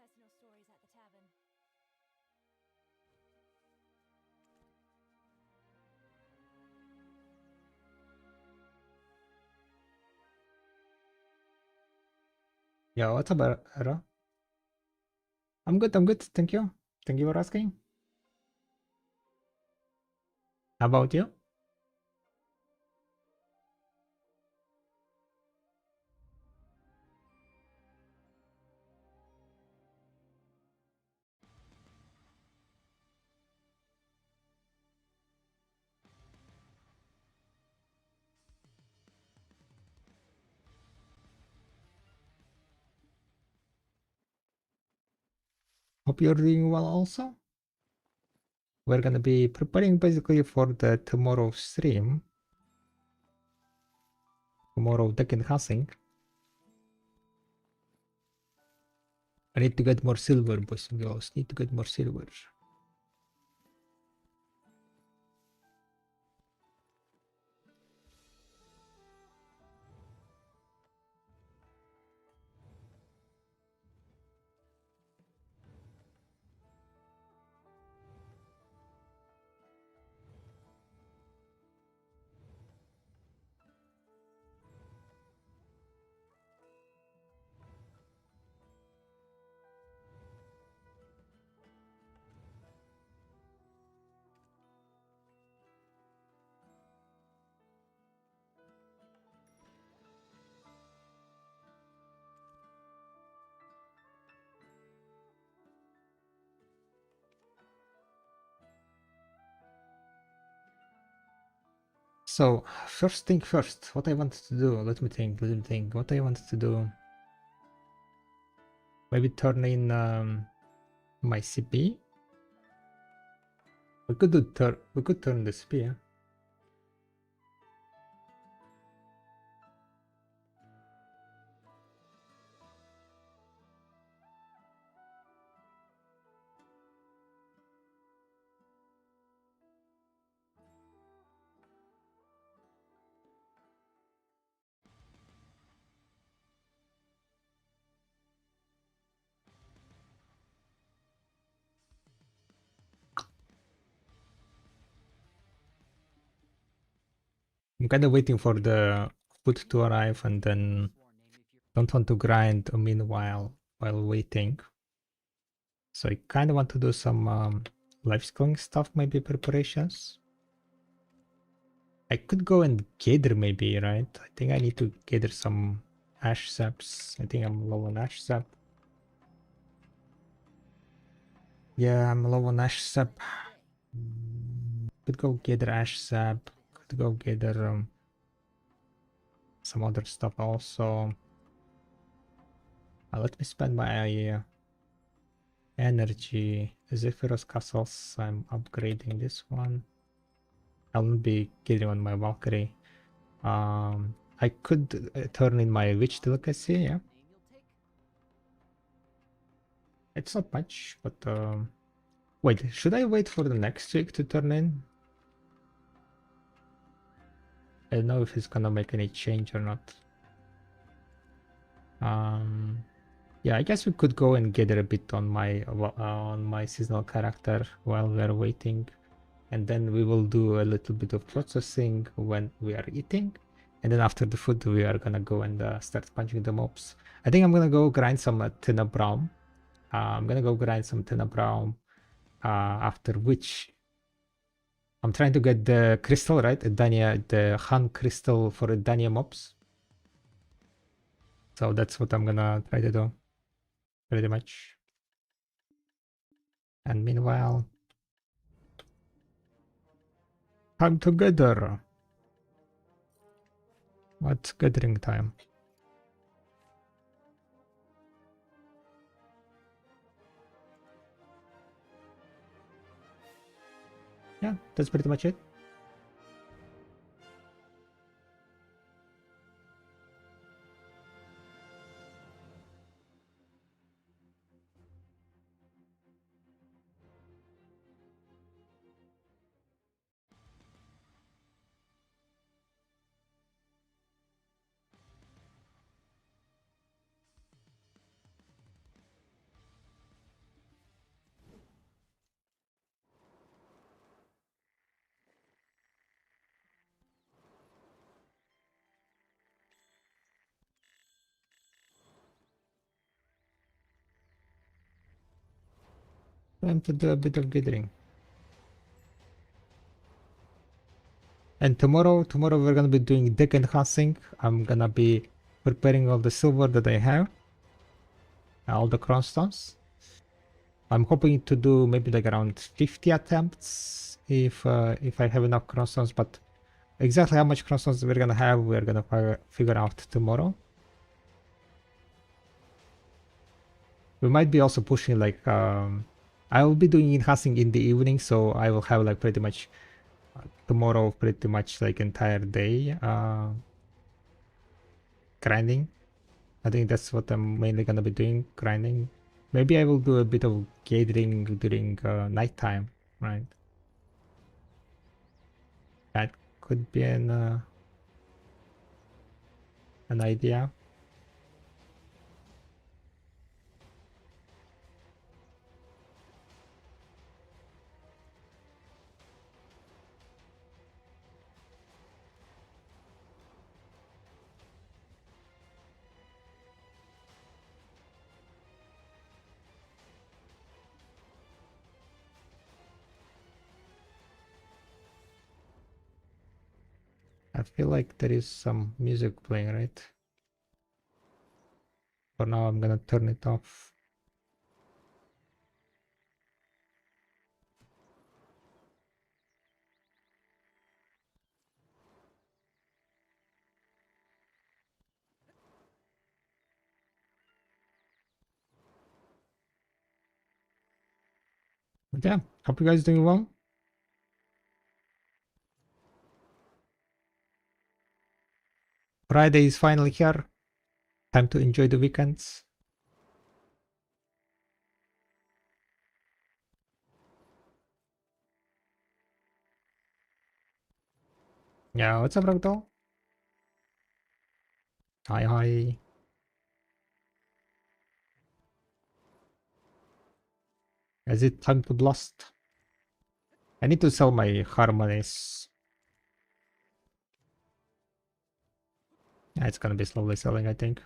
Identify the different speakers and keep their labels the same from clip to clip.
Speaker 1: personal stories at the tavern.
Speaker 2: Yeah, what about Era? I'm good, thank you. Thank you for asking. How about you? Hope you're doing well also. We're gonna be preparing basically for the tomorrow stream. Tomorrow deck enhancing. I need to get more silver, boys and girls. Need to get more silver. So, first thing first, what I wanted to do, let me think, what I wanted to do. Maybe turn in my CP. We could turn the CP, yeah? I'm kind of waiting for the food to arrive and then don't want to grind meanwhile while waiting. So I kind of want to do some life skilling stuff, maybe preparations. I could go and gather maybe, right? I think I need to gather some ash saps. I think I'm low on ash sap. Yeah, I'm low on ash sap. Could go gather ash sap. Could go gather some other stuff also. Let me spend my energy. Zephyrus castles. I'm upgrading this one. I'll be getting on my Valkyrie. I could turn in my witch delicacy. Yeah, it's not much, but wait. Should I wait for the next week to turn in? I don't know if it's gonna make any change or not. Yeah, I guess we could go and gather a bit on my seasonal character while we're waiting, and then we will do a little bit of processing when we are eating, and then after the food we are gonna go and start punching the mobs. I think I'm gonna go grind some Tina Brown. I'm gonna go grind some Tina Brown. After which I'm trying to get the crystal, right? The Han crystal for Dania mobs. So that's what I'm gonna try to do, pretty much. And meanwhile, time to gather. What's gathering time? Yeah, that's pretty much it. Time to do a bit of gathering. And tomorrow we're gonna be doing deck enhancing. I'm gonna be preparing all the silver that I have, all the crown stones. I'm hoping to do maybe like around 50 attempts if I have enough crown stones, but exactly how much crown stones we're gonna have, we're gonna figure out tomorrow. We might be also pushing like I will be doing enhancing in the evening, so I will have like pretty much tomorrow pretty much like entire day grinding. I think that's what I'm mainly gonna be doing, grinding. Maybe I will do a bit of gathering during nighttime, right? That could be an idea. I feel like there is some music playing, right? For now, I'm gonna turn it off. But yeah, hope you guys doing well. Friday is finally here. Time to enjoy the weekends. Yeah, what's up, Fractal? Hi, hi. Is it time to blast? I need to sell my harmonies. Yeah, it's gonna be slowly selling, I think.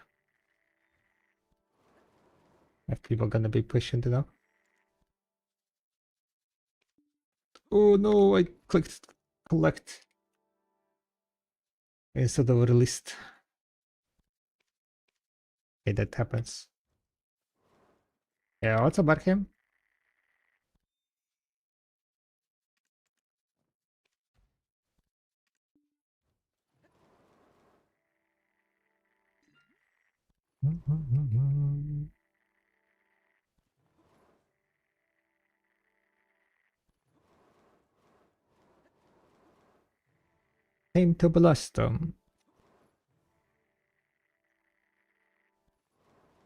Speaker 2: If people gonna be pushing it up. Oh no, I clicked collect instead of released. Okay, that happens. Yeah, what's about him? Time to blast them.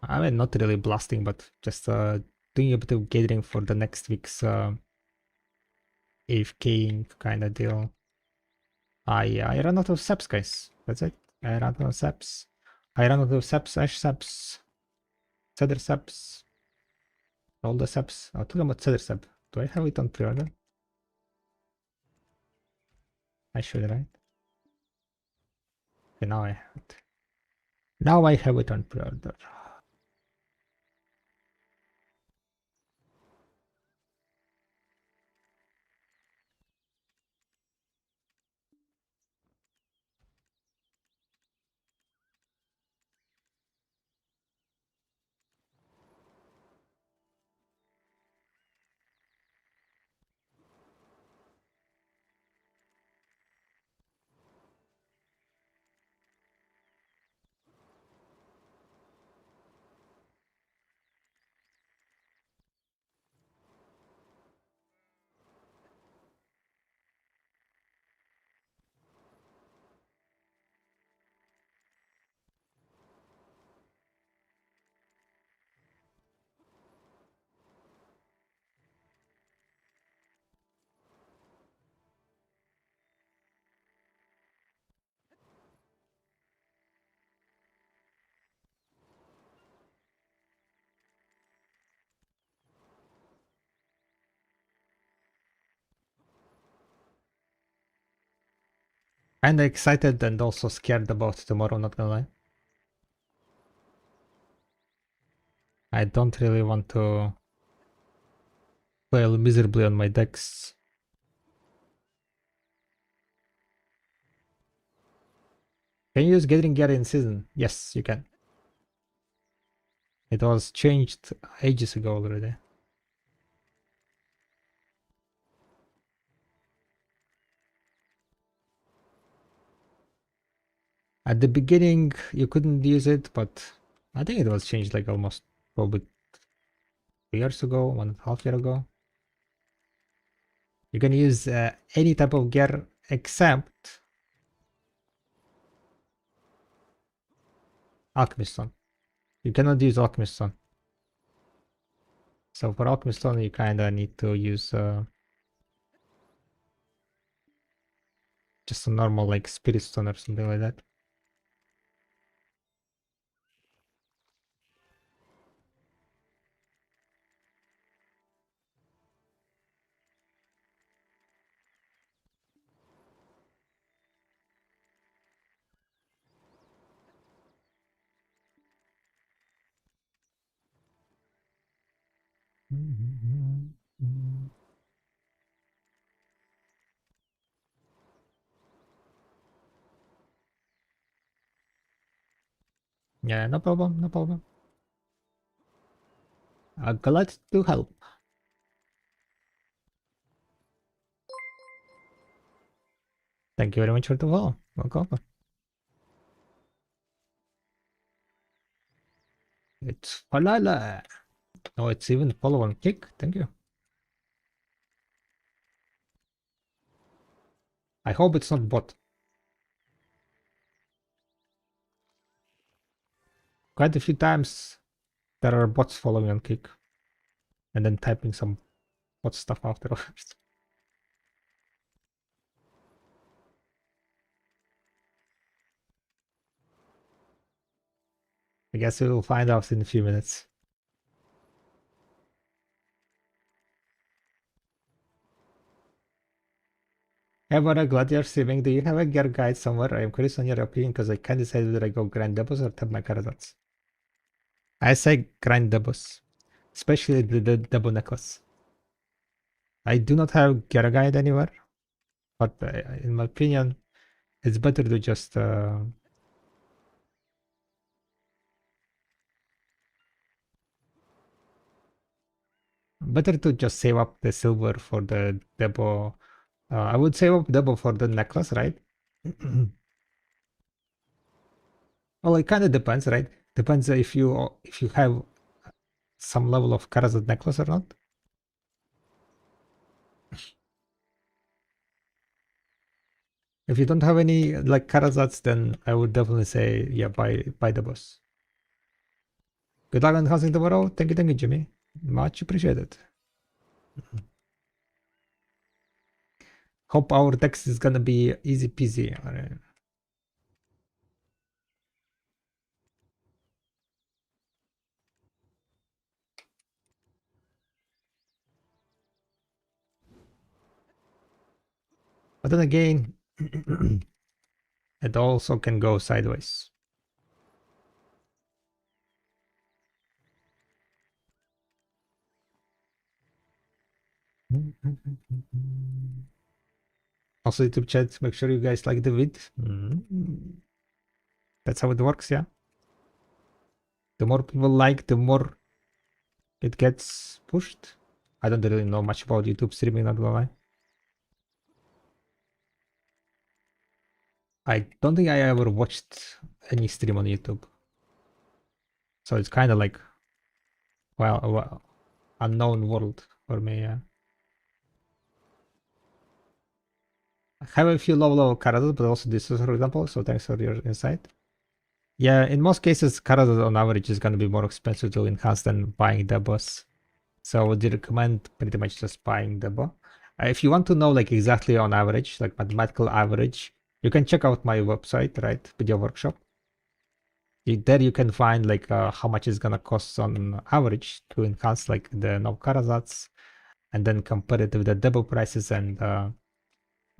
Speaker 2: I mean, not really blasting, but just doing a bit of gathering for the next week's AFKing kind of deal. I ran out of saps, guys. That's it. I ran out of saps. I ran out of saps, ash saps, cedar saps, all the saps. I'll talk about cedar sap. Do I have it on pre-order? I should, right? Okay, now I have it. Now I have it on pre-order. Kinda excited and also scared about tomorrow, not gonna lie. I don't really want to fail miserably on my decks. Can you use Gathering Gear in season? Yes, you can. It was changed ages ago already. At the beginning, you couldn't use it, but I think it was changed like almost probably 2 years ago, 1.5 years ago. You can use any type of gear except Alchemist Stone. You cannot use Alchemist Stone. So for Alchemist Stone, you kinda need to use just a normal like Spirit Stone or something like that. Yeah, no problem, no problem. Glad to help. Thank you very much for the follow. Welcome. It's Falala. Oh, it's even follow on kick. Thank you. I hope it's not bot. Quite a few times there are bots following on kick and then typing some bot stuff afterwards. I guess we will find out in a few minutes. Hey, but glad you're streaming. Do you have a gear guide somewhere? I am curious on your opinion because I can't decide whether I go grind depots or tap my Karazats. I say grind depots, especially the double necklace. I do not have gear guide anywhere, but in my opinion, it's better to just save up the silver for the depot. I would save up depot for the necklace, right? Well, it kind of depends, right? Depends if you have some level of Karazat necklace or not. If you don't have any like Karazats, then I would definitely say yeah, buy the boss. Good luck on housing tomorrow. Thank you, Jimmy. Much appreciated. Hope our text is gonna be easy peasy. But then again, it also can go sideways. Also, YouTube chat, make sure you guys like the vid. That's how it works, yeah. The more people like, the more it gets pushed. I don't really know much about YouTube streaming, not gonna lie. I don't think I ever watched any stream on YouTube. So it's kind of like, well, unknown world for me, yeah. I have a few low characters, but also this is, for example, so thanks for your insight. Yeah, in most cases, characters on average is going to be more expensive to enhance than buying the boss. So I would recommend pretty much just buying the boss. If you want to know like exactly on average, like mathematical average, you can check out my website, right? Video Workshop. There you can find like how much it's gonna cost on average to enhance like the no Karazats, and then compare it with the double prices, and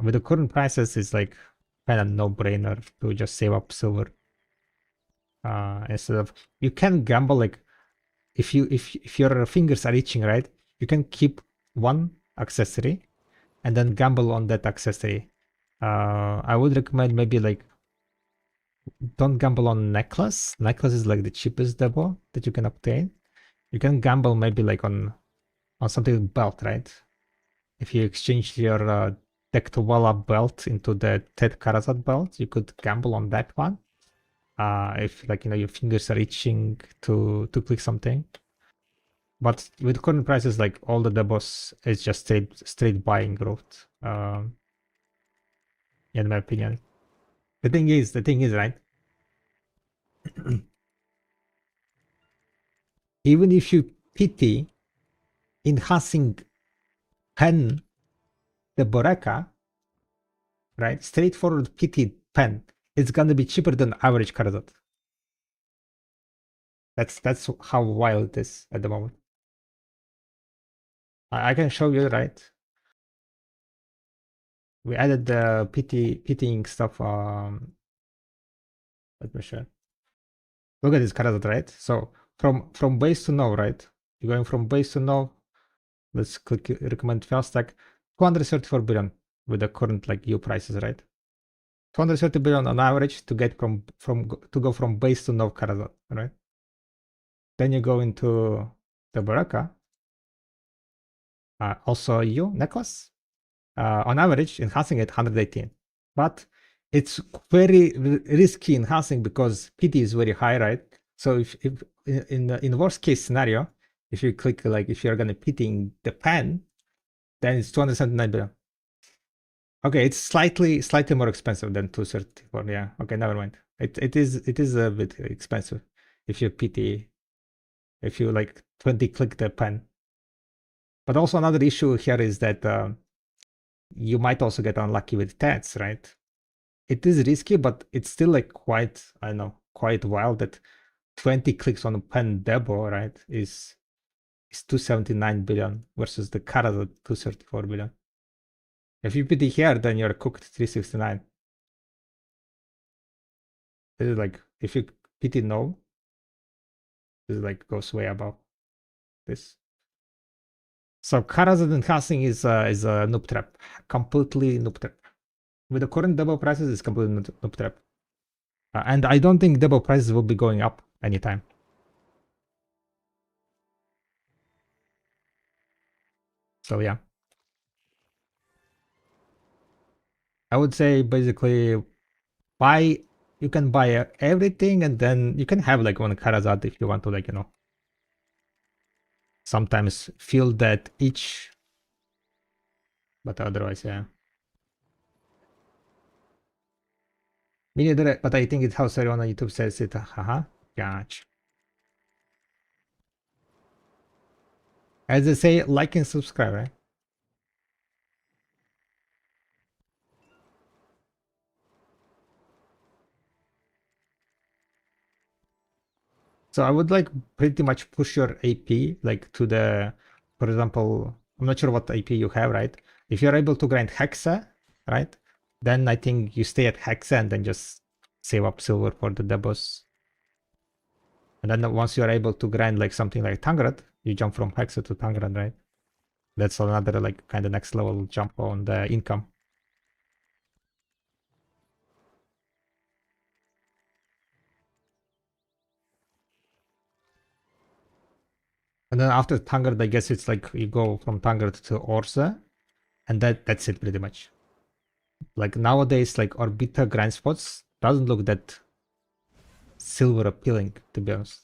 Speaker 2: with the current prices it's like kind of no-brainer to just save up silver instead of, you can gamble like if your fingers are itching, right? You can keep one accessory and then gamble on that accessory. I would recommend maybe like don't gamble on necklace. Necklace is like the cheapest debo that you can obtain. You can gamble maybe like on something belt, right? If you exchange your Dec belt into the Ted Karazat belt, you could gamble on that one. If like your fingers are itching to click something. But with current prices, like all the debos is just straight buying growth. In my opinion. The thing is, right? Even if you pity enhancing pen the Boreka, right? Straightforward pity pen, it's gonna be cheaper than average Karazat. That's how wild it is at the moment. I can show you, right? We added the pitying stuff. Let me show. Look at this Karazat, right? So from base to no, right? You're going from base to no. Let's click recommend fast stack. 234 billion with the current like U prices, right? 230 billion on average to get to go from base to no Karazat, right? Then you go into the Baraka, also U necklace, on average enhancing it 118, but it's very risky enhancing because PT is very high, right? So if in the worst case scenario, if you click like if you're gonna pitying the pen, then it's 279 billion. Okay, it's slightly more expensive than 234. Yeah. Okay, never mind. It is a bit expensive if you PT, if you like 20 click the pen. But also another issue here is that you might also get unlucky with tats, right? It is risky, but it's still like quite, I don't know, quite wild that 20 clicks on a pen debo, right, is 279 billion versus the Karaz at 234 billion. If you PT here, then you're cooked 369. This is like, if you PT no, this is like goes way above this. So Karazad enhancing is a noob trap, completely noob trap. With the current debo prices, it's completely noob trap. And I don't think debo prices will be going up anytime. So yeah. I would say basically you can buy everything and then you can have like one Karazad if you want to, like, sometimes feel that itch. But otherwise, yeah. Me neither, but I think it's how everyone on YouTube says it. Haha. Gotcha. As they say, like and subscribe, right? So I would like pretty much push your AP like to the, for example, I'm not sure what AP you have, right? If you're able to grind Hexa, right? Then I think you stay at Hexa and then just save up silver for the debos. And then once you're able to grind like something like Tangrad, you jump from Hexa to Tangrad, right? That's another like kind of next level jump on the income. And then after Tangrad, I guess it's like you go from Tangrad to Orsa, and that's it pretty much. Like nowadays, like Orbita grind spots doesn't look that silver appealing, to be honest.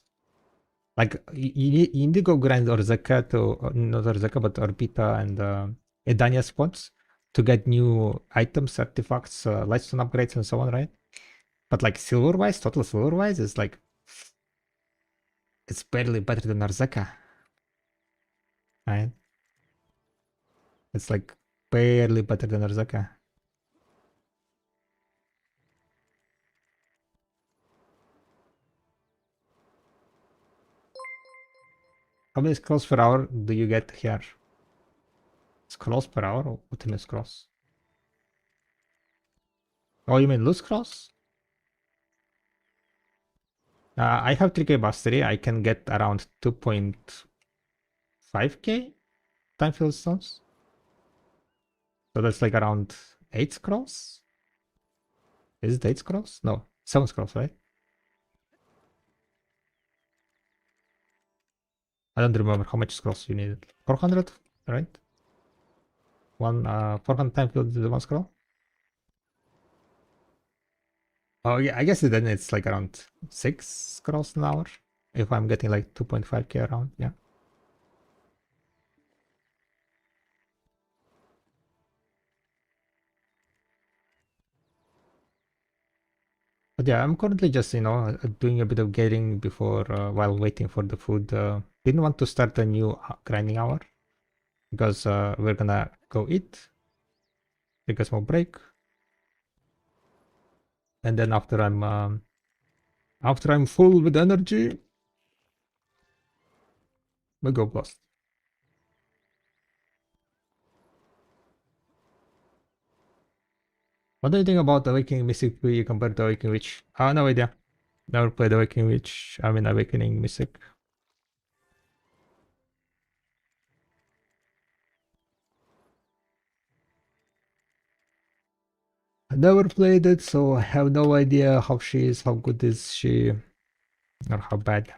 Speaker 2: Like you need to go grind Orzeka to, not Orzeka, but Orbita and Edania spots to get new items, artifacts, lightstone upgrades, and so on, right? But like silver wise, total silver wise, is like it's barely better than Orzeka, right? It's like barely better than Orzeka. How many scrolls per hour do you get here? Scrolls per hour? What do you mean scrolls? Oh, you mean loot scrolls? I have 3k mastery. I can get around 2.5k. time field stones. So that's like around 8 scrolls. Is it 8 scrolls? No, 7 scrolls, right? I don't remember how much scrolls you needed. 400, right? 400 time field is 1 scroll. Oh yeah, I guess then it's like around 6 scrolls an hour. If I'm getting like 2.5k around, yeah. But yeah, I'm currently just, doing a bit of getting before, while waiting for the food. Didn't want to start a new grinding hour because we're gonna go eat, take a small break, and then after I'm full with energy, we go blast. What do you think about Awakening Mystic compared to Awakening Witch? No idea. Never played Awakening Witch. I mean Awakening Mystic. I never played it, so I have no idea how she is, how good is she, or how bad.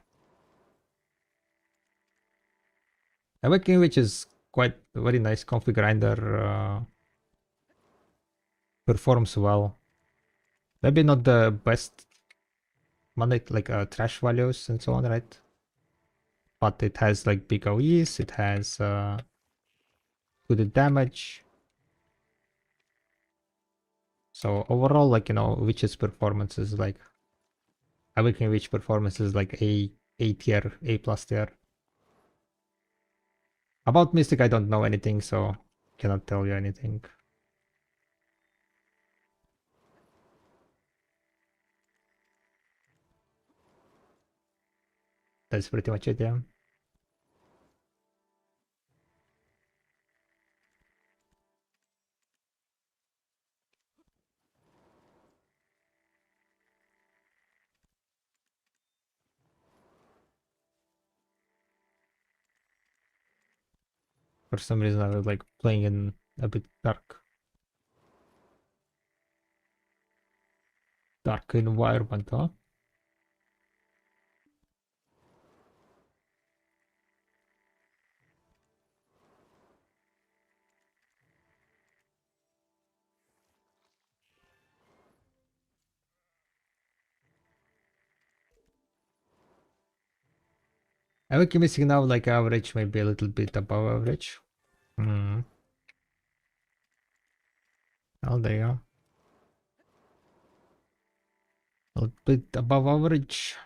Speaker 2: Awakening Witch is quite a very nice config grinder, performs well. Maybe not the best money, like trash values and so on, right? But it has like big OEs, it has good damage. So overall, like, Witch's performance is like, Awakening Witch performance is like A tier, A plus tier. About Mystic, I don't know anything, so cannot tell you anything. That's pretty much it, yeah. For some reason, I was like playing in a bit dark environment, huh? I think missing now like average, maybe a little bit above average. Hmm. Oh, there you go. A little bit above average.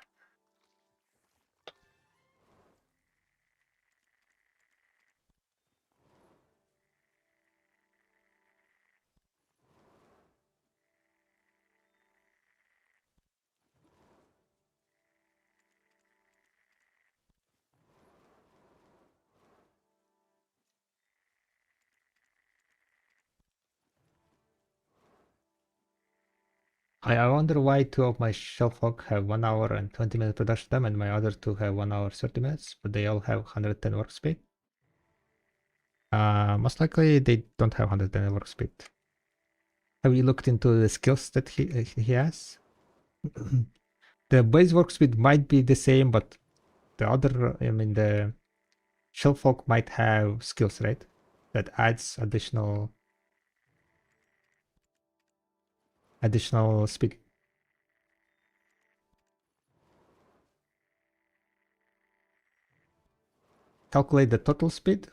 Speaker 2: I wonder why two of my shelf hog have 1 hour and 20-minute production time and my other two have 1 hour 30 minutes, but they all have 110 work speed. Most likely they don't have 110 work speed. Have you looked into the skills that he has? The base work speed might be the same, but the other, I mean, the shelf hog might have skills, right? That adds additional speed. Calculate the total speed.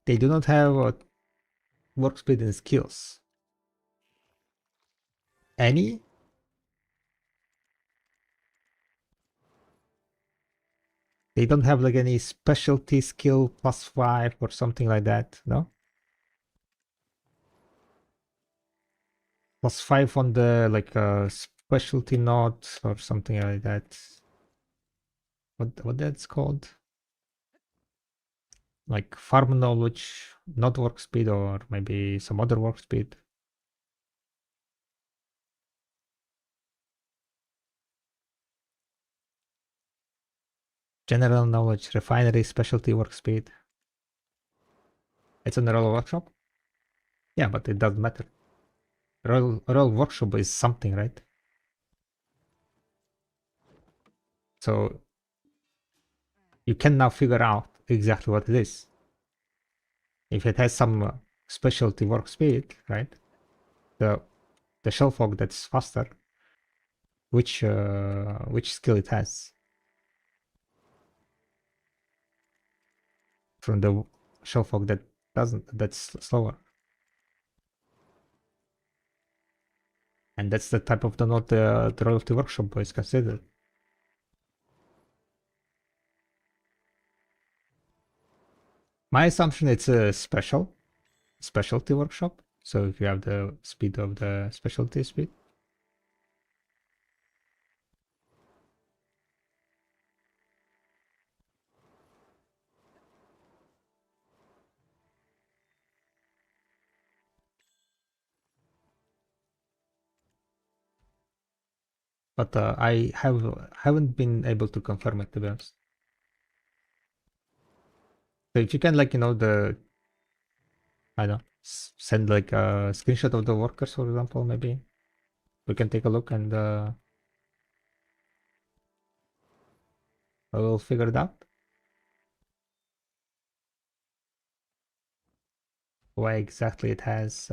Speaker 2: They do not have work speed and skills. Any? They don't have like any specialty skill +5 or something like that, no? +5 on the like specialty note or something like that. What that's called? Like farm knowledge, not work speed, or maybe some other work speed. General knowledge, refinery, specialty work speed. It's in the Royal Workshop? Yeah, but it doesn't matter. Royal Workshop is something, right? So you can now figure out exactly what it is. If it has some specialty work speed, right? The shell fog that's faster, which skill it has from the shell fog that doesn't, that's slower. And that's the type of the node the Royalty Workshop is considered. My assumption it's a specialty workshop. So if you have the speed of the specialty speed. But I haven't been able to confirm it, to be honest. So if you can, like, I don't know, send like a screenshot of the workers, for example, maybe we can take a look and we'll figure it out. Why exactly it has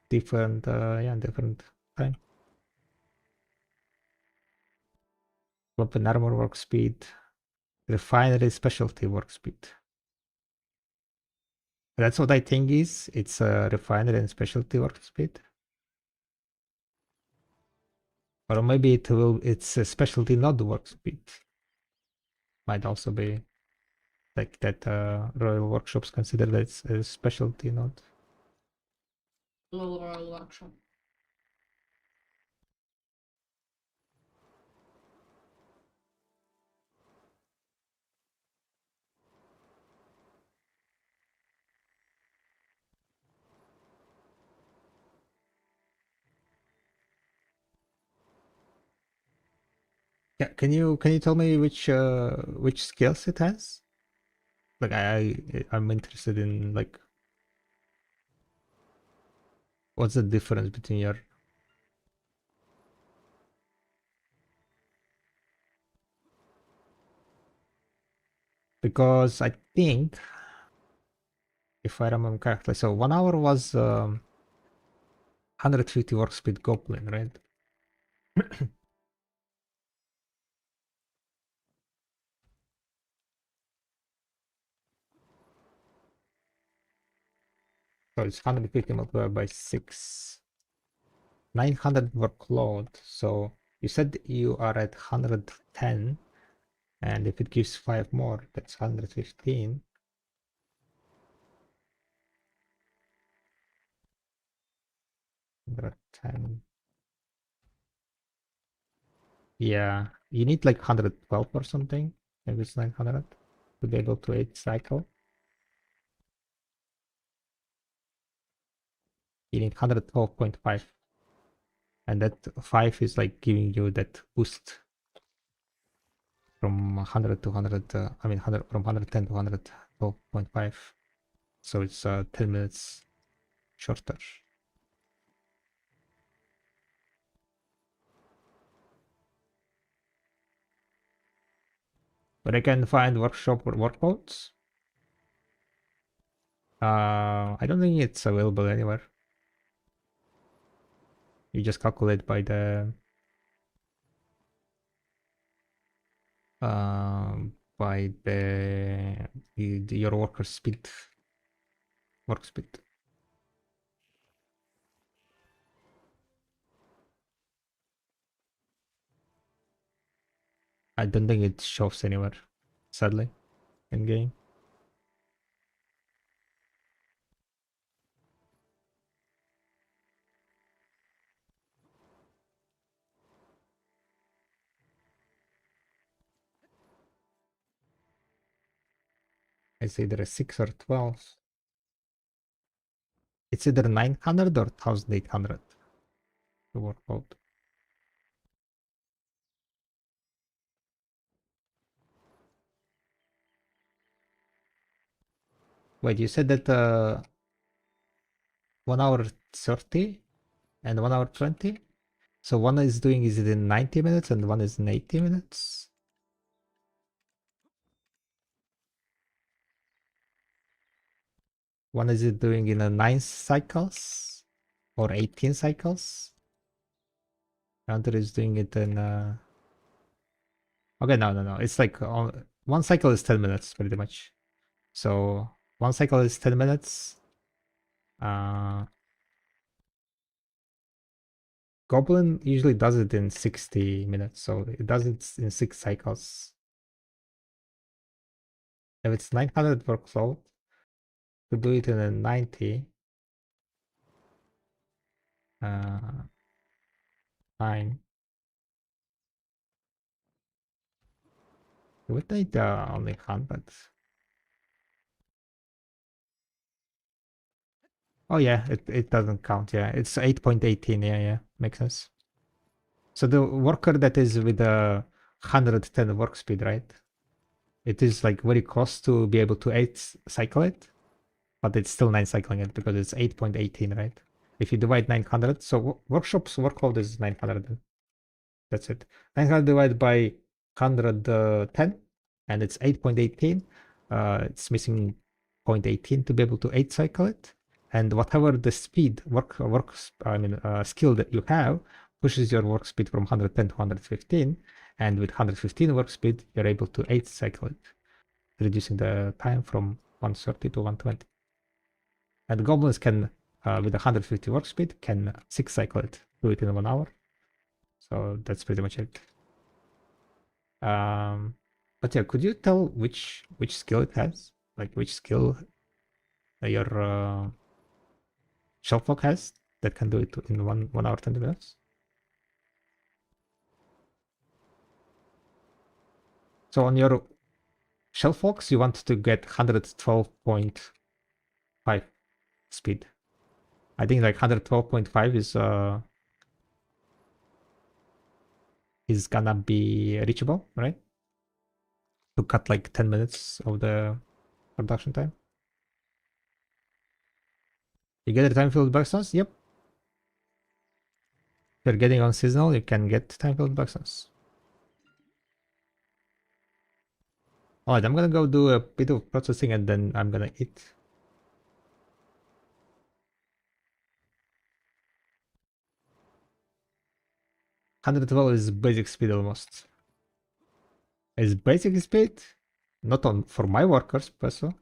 Speaker 2: different, different time. Weapon armor work speed, refinery specialty work speed. That's what I think is. It's a refinery and specialty work speed. Or maybe it's a specialty node work speed. Might also be like that Royal Workshops consider that it's a specialty node.
Speaker 1: Royal Workshop.
Speaker 2: Yeah, can you tell me which skills it has? Like I'm interested in, like, what's the difference between your, because I think if I remember correctly, so 1 hour was 150 work speed goblin, right? So it's 150 multiplied by 6. 900 workload. So you said you are at 110, and if it gives 5 more, that's 115. 110. Yeah, you need like 112 or something. Maybe it's 900 to be able to 8 cycle. You need 112.5. And that 5 is like giving you that boost from 100 to 100, I mean 100, from 110 to 112.5. So it's 10 minutes shorter. But I can find workshop or workloads. I don't think it's available anywhere. You just calculate by your worker speed, work speed. I don't think it shows anywhere, sadly, in game. It's either a 6 or 12. It's either 900 or 1800 to work out. Wait, you said that 1 hour 30 and 1 hour 20? So one is doing is it in 90 minutes and one is in 80 minutes? One is it doing in a 9 cycles or 18 cycles? Another is doing it in okay, no. It's like one cycle is 10 minutes pretty much. So one cycle is 10 minutes. Goblin usually does it in 60 minutes, so it does it in 6 cycles. If it's 900 workload, to do it in a 90, 9. Would need only 100. Oh yeah, it doesn't count. Yeah, it's 8.18. Yeah, makes sense. So the worker that is with a 110 work speed, right? It is like very close to be able to 8 cycle it, but it's still 9 cycling it because it's 8.18, right? If you divide 900, so workshop's workload is 900. That's it. 900 divided by 110, and it's 8.18. It's missing 0.18 to be able to 8 cycle it. And whatever the speed skill that you have pushes your work speed from 110 to 115. And with 115 work speed, you're able to 8 cycle it, reducing the time from 130 to 120. And goblins can, with 150 work speed, can 6 cycle it, do it in 1 hour. So that's pretty much it. But yeah, could you tell which skill it has? Like which skill your Shellfox has that can do it in 1 hour 20 minutes? So on your Shellfox, you want to get 112.5 speed. I think like 112.5 is gonna be reachable, right? To cut like 10 minutes of the production time. You get a time filled backstones? Yep. If you're getting on seasonal, you can get time filled backstones. Alright, I'm gonna go do a bit of processing and then I'm gonna eat. $112 is basic speed almost. Is basic speed? Not on for my workers, peso.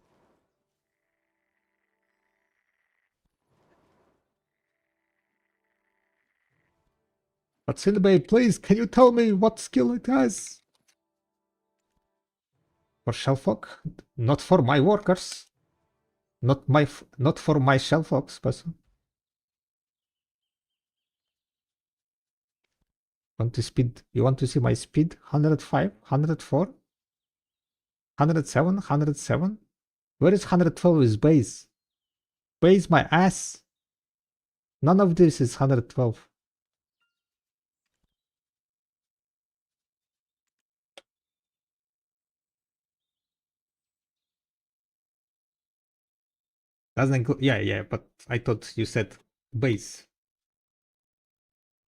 Speaker 2: But Silbay, please, can you tell me what skill it has? For Shellfox? Not for my workers. Not for my Shellfox, peso. Want to speed? You want to see my speed? 105, 104, 107, 107? Where is 112 is base? Base my ass. None of this is 112. Doesn't include, yeah, but I thought you said base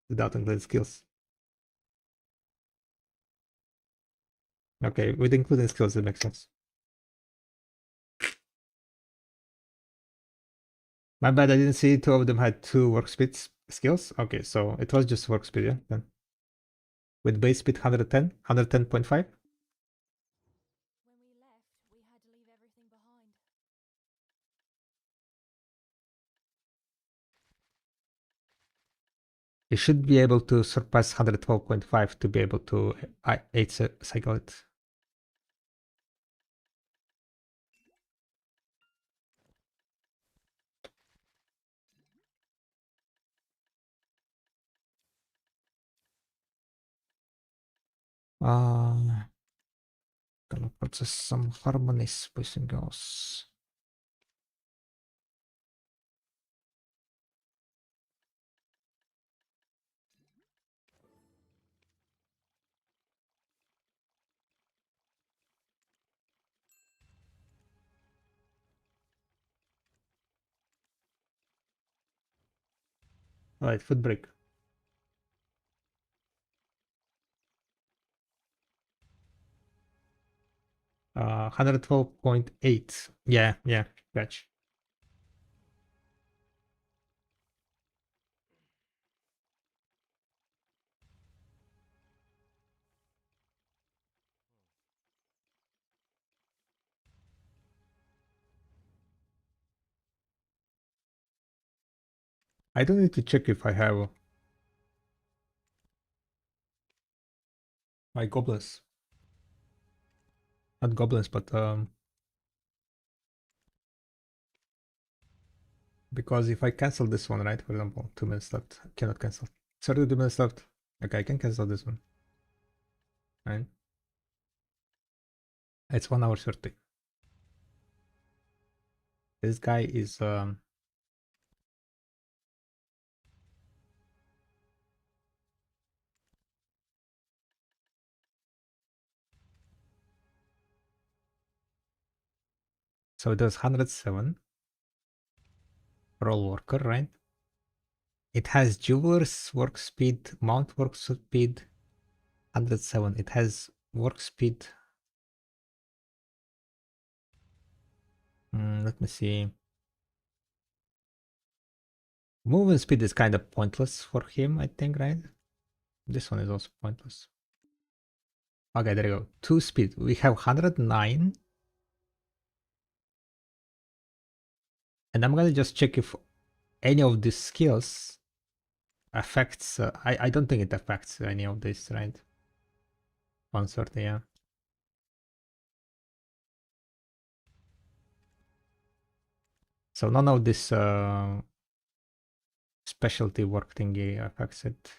Speaker 2: without including skills. Okay, with including skills, it makes sense. My bad, I didn't see 2 of them had 2 work speed skills. Okay, so it was just work speed, yeah, then. With base speed 110, 110.5.
Speaker 1: When we left, we had to leave everything behind.
Speaker 2: You should be able to surpass 112.5 to be able to 8 cycle it. Gonna process some harmonies, boys and girls. Alright, foot brake. 112.8. Yeah, catch. I don't need to check if I have my goblins. Not goblins, but because if I cancel this one, right, for example, 2 minutes left, I cannot cancel. 32 minutes left. Okay, I can cancel this one. Right? It's 1 hour 30. This guy is so it does 107 roll worker, right? It has jeweler's work speed, mount work speed, 107. It has work speed. Let me see. Movement speed is kind of pointless for him, I think, right? This one is also pointless. Okay, there you go. 2 speed. We have 109. And I'm gonna just check if any of these skills affects. I don't think it affects any of this, right? 130, yeah. So none of this specialty work thingy affects it.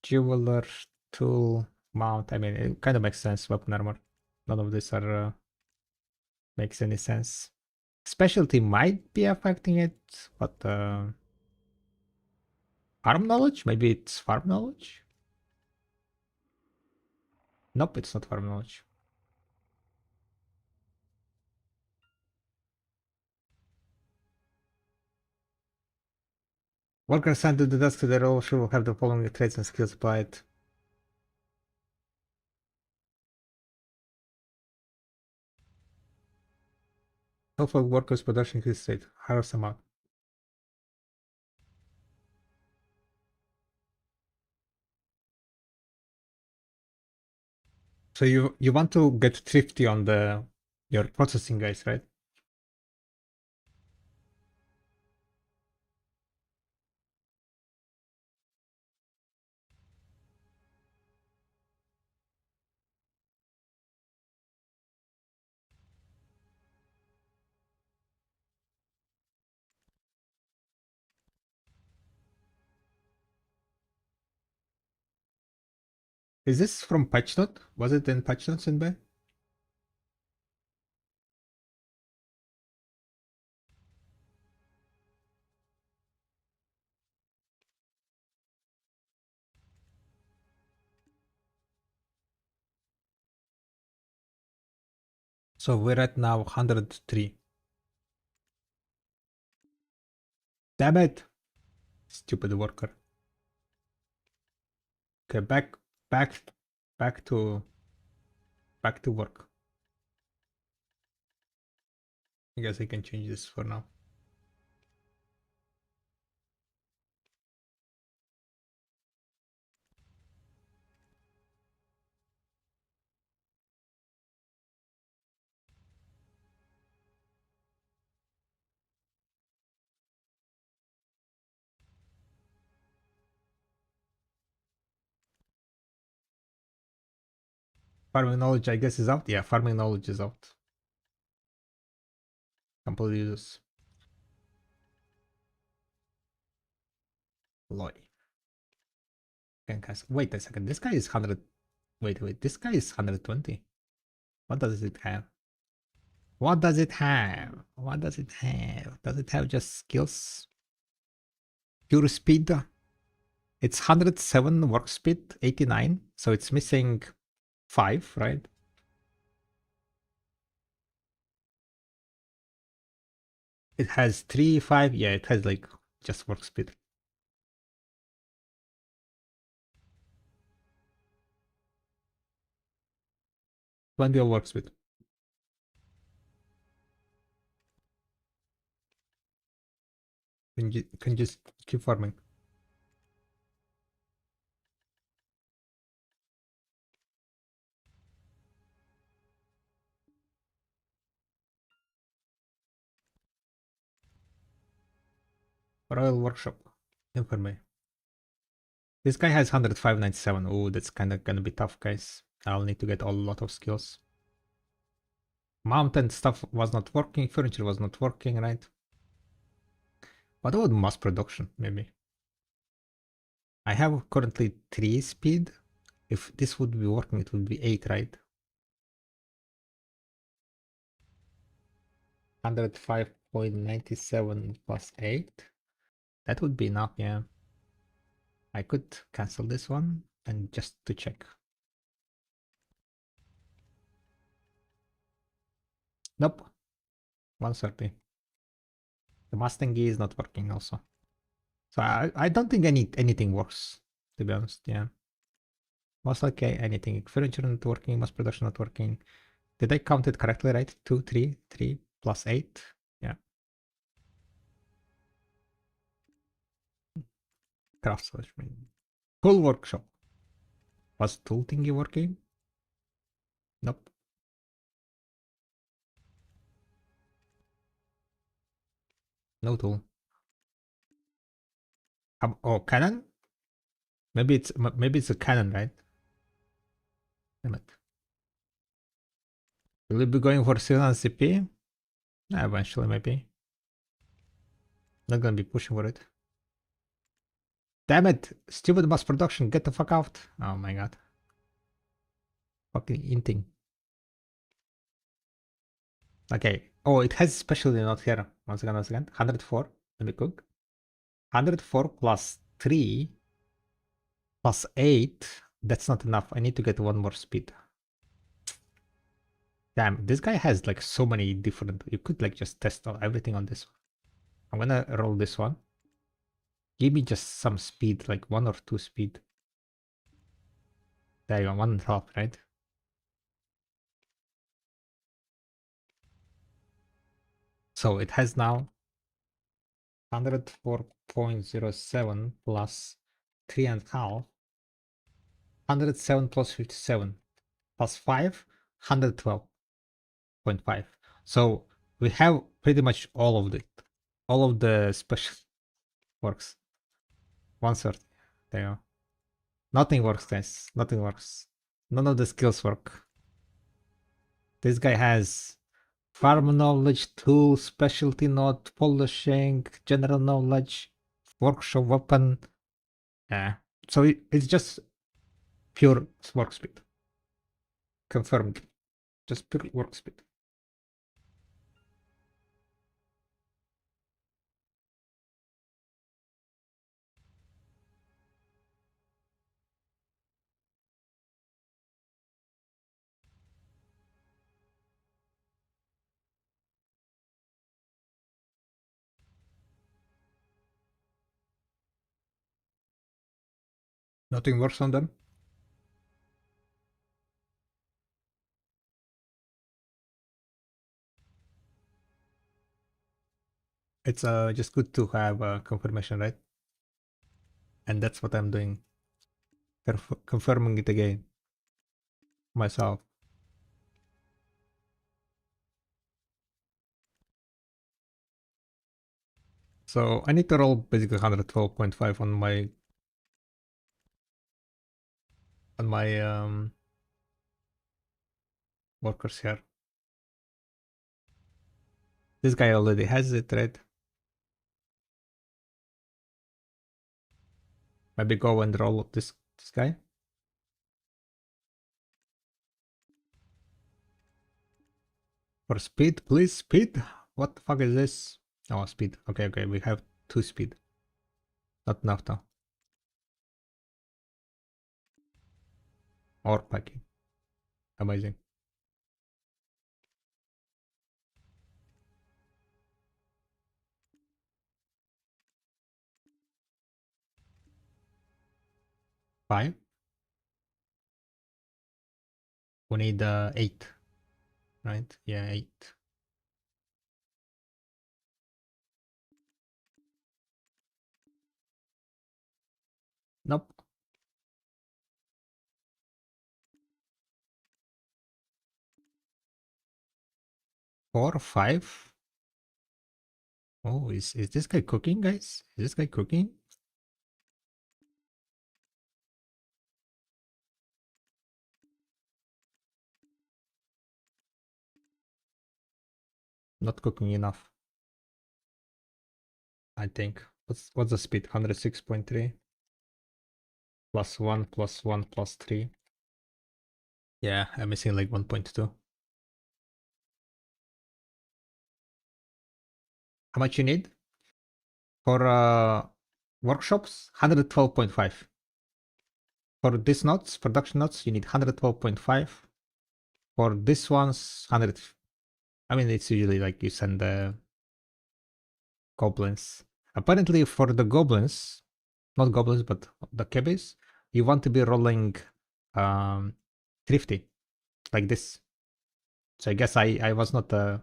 Speaker 2: Jeweler, tool, mount. I mean, it kind of makes sense. Weapon armor. None of this are makes any sense. Specialty might be affecting it, but farm knowledge? Maybe it's farm knowledge? Nope, it's not farm knowledge. Worker assigned to the desk to the role will have the following traits and skills applied. Helpful workers production increase state. Hires amount. So you want to get thrifty on the your processing guys, right? Is this from patch note? Was it in patch notes in bay? So we're at now 103. Damn it! Stupid worker. Okay, back to work. I guess I can change this for now. Farming knowledge, I guess, is out. Yeah, farming knowledge is out. Completely useless. Loy. Wait a second. This guy is 100. Wait. This guy is 120. What does it have? What does it have? What does it have? Does it have just skills? Pure speed? It's 107 work speed, 89. So it's missing 5, right? It has 3, 5. Yeah, it has like just work speed. Plenty of work speed. Can just keep farming. Royal Workshop. Infirmary. This guy has 105.97. Oh, that's kind of gonna be tough, guys. I'll need to get a lot of skills. Mountain stuff was not working. Furniture was not working, right? What about mass production, maybe? I have currently 3 speed. If this would be working, it would be 8, right? 105.97 plus 8. That would be enough, yeah. I could cancel this one and just to check. Nope. 130. The Mustang is not working also. So I don't think anything works, to be honest, yeah. Most likely anything. Furniture not working, mass production not working. Did I count it correctly, right? 2, 3, 3 plus 8. Yeah. Craft solution. Tool workshop. Was tool thingy working? Nope. No tool. Oh, cannon? Maybe it's a cannon, right? Damn it. Will it be going for Seal and CP? Eventually, maybe. Not gonna be pushing for it. Damn it! Stupid mass production, get the fuck out. Oh my god. Fucking inting. Okay. Oh, it has specialty not here. Once again. 104. Let me cook. 104 plus 3 plus 8. That's not enough. I need to get one more speed. Damn, this guy has like so many different. You could like just test everything on this one. I'm gonna roll this one. Give me just some speed, like 1 or 2 speed. There you go, 1.5, right? So it has now 104.07 plus 3.5. 107 plus 57 plus 5, 112.5. So we have pretty much all of it. All of the special works. 130. There you go. Nothing works, guys. Nothing works. None of the skills work. This guy has farm knowledge, tool, specialty node, polishing, general knowledge, workshop weapon. Yeah. So it's just pure work speed. Confirmed. Just pure work speed. Nothing works on them. It's just good to have confirmation, right? And that's what I'm doing. Confirming it again myself. So I need to roll basically 112.5 on my workers here. This guy already has it, right? Maybe go and roll this guy. For speed, please, speed. What the fuck is this? Oh, speed. Okay, we have 2 speed. Not enough though. Or packing. Amazing. 5. We need 8. Right? Yeah, 8. Nope. 4, 5. Oh, is this guy cooking, guys? Is this guy cooking? Not cooking enough, I think. What's the speed? 106.3 plus 1 plus 1 plus 3. Yeah, I'm missing like 1.2. How much you need? For workshops, 112.5. For these notes, production notes, you need 112.5. For this one's 100. I mean, it's usually like you send the goblins. Apparently, for the goblins, not goblins, but the kebbies, you want to be rolling thrifty, like this. So I guess I was not a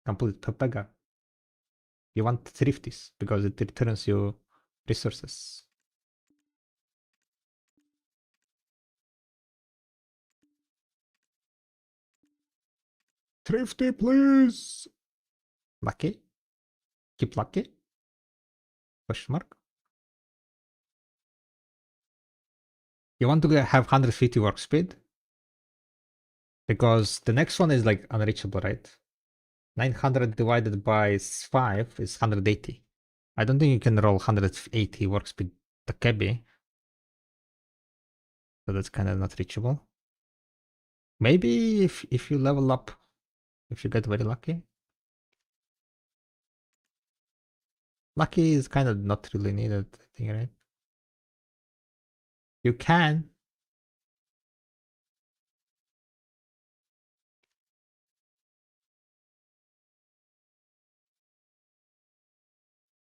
Speaker 2: complete pepega. You want thrifties because it returns you resources. Thrifty, please. Lucky. Keep lucky. Question mark. You want to have 150 work speed because the next one is like unreachable, right? 900 divided by 5 is 180. I don't think you can roll 180 work speed the Kebi. So that's kind of not reachable. Maybe if you level up, if you get very lucky. Lucky is kind of not really needed, I think, right? You can.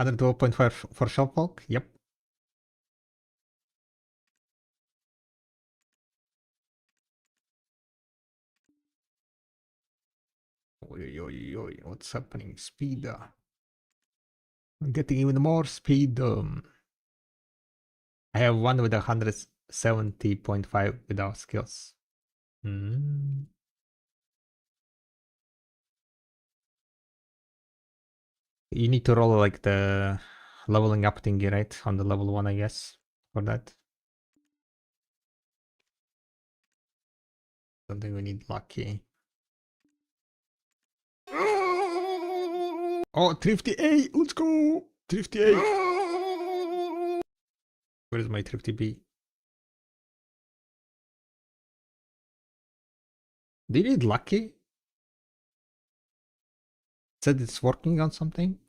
Speaker 2: 112.5 for Shopwalk. Yep. Oi, oi, oi, what's happening? Speed. I'm getting even more speed. I have one with 170.5 without skills. Mm. You need to roll like the leveling up thingy, right? On the level 1, I guess, for that. Don't think we need lucky. Oh, Thrifty A! Let's go! Thrifty A! Where is my Thrifty B? Do you need lucky? It said it's working on something?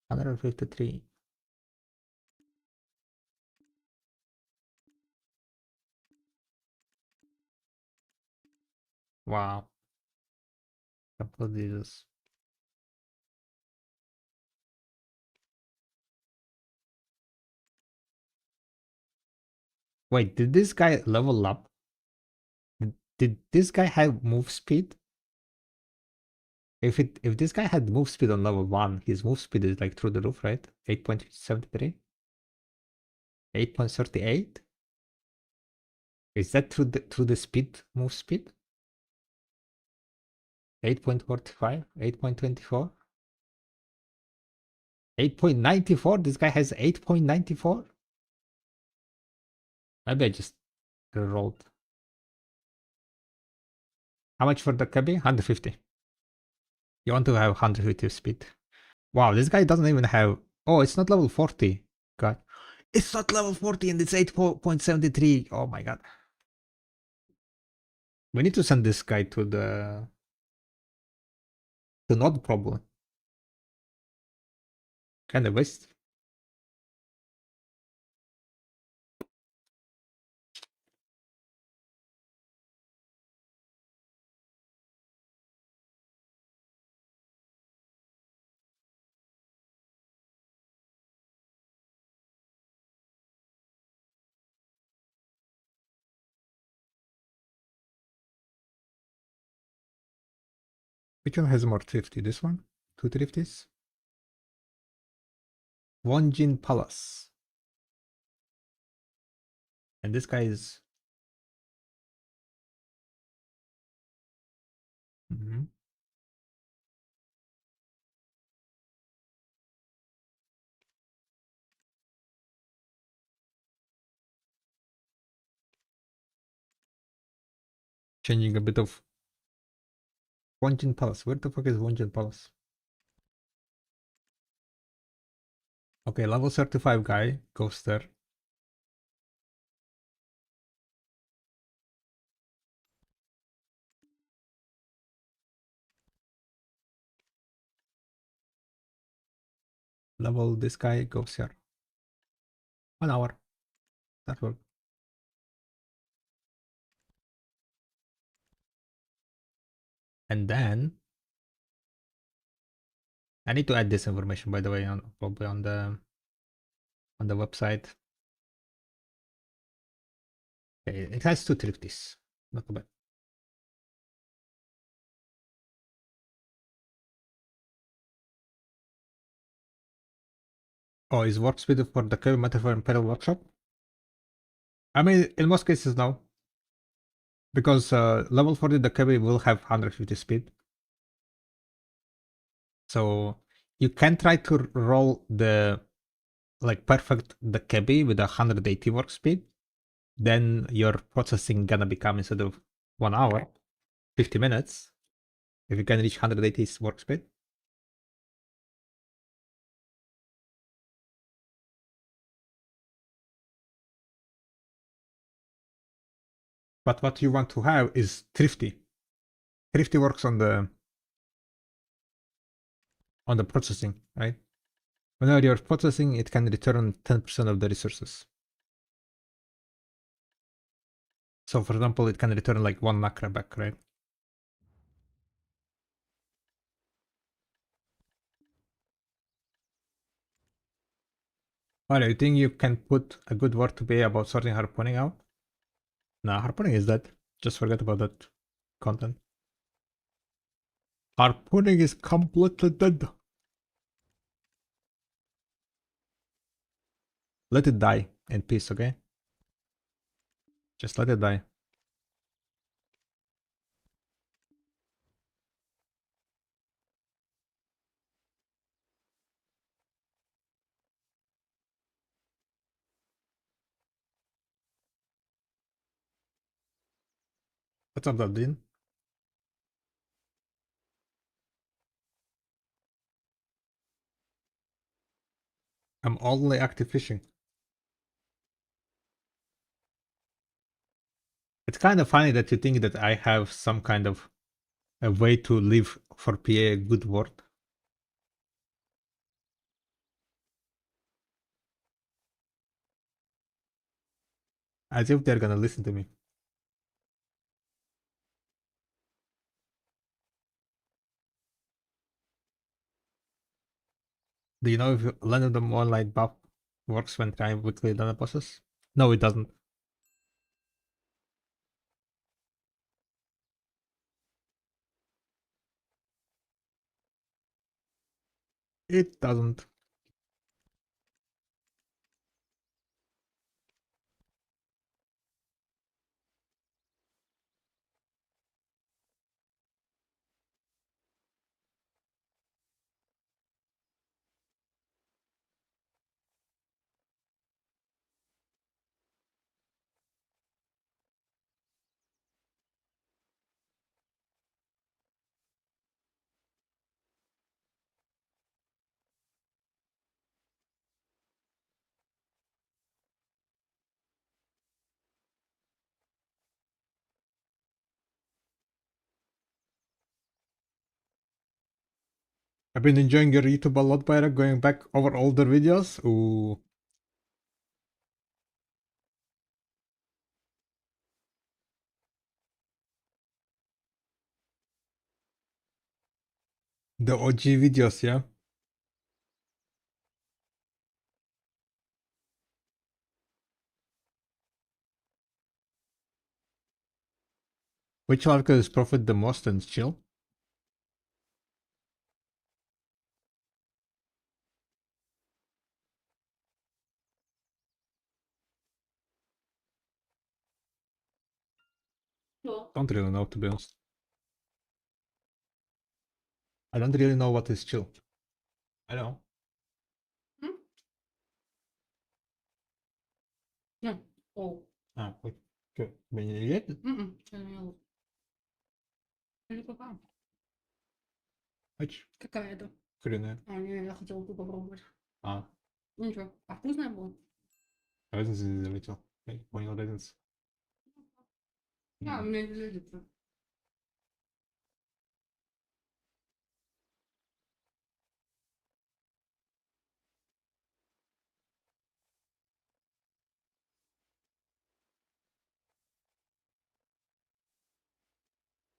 Speaker 2: 153. Wow. Couple of these. Wait, did this guy level up? Did this guy have move speed? If this guy had move speed on level 1, his move speed is like through the roof, right? 8.73? 8.38? Is that through the speed, move speed? 8.45? 8.24? 8.94? This guy has 8.94? Maybe I just rolled. How much for the Kabi? 150. You want to have 150 speed. Wow, this guy doesn't even have... Oh, it's not level 40. God. It's not level 40 and it's 8.73. Oh my god. We need to send this guy to the... to node problem. Kind of waste. Which one has more thrifty? This one? 2 thrifties? Wonjin Palace. And this guy is... Mhm. Changing a bit of Wonjin Palace. Where the fuck is Wonjin Palace? Okay, level 35 guy goes there. Level this guy goes here. 1 hour. That works. And then I need to add this information, by the way, on probably on the website. Okay, it has 2 thrifties. Not too bad. Oh, is warp speed for the Kirby matter for Imperial Workshop? I mean, in most cases, no. Because level 40 the Kirby will have 150 speed. So you can try to roll the like perfect the Kirby with 180 warp speed. Then your processing gonna become, instead of 1 hour, 50 minutes. If you can reach 180 warp speed. But what you want to have is thrifty. Thrifty works on the processing, right? Whenever you're processing, it can return 10% of the resources. So for example, it can return like 1 macra back, right? Alright, you think you can put a good word to pay about sorting harpooning out? Nah, harpooning is dead. Just forget about that content. Harpooning is completely dead. Let it die in peace, okay? Just let it die. What's up, Dean? I'm only active fishing. It's kind of funny that you think that I have some kind of a way to live for PA a good word. As if they're gonna listen to me. Do you know if Land of the Moonlight buff works when trying weekly done bosses? No, it doesn't. It doesn't. I've been enjoying your YouTube a lot, Byra, going back over older videos. Ooh. The OG videos, yeah? Which one could profit the most and chill? Don't really know, to be honest. I don't really know what is chill. I know.
Speaker 3: Ja. Oh.
Speaker 2: Ah, oké. Ben je gegeten?
Speaker 3: Heel lekker.
Speaker 2: Ать,
Speaker 3: Какая-то.
Speaker 2: хрене.
Speaker 3: А, не, я хотела только попробовать.
Speaker 2: А,
Speaker 3: Ничего. А вкусная была?
Speaker 2: разница не заметил. Я не понял разницы.
Speaker 3: А, мне не лезет.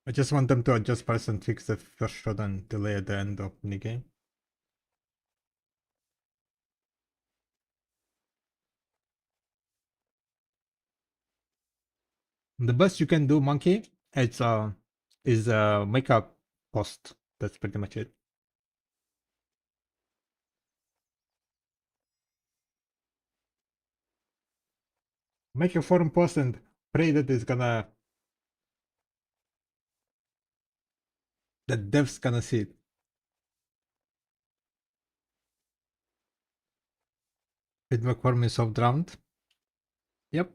Speaker 2: I just want them to adjust first and fix the first shot and delay at the end of the game. The best you can do, monkey, is make a post. That's pretty much it. Make a forum post and pray that that devs gonna see it. Feedback form is soft round. Yep.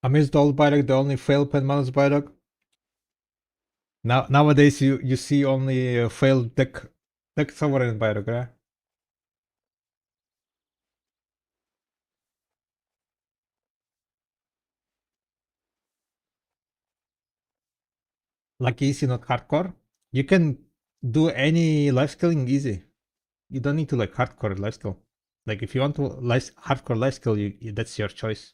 Speaker 2: Amidst all Bayrak, the only fail pen mouse Bayrak. Nowadays you see only failed Dec Sovereign Bayrak, right? Like easy, not hardcore. You can do any life skilling easy. You don't need to like hardcore life skill. Like if you want to hardcore life skill, that's your choice.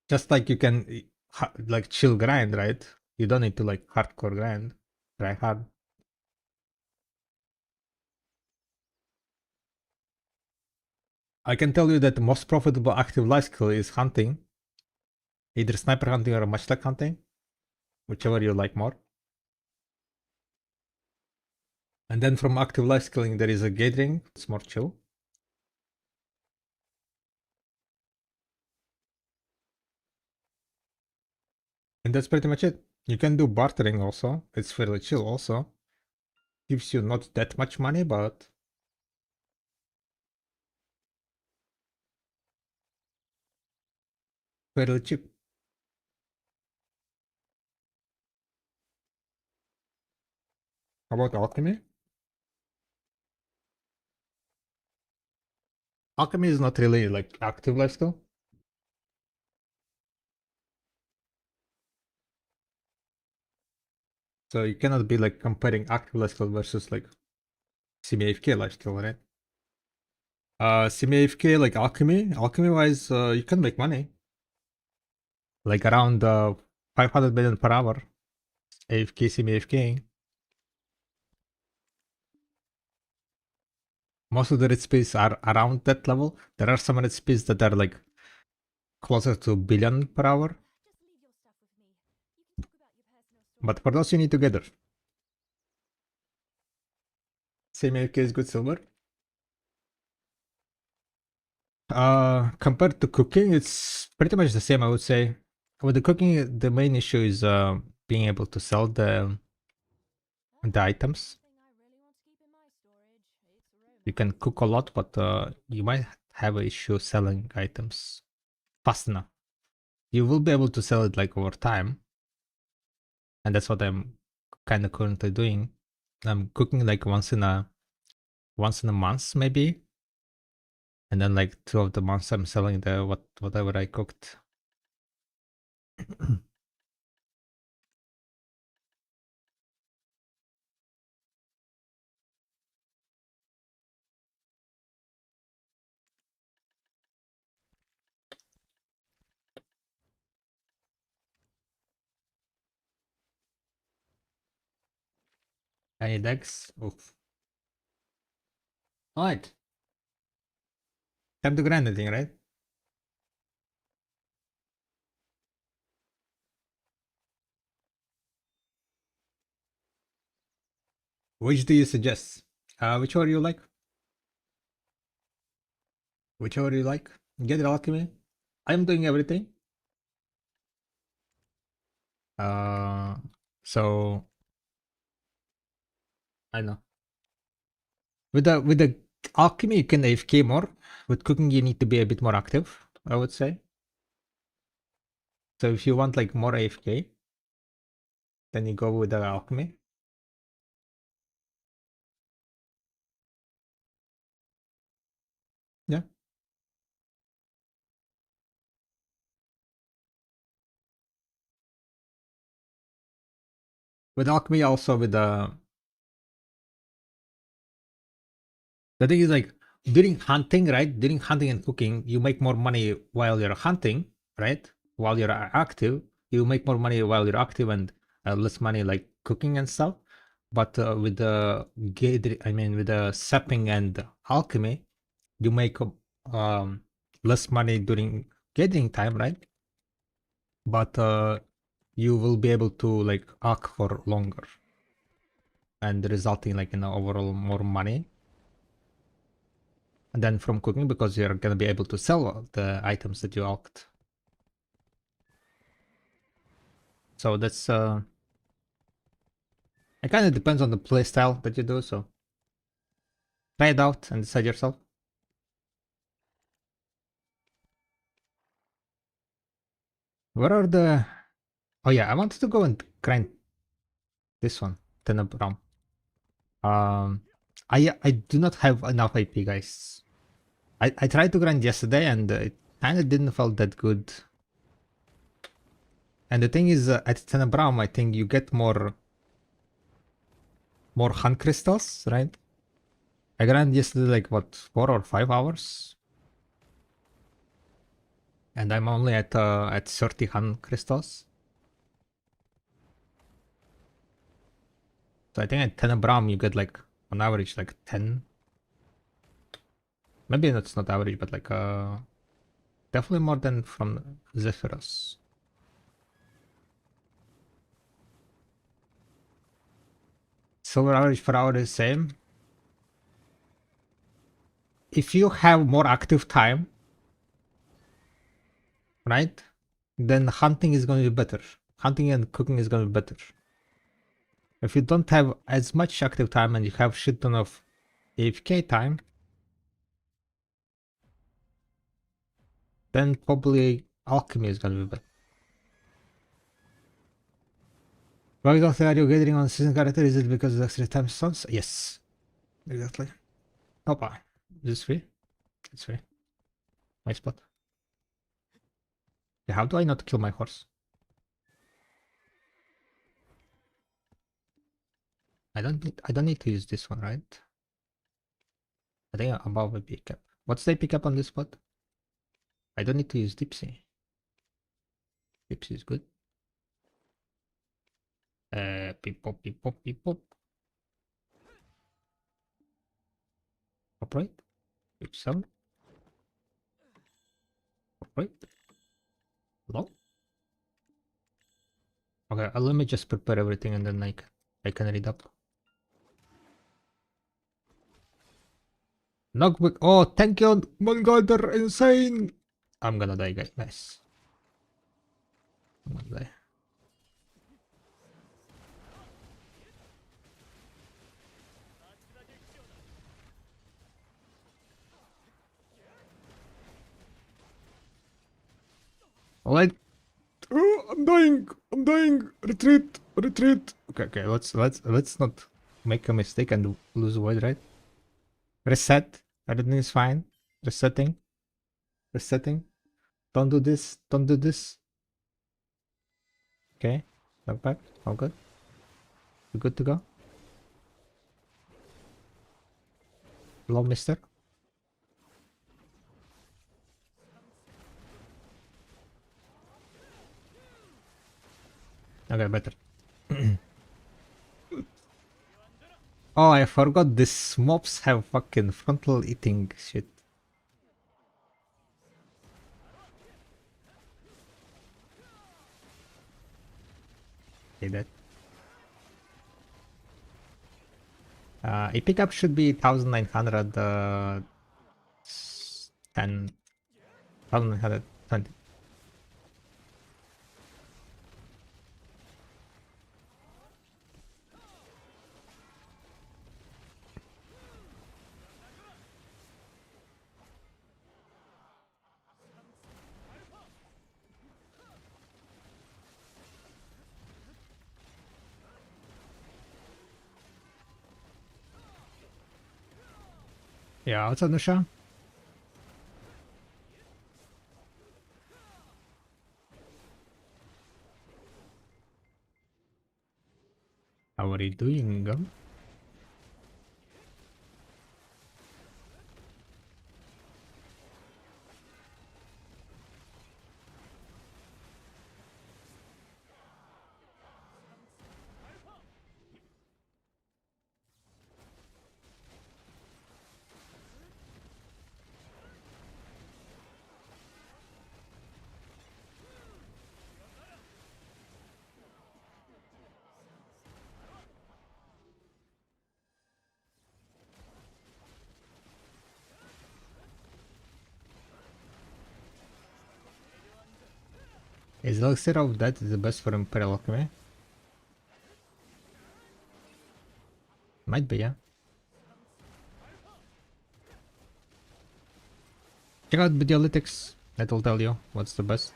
Speaker 2: Just like you can like chill grind, right? You don't need to like hardcore grind. Try hard. I can tell you that the most profitable active life skill is hunting. Either sniper hunting or matchlock hunting. Whichever you like more. And then from active life skilling, there is a gathering. It's more chill. And that's pretty much it. You can do bartering also. It's fairly chill also. Gives you not that much money, but fairly cheap. How about alchemy? Alchemy is not really like active life skill. So you cannot be like comparing active life skill versus like semi-AFK life skill, right? Semi-AFK like alchemy wise, you can make money. Like around 500 million per hour. AFK, semi-AFK. Most of the red space are around that level. There are some red space that are like closer to billion per hour. But for those you need to gather. Semi-AFK is good silver. Compared to cooking, it's pretty much the same, I would say. With the cooking, the main issue is being able to sell the items. You can cook a lot, but you might have an issue selling items fast enough. You will be able to sell it like over time, and that's what I'm kind of currently doing. I'm cooking like once in a month maybe, and then like 2 of the months I'm selling the whatever I cooked. Any decks? Oof. Alright. Time to grind the thing, right? Which do you suggest? Whichever you like. Whichever you like. Get it, alchemy. I'm doing everything. So I know. With the alchemy you can AFK more. With cooking you need to be a bit more active, I would say. So if you want like more AFK, then you go with the alchemy. Yeah. With alchemy also with the thing is like during hunting, right? During hunting and cooking, you make more money while you're hunting, right? While you're active, you make more money while you're active and less money like cooking and stuff. But with the with the sapping and alchemy, you make less money during gathering time, right? But you will be able to like arc for longer and resulting like in overall more money. And then from cooking because you're gonna be able to sell the items that you alked. So that's it kind of depends on the playstyle that you do, so try it out and decide yourself. Where are the oh yeah, I wanted to go and grind this one, Tenebram. I do not have enough AP, guys. I tried to grind yesterday and it kind of didn't feel that good. And the thing is, at Tenebram, I think you get more hunt crystals, right? I grinded yesterday like what 4 or 5 hours, and I'm only at 30 hunt crystals. So I think at Tenebram you get like on average like 10. Maybe that's not average, but like definitely more than from Zephyrus. Silver average per hour is the same. If you have more active time, right, then hunting is going to be better. Hunting and cooking is going to be better. If you don't have as much active time and you have shit ton of AFK time, then probably alchemy is going to be better. Why exactly are you gathering on season character? Is it because of the extra time stones? Yes, exactly. Opa, is this free? It's free. My spot. Yeah, how do I not kill my horse? I don't need to use this one, right? I think I'm above AP cap. What's the AP cap on this spot? I don't need to use Dipsy. Dipsy is good. Beep pop, beep pop, beep pop. Upright. Beep 7. Upright. Low. Okay, let me just prepare everything and then I can read up. Knockback. Oh, thank you. My god, they're insane. I'm gonna die, guys. Nice. I'm gonna die. Alright. Oh, I'm dying. I'm dying. Retreat. Retreat. Okay. Let's not make a mistake and lose void, right? Reset. Everything is fine. Resetting. Resetting. Don't do this. Don't do this. Okay. Knock back. All good. We're good to go. Hello, mister. Okay, better. Oh, I forgot these mobs have fucking frontal eating shit. Okay, that. A pickup should be 1900 10 1920. Yeah, what's up, Nusha? How are you doing? Is Elixir of Death the best for Imperial Alchemy? Might be, yeah. Check out Videolytics. That'll tell you what's the best.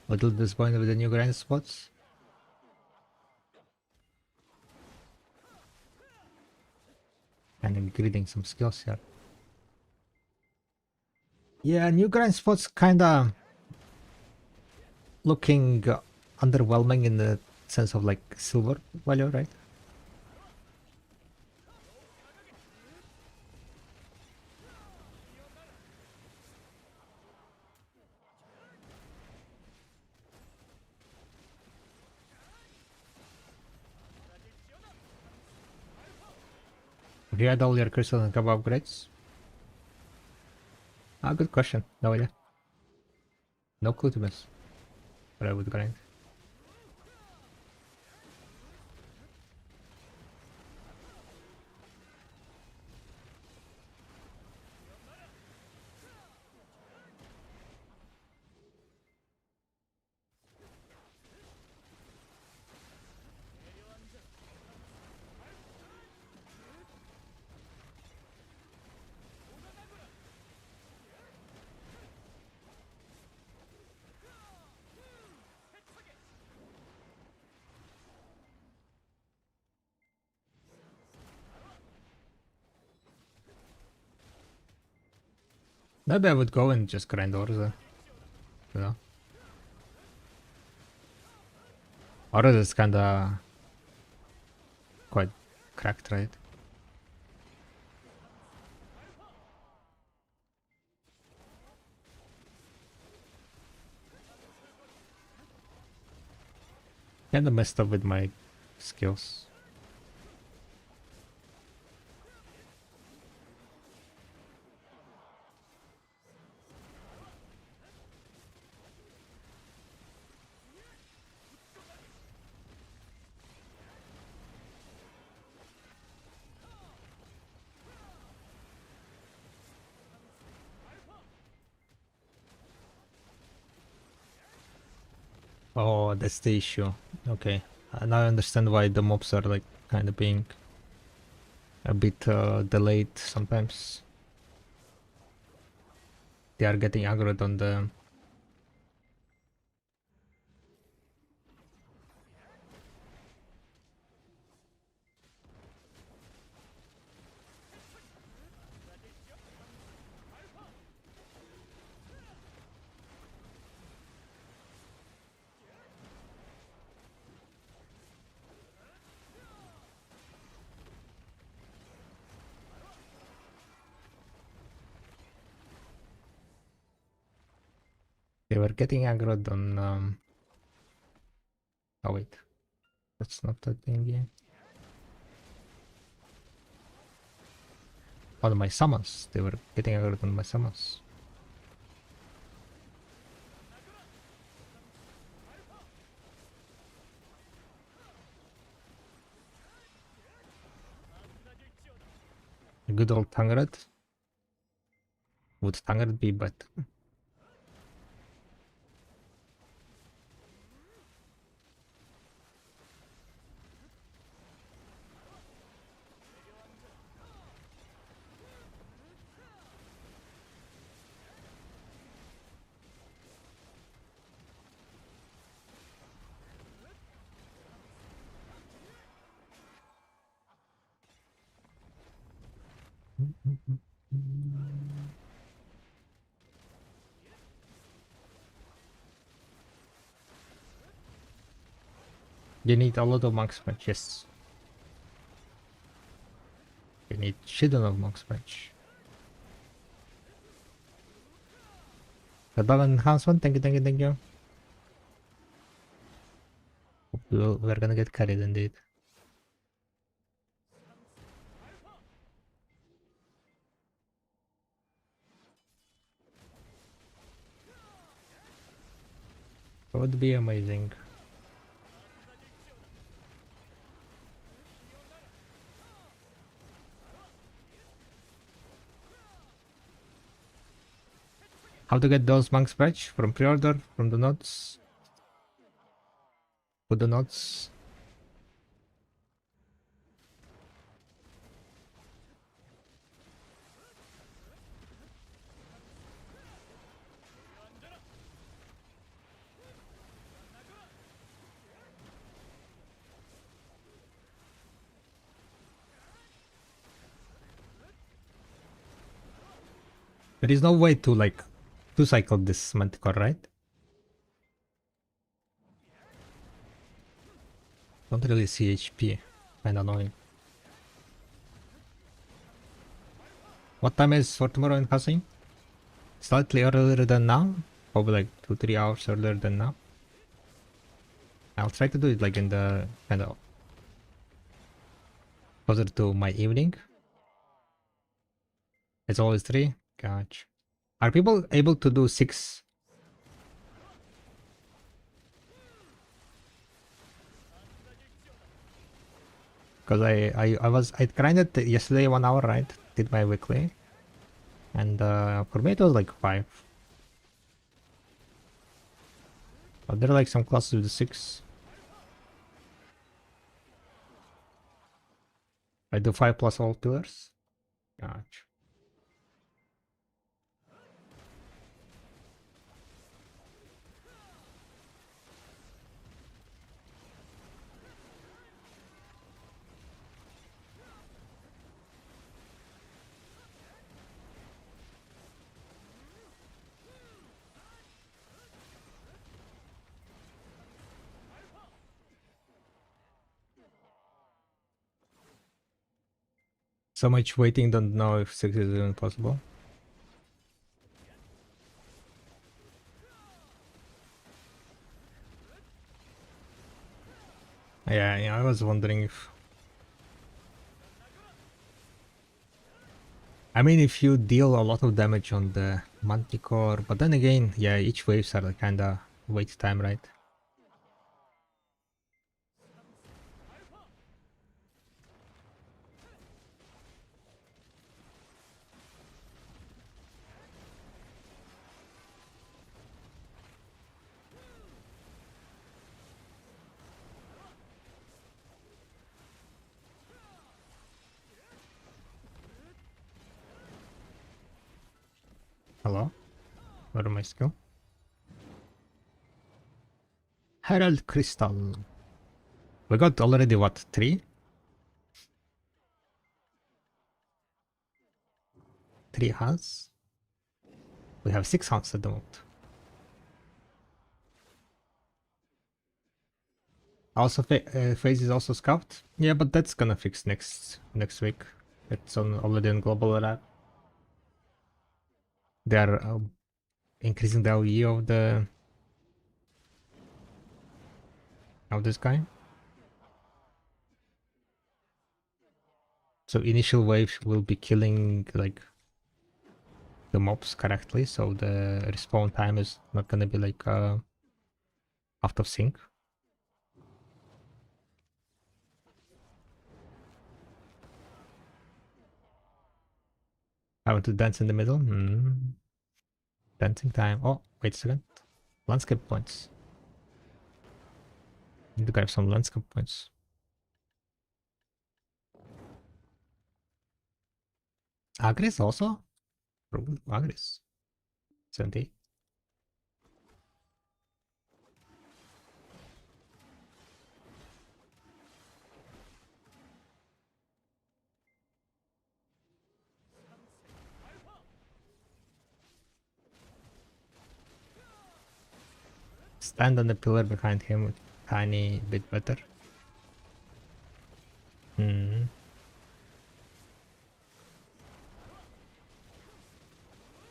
Speaker 2: Little disappointed with the new grind spots. And I'm greeting some skills here. Yeah, new grind spots kinda looking underwhelming in the sense of like silver value, right? Have you had all your crystal and cover upgrades? Ah, good question. No idea. No clue to miss. But I would grind. Maybe I would go and just grind Orza. You know? Orza is kinda quite cracked, right? Kinda messed up with my skills. Oh, that's the issue. Okay. Now I understand why the mobs are like kind of being a bit delayed sometimes. They are getting aggroed on the... They were getting aggroed on... Oh wait. That's not the thing here. On my summons. They were getting aggroed on my summons. A good old Tangrad. Would Tangrad be better? You need a lot of Monk's Match, yes. You need shit ton of Monk's Match. The dog enhancement, thank you, thank you, thank you. We're gonna get carried indeed. That would be amazing. How to get those Monk's Patch? From pre-order? From the notes? Put the notes. There is no way to like to cycle this Manticore, right? Don't really see HP. Kinda annoying. What time is for tomorrow in Hassan? Slightly earlier than now. Probably like 2-3 hours earlier than now. I'll try to do it like in the kind of closer to my evening. It's always 3. Gotcha. Are people able to do 6? Because I grinded yesterday 1 hour, right? Did my weekly. And for me it was like 5. But there are like some classes with 6. I do 5 plus all pillars. Gotcha. So much waiting, don't know if 6 is even possible. Yeah, I was wondering if... I mean, if you deal a lot of damage on the Manticore, but then again, yeah, each waves are kinda wait time, right? Hello? Where am I skill? Herald Crystal. We got already what, 3? 3 hunts? We have 6 hunts at the moment. Also, phase is also scout. Yeah, but that's gonna fix next week. It's already on global lab. They are increasing the OE of this guy. So initial wave will be killing like the mobs correctly, so the respawn time is not gonna be like out of sync. I want to dance in the middle. Dancing time. Oh, wait a second. Landscape points. Need to grab some landscape points. Agris also? Probably Agris. 70. Stand on the pillar behind him with tiny bit better.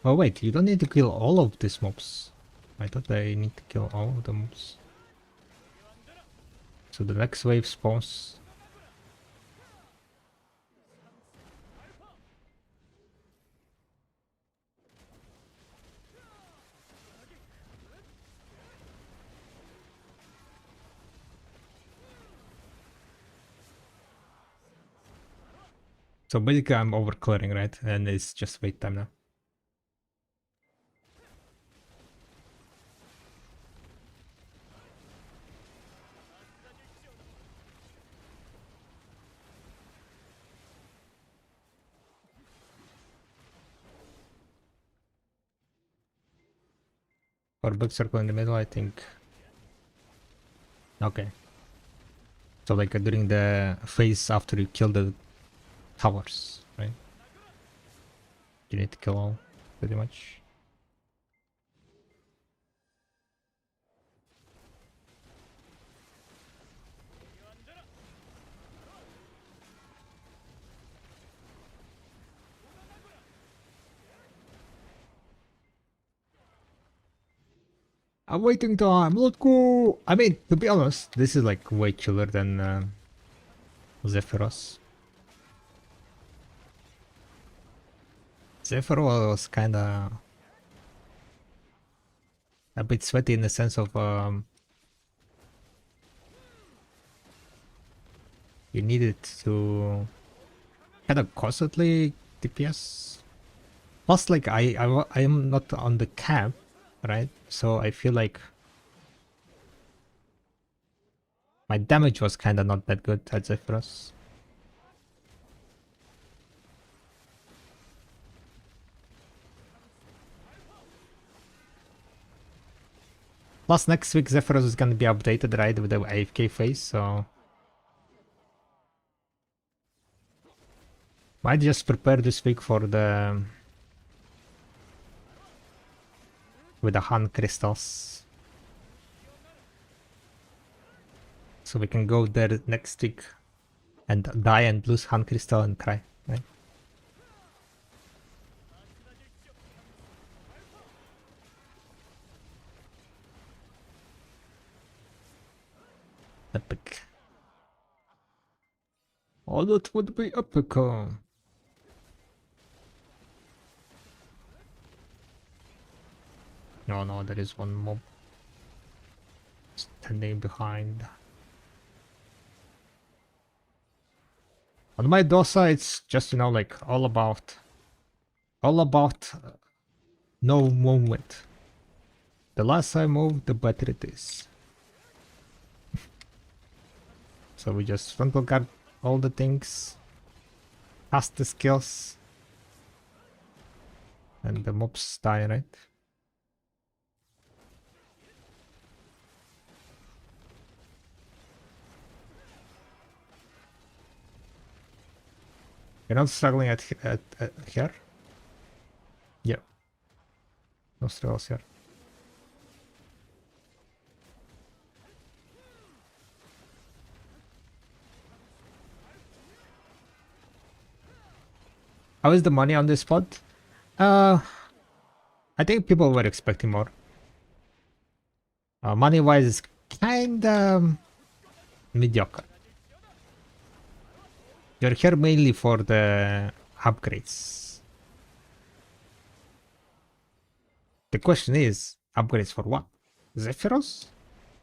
Speaker 2: Oh wait, you don't need to kill all of these mobs. I thought I need to kill all of the mobs. So the next wave spawns. So basically I'm over clearing, right? And it's just wait time now. Or big circle in the middle, I think. Okay. So like during the phase after you kill the towers, right? You need to kill all, pretty much. I'm waiting time, let's go! I mean, to be honest, this is like way chiller than Zephyros. Zephyros was kinda a bit sweaty in the sense of you needed to kind of constantly DPS. Plus, like I am not on the camp, right? So I feel like my damage was kind of not that good at Zephyros. Plus, next week Zephyros is gonna be updated, right, with the AFK phase, so might just prepare this week for the with the Han crystals, so we can go there next week and die and lose Han crystal and cry, right? Epic. Oh, that would be epic. No, there is one mob standing behind. On my dosa, it's just, you know, like all about no movement. The less I move, the better it is. So we just frontal guard all the things, cast the skills, and the mobs die, right? You're not struggling at here? Yeah. No struggles here. How is the money on this spot? I think people were expecting more. Money-wise, it's kinda mediocre. You're here mainly for the upgrades. The question is, upgrades for what? Zephyros?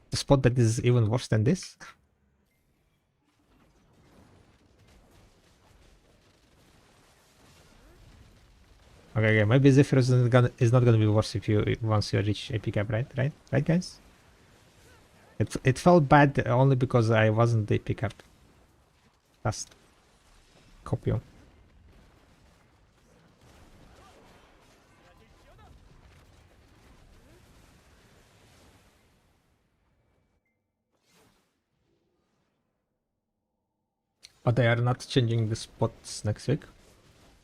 Speaker 2: The spot that is even worse than this? Okay, maybe Zephyrus is not gonna be worse if you once you reach AP cap, right, guys? It felt bad only because I wasn't the AP cap. Just copy. But they are not changing the spots next week.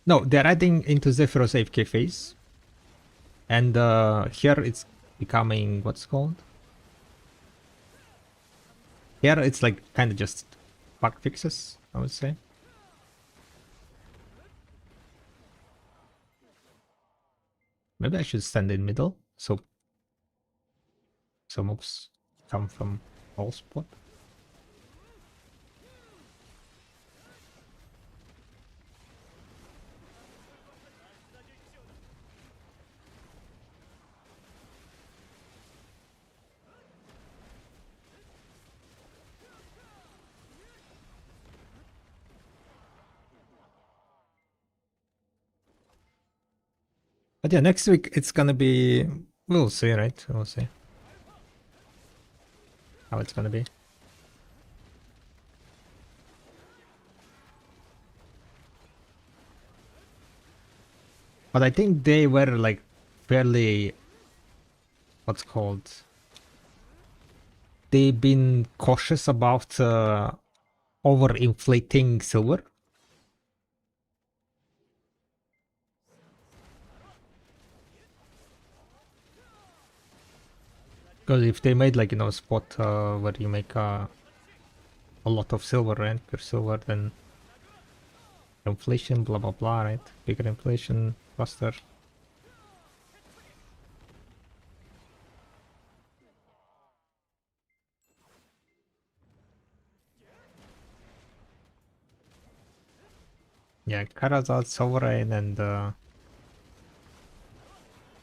Speaker 2: No, they're adding into Zephyrus AFK phase. And here it's becoming what's called? Here it's like kind of just bug fixes, I would say. Maybe I should stand in middle, so mobs come from all spot. But yeah, next week it's gonna be... We'll see, right? We'll see how it's gonna be. But I think they were like fairly... What's called? They've been cautious about overinflating silver. Because if they made like, you know, a spot where you make a lot of silver, right? Pure silver, then inflation, blah blah blah, right? Bigger inflation, faster. Yeah, Karazad, Sovereign, and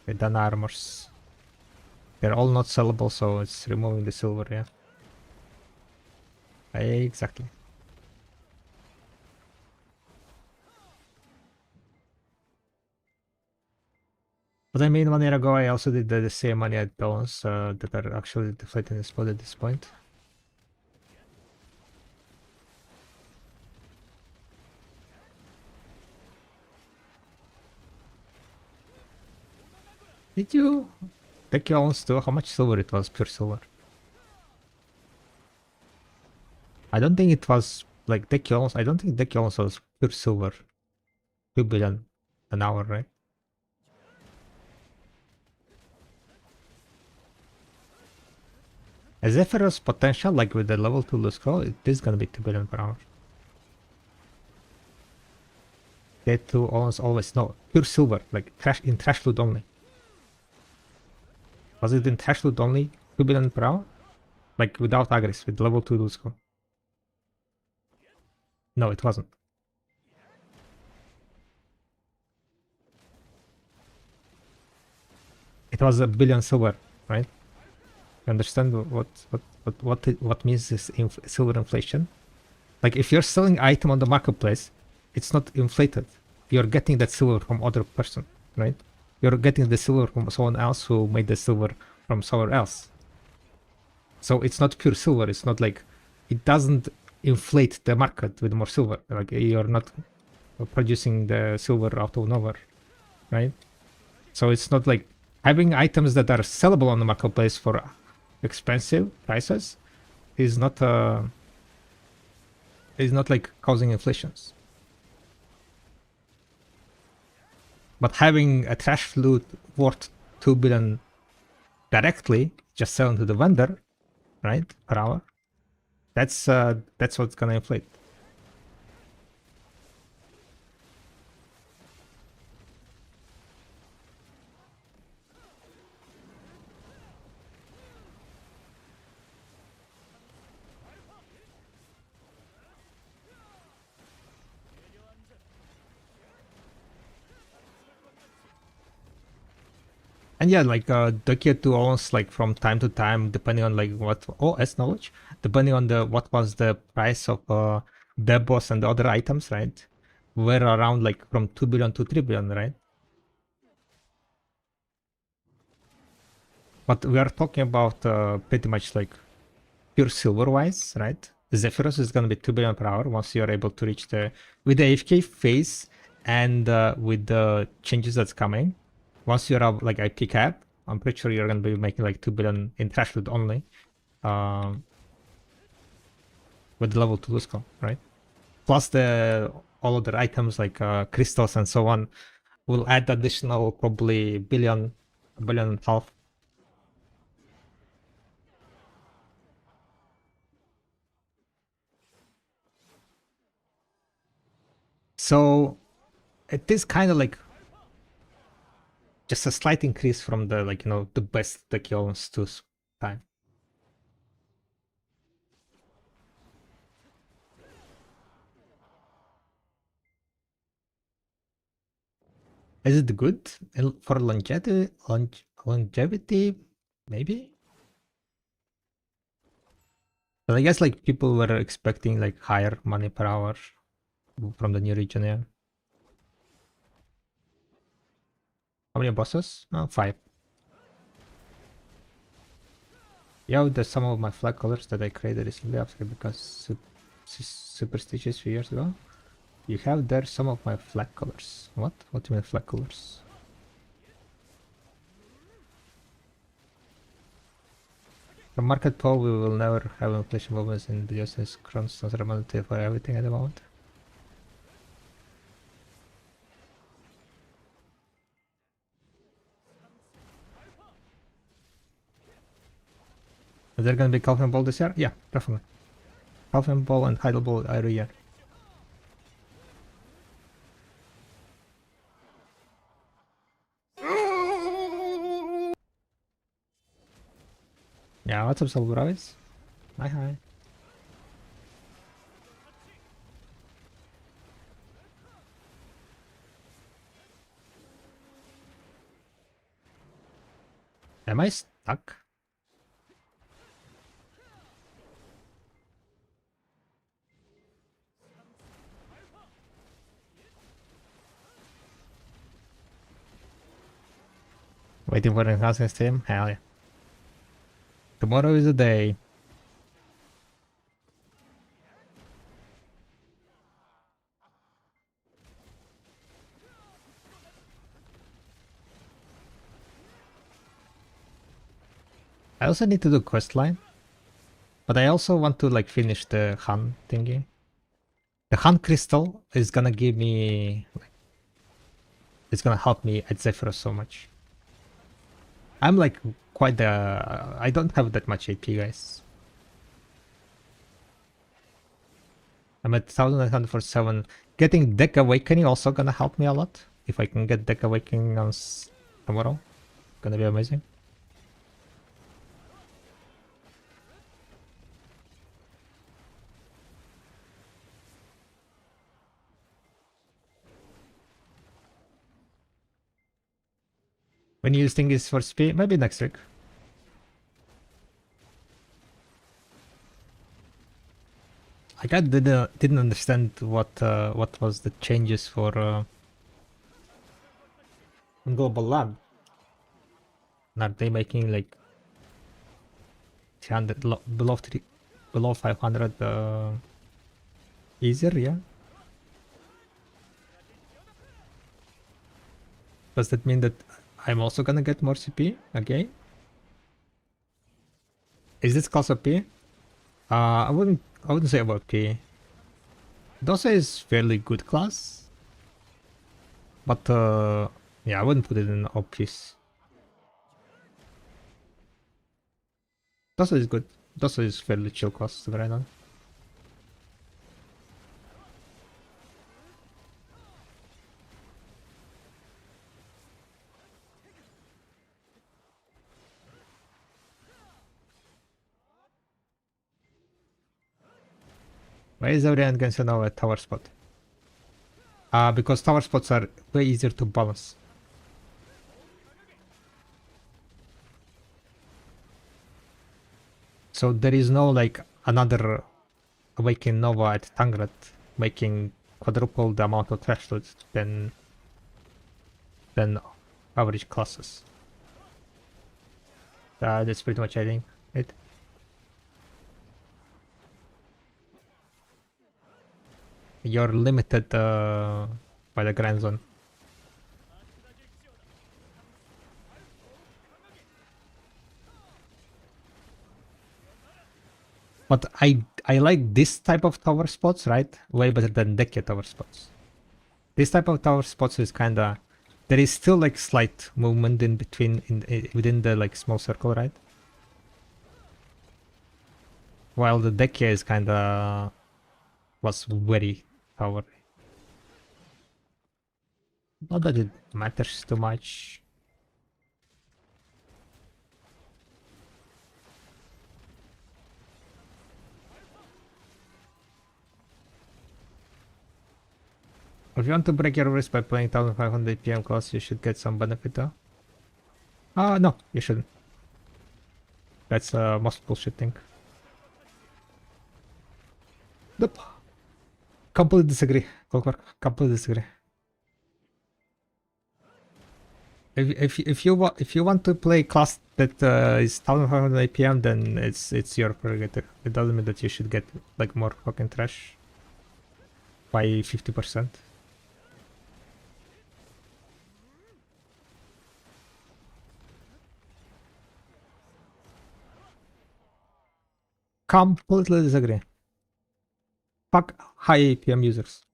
Speaker 2: Vedan armors. They're all not sellable, so it's removing the silver, yeah. Exactly. But I mean, 1 year ago, I also did the same money at balance that are actually deflating the spot at this point. Did you take your own too? How much silver it was, pure silver? I don't think it was like Decyons. I don't think Decyons was pure silver. 2 billion an hour, right? As Zephyrus potential, like with the level 2 loose scroll, it is gonna be 2 billion per hour. Get to always no pure silver, like in trash loot only. Was it in trash loot only 2 billion per hour? Like without agris, with level 2 loot scroll? No, it wasn't. It was 1 billion silver, right? You understand what means this silver inflation? Like if you're selling item on the marketplace, it's not inflated. You're getting that silver from other person, right? You're getting the silver from someone else who made the silver from somewhere else. So it's not pure silver. It's not like it doesn't inflate the market with more silver. Like you're not producing the silver out of nowhere, right? So it's not like having items that are sellable on the marketplace for expensive prices is not like causing inflations. But having a trash loot worth 2 billion directly, just selling to the vendor, right, per hour, that's what's gonna inflate. And yeah, like Dokia 2 owns like from time to time, depending on like what OS knowledge, depending on the what was the price of Debos and the other items, right? Were around like from 2 billion to 3 billion, right? But we are talking about pretty much like pure silver-wise, right? Zephyros is gonna be 2 billion per hour once you are able to reach the with the AFK phase and with the changes that's coming. Once you're up like IP cap, I'm pretty sure you're gonna be making like 2 billion in trash loot only. With level 2 Lusco, right? Plus the all other items like crystals and so on will add additional probably a billion and a half. So it is kind of like just a slight increase from the like the best deck owns to time. Is it good for longevity? Longevity, maybe. But I guess like people were expecting like higher money per hour from the new region. Yeah. How many bosses? Oh, 5. Yeah, there's some of my flag colors that I created recently after because superstitious few years ago. You have there some of my flag colors. What? What do you mean flag colors? From market poll, we will never have inflation movements in the US constant relative for everything at the moment. Is there gonna be Calvin Ball this year? Yeah, definitely. Calvin Ball and Heidel Ball every year. Yeah, what's up, Salvarovis? Hi, hi. Am I stuck? Waiting for enhancement stream? Hell yeah. Tomorrow is the day. I also need to do quest line. But I also want to like finish the Han thingy. The Han crystal is gonna give me it's gonna help me at Zephyros so much. I'm like quite the I don't have that much AP, guys. I'm at 1947. Getting Dec Awakening also gonna help me a lot. If I can get Dec Awakening on tomorrow, gonna be amazing. When you think is for speed, maybe next week. Like I didn't understand what was the changes for Global Lab. Are they making like 300 below 500 easier? Yeah. Does that mean that I'm also gonna get more CP again? Is this class OP? I wouldn't say about P. Dosa is fairly good class, but yeah, I wouldn't put it in OPs. Dosa is good. Dosa is fairly chill class to be right on. Why is everyone going to know a tower spot? Because tower spots are way easier to balance. So there is no like another Awakened Nova at Tangrat making quadruple the amount of trash loot than average classes. That's pretty much I think it. You're limited by the grand zone. But I like this type of tower spots, right? Way better than Dec tower spots. This type of tower spots is kinda, there is still like slight movement in between within the like small circle, right? While the Dec is kinda was very tower. Not that it matters too much. If you want to break your wrist by playing 1500 PM class, you should get some benefit though. No, you shouldn't. That's most bullshit thing. Nope. Completely disagree. Clockwork. Completely disagree. If you want to play class that is 1500 APM, then it's your prerogative. It doesn't mean that you should get like more fucking trash by 50%. Completely disagree. Fuck high APM users.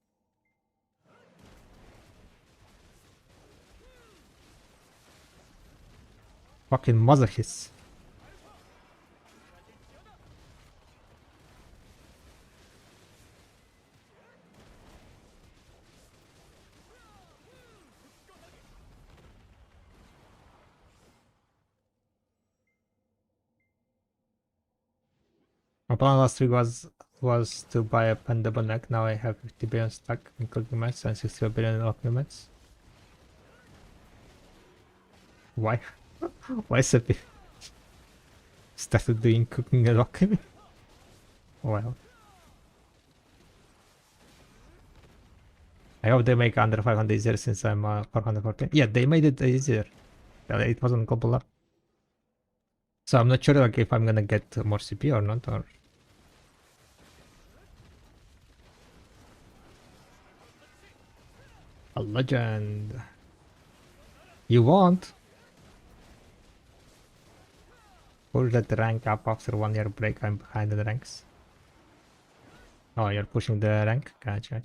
Speaker 2: Fucking masochists. My plan last week was to buy a pendable neck. Now I have 50 billion stack including mats and 60 billion alchemy mats. Why? Why Seppi? Started doing cooking and alchemy? Well. I hope they make under 500 easier since I'm 414. Yeah, they made it easier. It wasn't global up. So I'm not sure like if I'm gonna get more CP or not, or a legend. You won't. Push that rank up after 1 year break. I'm behind the ranks. Oh, you're pushing the rank? Gotcha.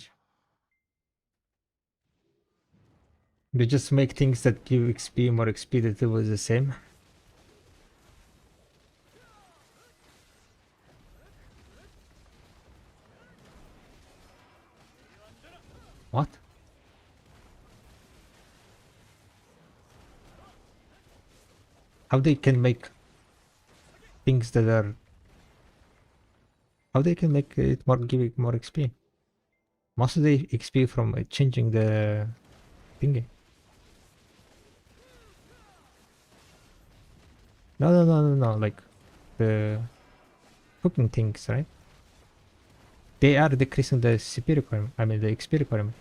Speaker 2: You just make things that give XP more XP that it was the same. What? How they can make things that are... How they can make it more, give it more XP? Most of the XP from changing the thingy. No, like the cooking things, right? They are decreasing the CP requirement, I mean the XP requirement.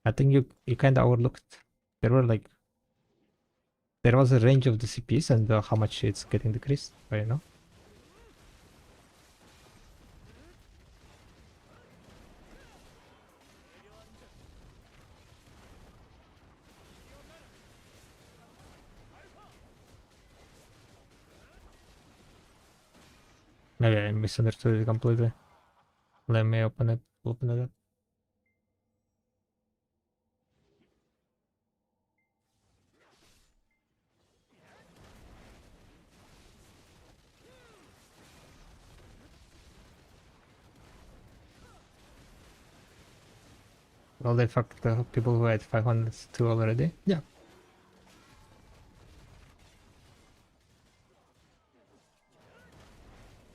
Speaker 2: I think you kinda overlooked. There was a range of the CPs and how much it's getting decreased right now. Maybe I misunderstood it completely. Let me open it up. Well, they fucked the people who had 502 already. Yeah.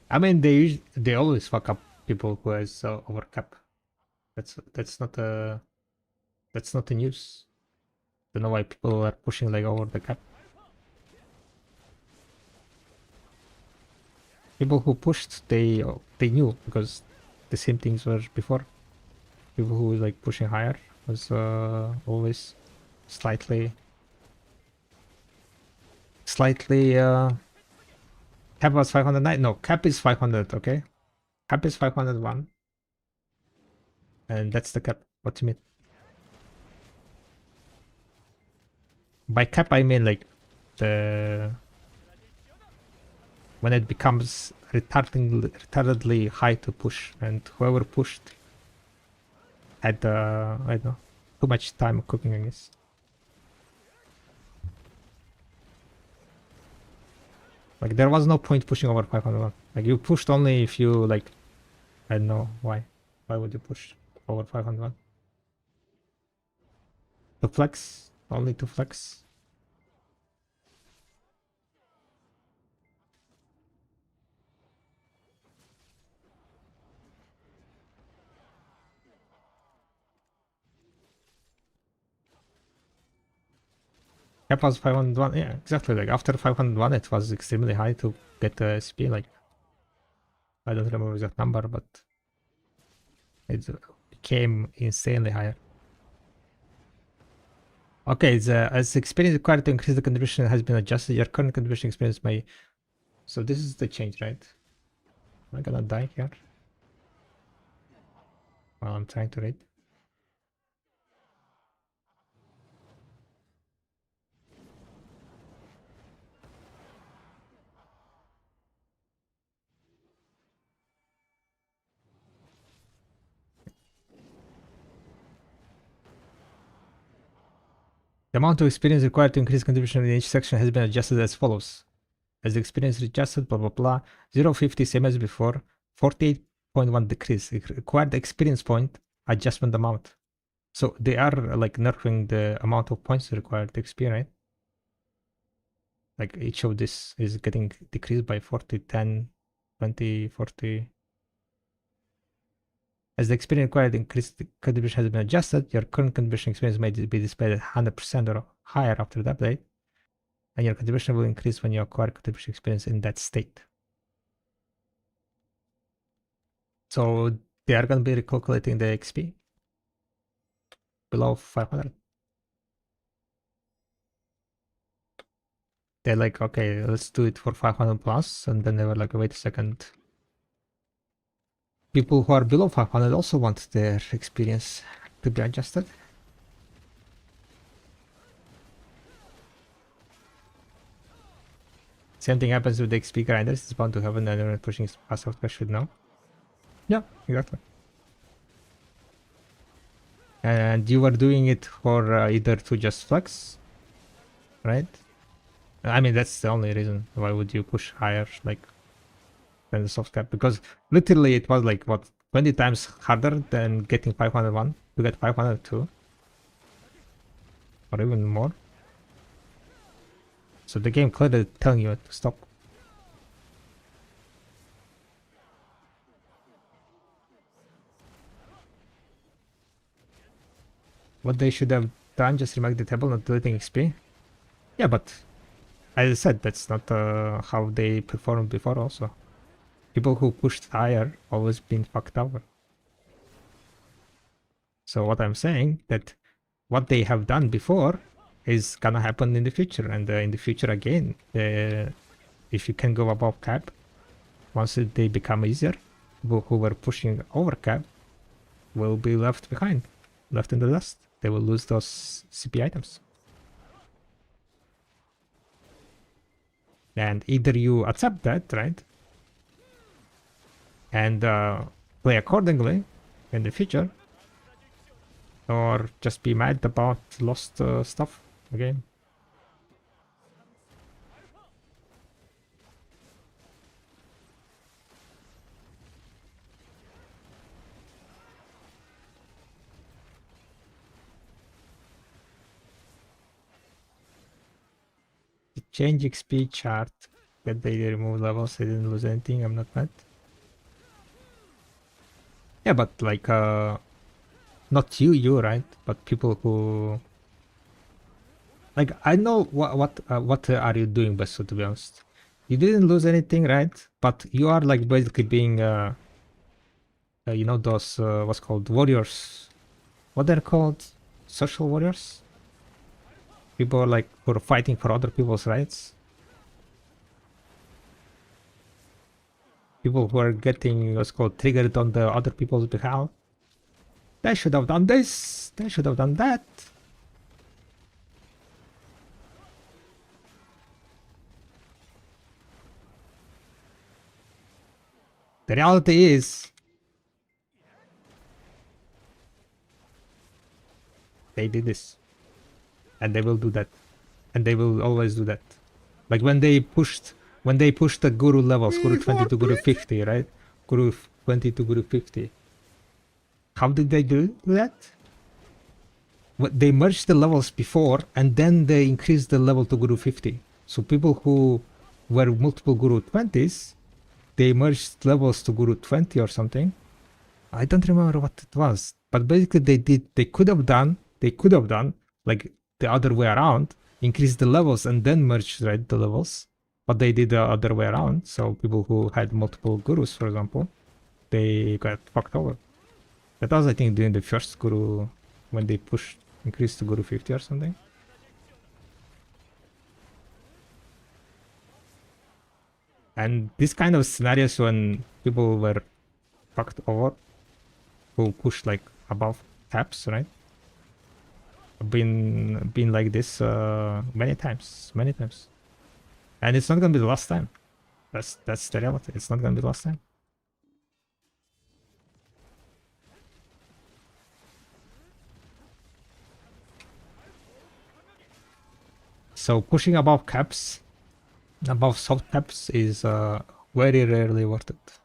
Speaker 2: I mean, they always fuck up people who has over cap. That's not a news. Don't know why people are pushing like over the cap. People who pushed, they knew because the same things were before. People who like pushing higher was always slightly cap was 509. No, cap is 500. Okay, cap is 501, and that's the cap. What do you mean? By cap I mean like the when it becomes retardedly high to push, and whoever pushed had I don't know, too much time cooking, I guess. Like there was no point pushing over 501. Like you pushed only if you like, I don't know why. Why would you push over 501? To flex, only to flex. Cap was 501. Yeah, exactly. Like after 501, it was extremely high to get the SP. Like I don't remember that number, but it became insanely higher. Okay, as experience required to increase the contribution has been adjusted. Your current contribution experience may. So this is the change, right? Am I gonna die here? While I'm trying to read. The amount of experience required to increase contribution in each section has been adjusted as follows. As the experience is adjusted, blah blah blah, 0.50 same as before, 48.1 decrease. Required experience point adjustment amount. So they are like nerfing the amount of points required to experience. Like each of this is getting decreased by 40, 10, 20, 40. As the experience required increased contribution has been adjusted, your current contribution experience may be displayed at 100% or higher after the update, and your contribution will increase when you acquire contribution experience in that state. So they are going to be recalculating the XP below 500. They're like, okay, let's do it for 500 plus, and then they were like, wait a second. People who are below 500 also want their experience to be adjusted. Same thing happens with the XP grinders. It's bound to happen, and everyone pushing past software should know. Yeah, exactly. And you were doing it for either to just flex, right? I mean, that's the only reason. Why would you push higher, like, than the soft cap? Because literally it was like, what, 20 times harder than getting 501 to get 502? Or even more? So the game clearly telling you to stop. What they should have done, just remark the table, not deleting XP. Yeah, but as I said, that's not how they performed before also. People who pushed higher always been fucked over. So what I'm saying, that what they have done before is gonna happen in the future, and in the future again, if you can go above cap, once they become easier, who were pushing over cap will be left behind, left in the dust. They will lose those CP items. And either you accept that, right, and play accordingly in the future, or just be mad about lost stuff again. Change XP chart. That they remove levels. I didn't lose anything. I'm not mad. Yeah, but like not you, right? But people who like, I know what are you doing, Besso, to be honest. You didn't lose anything, right? But you are like basically being you know, those what's called warriors what they're called, social warriors. People like who are fighting for other people's rights. People who are getting what's called triggered on the other people's behalf. They should have done this. They should have done that. The reality is, they did this, and they will do that, and they will always do that. Like when they pushed the guru levels, guru 20 to guru 50, right? Guru 20 to guru 50. How did they do that? They merged the levels before, and then they increased the level to guru 50. So people who were multiple guru 20s, they merged levels to guru 20 or something. I don't remember what it was, but basically they could have done like the other way around, increase the levels and then merge, right, the levels, but they did the other way around. So people who had multiple gurus, for example, they got fucked over. That was, I think, during the first guru, when they increased to guru 50 or something. And this kind of scenarios when people were fucked over, who pushed like above caps, right? Been like this many times, and it's not gonna be the last time. That's the reality. It's not gonna be the last time. So pushing above caps, above soft caps, is very rarely worth it.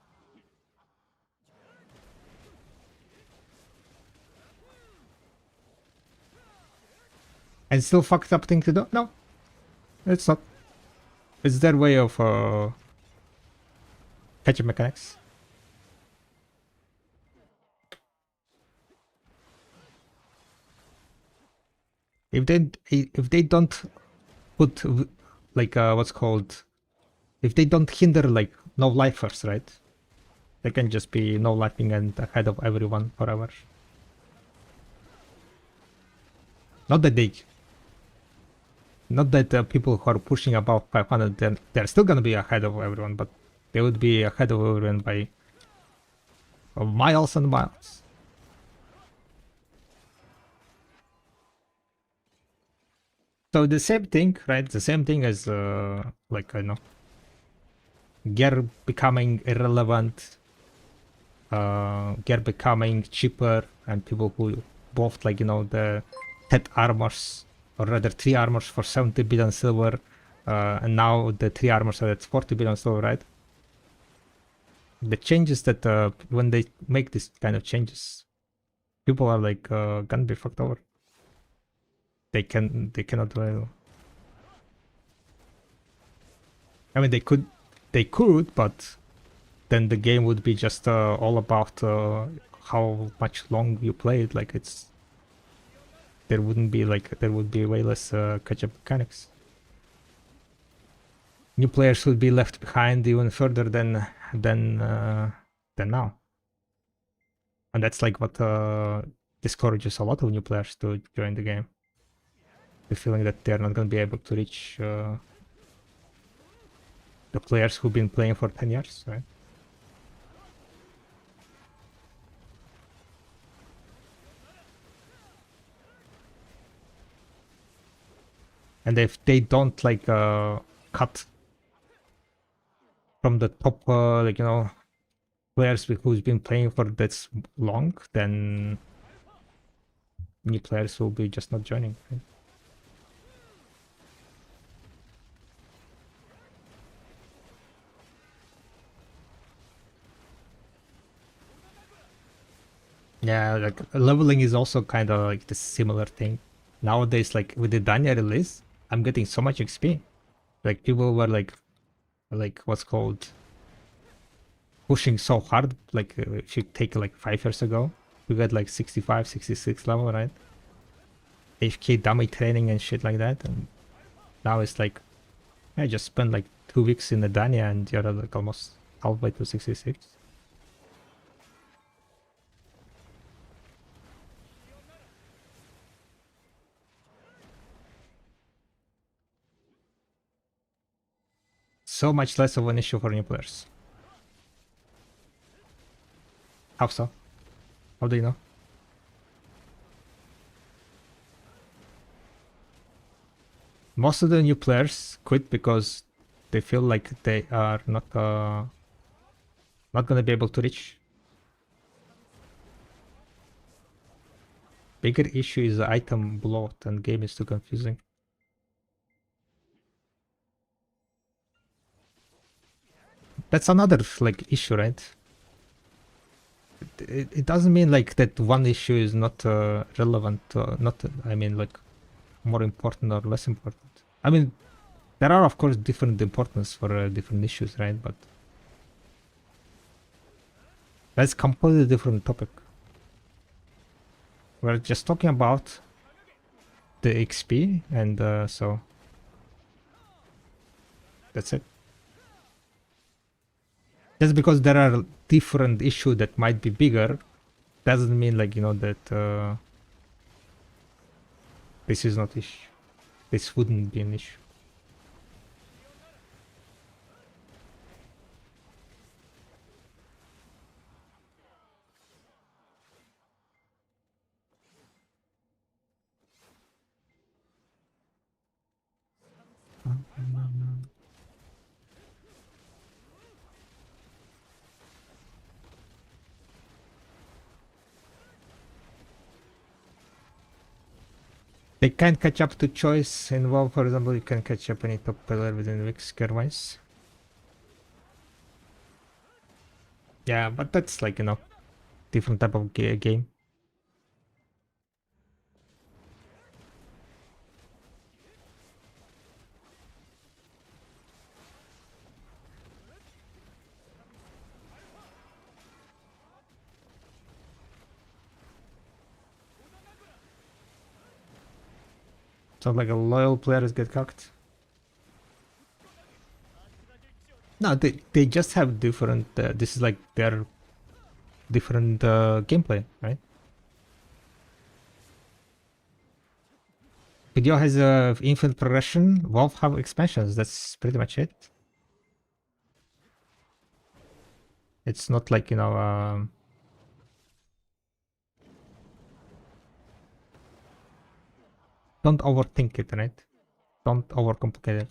Speaker 2: And still fucked up thing to do? No, it's not. It's their way of catch-up mechanics. If they don't put like what's called, if they don't hinder like no lifers, right? They can just be no lifing and ahead of everyone forever. Not that people who are pushing above 500, they're still gonna be ahead of everyone, but they would be ahead of everyone by miles and miles. So the same thing, right? The same thing as like, I know, gear becoming irrelevant, gear becoming cheaper, and people who bought, like, you know, the 10 armors, or rather 3 armors for 70 billion silver, and now the 3 armors are at 40 billion silver, right? The changes that when they make this kind of changes, people are like gonna be fucked over. They cannot do. I mean, they could, but then the game would be just all about how much long you played. Like, there would be way less catch-up mechanics. New players would be left behind even further than now, and that's like what discourages a lot of new players to join the game. The feeling that they're not going to be able to reach the players who've been playing for 10 years, right? And if they don't like cut from the top, like, you know, players who's been playing for this long, then new players will be just not joining, right? Yeah, like leveling is also kind of like the similar thing. Nowadays, like with the Danya release, I'm getting so much XP. Like people were like what's called pushing so hard. Like if you take like 5 years ago, you get like 65, 66 level, right? AFK dummy training and shit like that. And now it's like, I just spent like 2 weeks in the Danya and you're like almost halfway to 66. so much less of an issue for new players. How so? How do you know? Most of the new players quit because they feel like they are not gonna be able to reach. Bigger issue is the item bloat and game is too confusing. That's another like issue, right? It doesn't mean like that one issue is not relevant, not, I mean, like more important or less important. I mean, there are of course different importance for different issues, right? But that's completely different topic. We're just talking about the XP, and so that's it. Just because there are different issues that might be bigger, doesn't mean like, you know, that this is not issue. This wouldn't be an issue. They can't catch up to choice. In WoW, for example, you can catch up any top player within weeks gear-wise. Yeah, but that's like, you know, different type of game. So like a loyal players get cucked. No, they just have different. This is like their different gameplay, right? Video has infinite progression. WoW have expansions. That's pretty much it. It's not like, you know, don't overthink it, right? Don't overcomplicate it.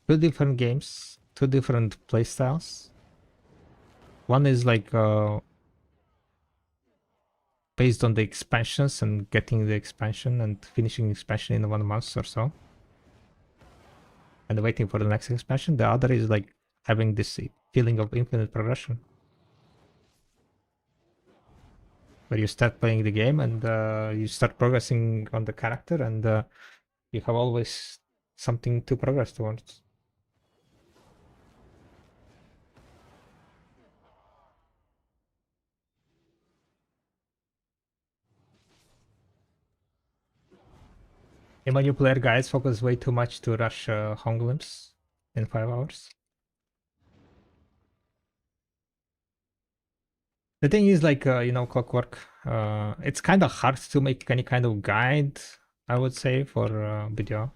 Speaker 2: Two different games, two different playstyles. One is like based on the expansions and getting the expansion and finishing expansion in 1 month or so, and waiting for the next expansion. The other is like having this feeling of infinite progression, where you start playing the game and you start progressing on the character, and you have always something to progress towards. In my new player guides focus way too much to rush home glimpse in 5 hours. The thing is, like, you know, Clockwork, it's kind of hard to make any kind of guide, I would say, for video.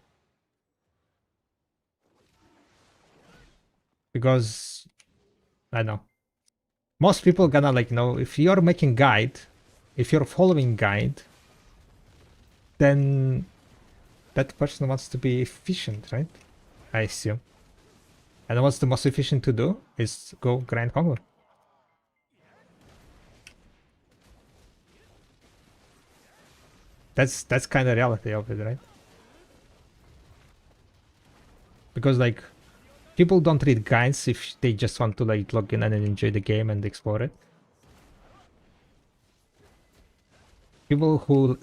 Speaker 2: Because, I don't know, most people gonna, like, you know, if you're making guide, if you're following guide, then that person wants to be efficient, right? I assume. And what's the most efficient to do is go grind hunger. That's kind of reality of it, right? Because like people don't read guides if they just want to like log in and enjoy the game and explore it. People who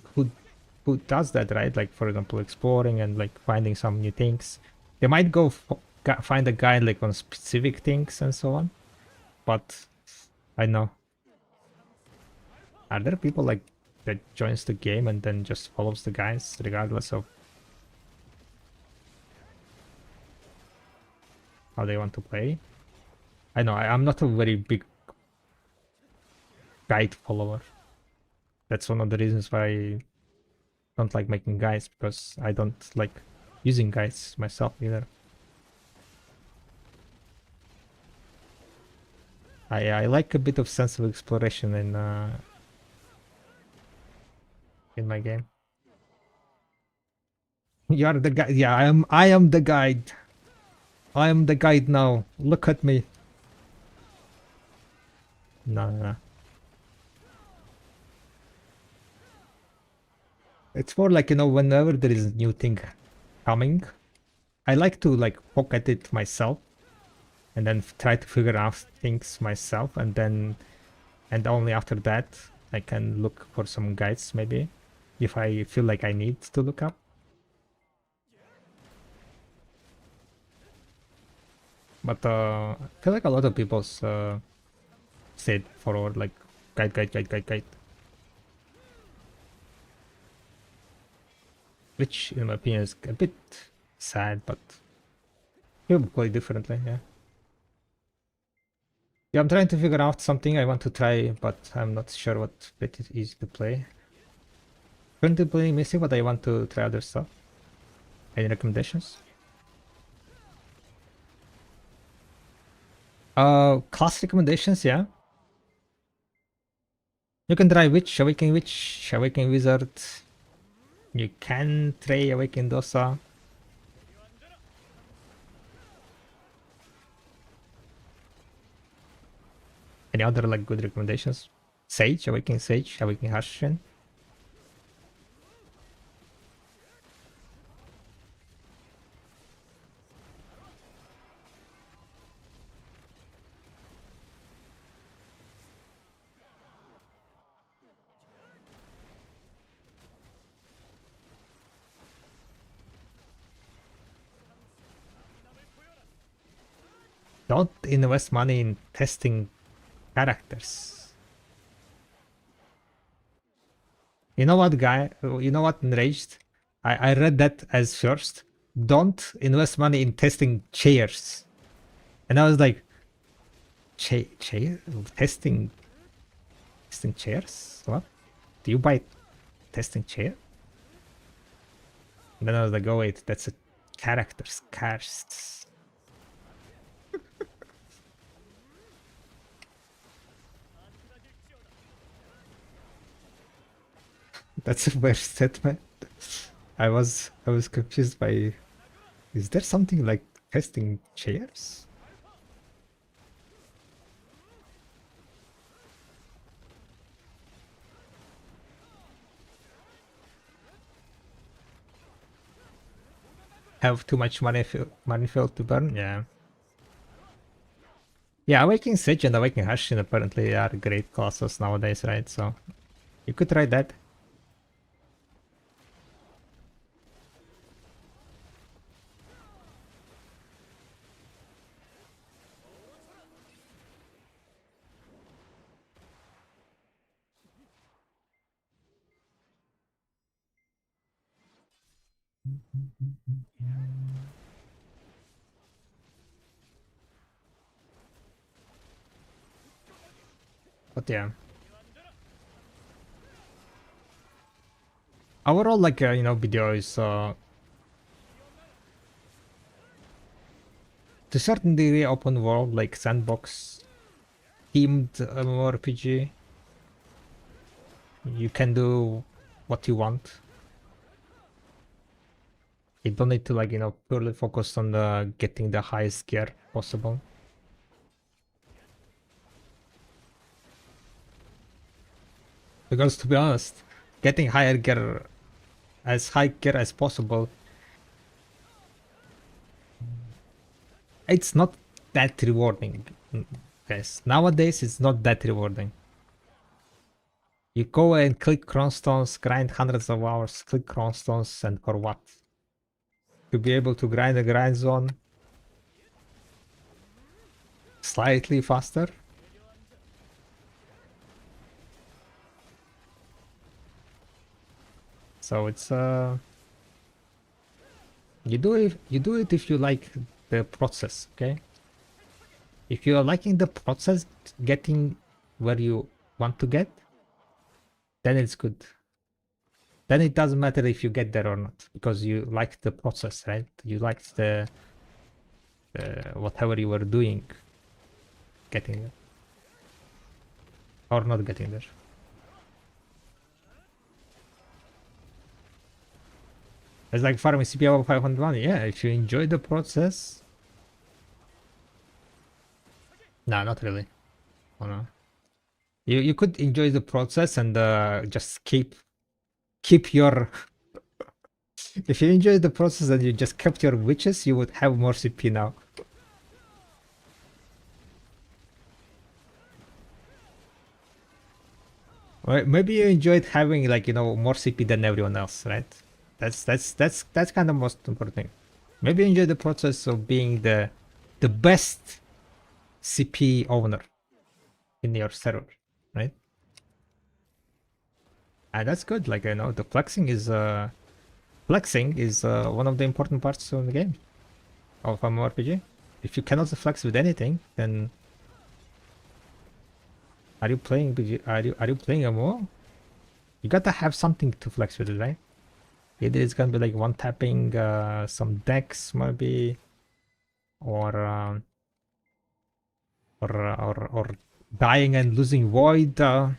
Speaker 2: does that, right? Like for example, exploring and like finding some new things, they might go find a guide like on specific things and so on. But I know, are there people like that joins the game and then just follows the guides regardless of how they want to play? I know I'm not a very big guide follower. That's one of the reasons why I don't like making guides, because I don't like using guides myself either. I like a bit of sense of exploration in my game. You are the guide. Yeah, I am the guide. I am the guide now. Look at me. No, no, no. It's more like, you know, whenever there is a new thing coming, I like to like poke at it myself and then try to figure out things myself, and then and only after that I can look for some guides maybe if I feel like I need to look up. But I feel like a lot of people's said forward like guide, which in my opinion is a bit sad, but people play differently. Yeah. Yeah, I'm trying to figure out something I want to try, but I'm not sure what bit it is to play. Currently playing Mystic, but I want to try other stuff. Any recommendations? Class recommendations, yeah. You can try Witch, Awakening Wizard. You can try Awakening Dosa. Any other like good recommendations? Sage, Awakening Harshen. Don't invest money in testing characters. You know what, guy? You know what enraged? I read that as first. Don't invest money in testing chairs. And I was like, chair? Testing chairs? What? Do you buy testing chair? And then I was like, oh wait, that's a character's cast. That's a weird statement. I was confused by, is there something like testing chairs? Have too much money field to burn? Yeah. Yeah, Awakening Sage and Awakening Hashin apparently are great classes nowadays, right? So you could try that. But yeah. Overall, like, you know, video is to a certain degree open world, like sandbox themed MMORPG. You can do what you want. You don't need to, like, you know, purely focus on getting the highest gear possible. Because to be honest, getting higher gear, as high gear as possible, it's not that rewarding. Yes, nowadays it's not that rewarding. You go and click Cronstones, grind hundreds of hours, click Cronstones, and for what? To be able to grind a grind zone slightly faster? So it's you do it if you like the process, okay? If you are liking the process, getting where you want to get, then it's good. Then it doesn't matter if you get there or not, because you like the process, right? You liked the whatever you were doing, getting there. Or not getting there. It's like farming CP above 501. Yeah, if you enjoy the process. No, not really. Oh no. You could enjoy the process and just keep your if you enjoy the process and you just kept your witches, you would have more CP now. Or maybe you enjoyed having like more CP than everyone else, right? That's kind of most important thing. Maybe you enjoy the process of being the best CP owner in your server, right? And that's good. Like the flexing is one of the important parts of the game of MMORPG. If you cannot flex with anything, then are you playing MMO? You gotta have something to flex with it, right? Either it's gonna be like one tapping some decks maybe, or dying and losing void. Don't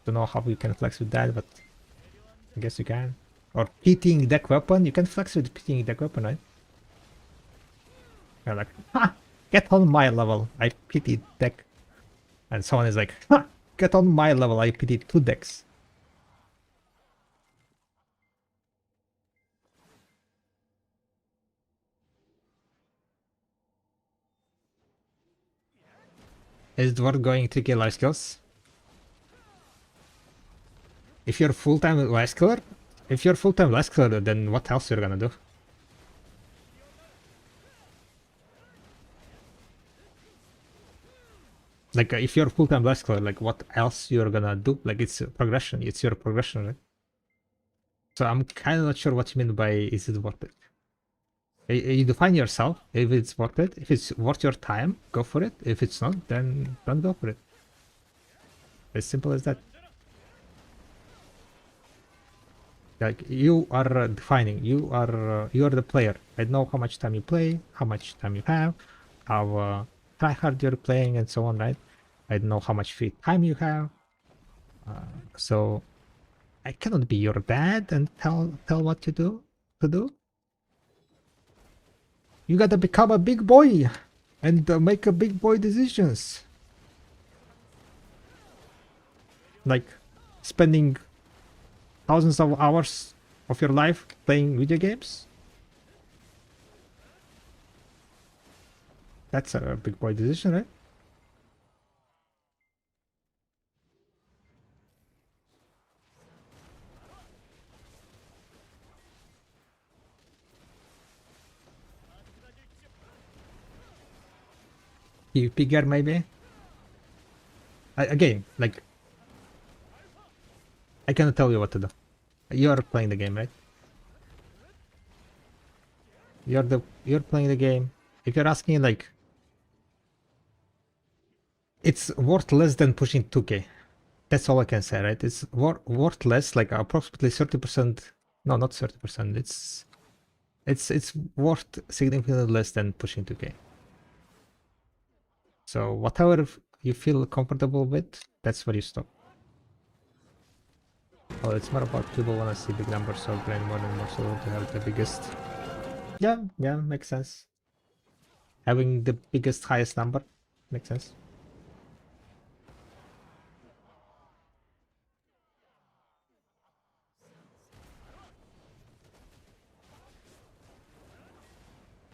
Speaker 2: know how you can flex with that, but I guess you can. Or pitying deck weapon. You can flex with pitying deck weapon, right? You're like, ha! Get on my level. I pity deck. And someone is like, ha! Get on my level. I pity 2 decks. Is it worth going 3k life skills? If you're full-time life skiller, then what else you're gonna do? Like if you're full-time life skiller, like what else you're gonna do? Like it's progression. It's your progression, right? So I'm kind of not sure what you mean by is it worth it. You define yourself if it's worth it. If it's worth your time, go for it. If it's not, then don't go for it. As simple as that. Like you are defining, you are the player. I know how much time you play, how much time you have, how try hard you're playing, and so on, right? I know how much free time you have. So I cannot be your dad and tell what to do. You gotta become a big boy and make a big boy decisions. Like spending thousands of hours of your life playing video games. That's a big boy decision, right? PvP gear maybe. Again, like I cannot tell you what to do. You're playing the game, right? You're playing the game. If you're asking like it's worth less than pushing 2k. That's all I can say, right? It's worth less, like approximately 30%. No, not 30%. It's worth significantly less than pushing 2k. So whatever you feel comfortable with, that's where you stop. Oh, it's more about people want to see big numbers, so grind more and more so to have the biggest. Yeah, makes sense. Having the biggest, highest number makes sense.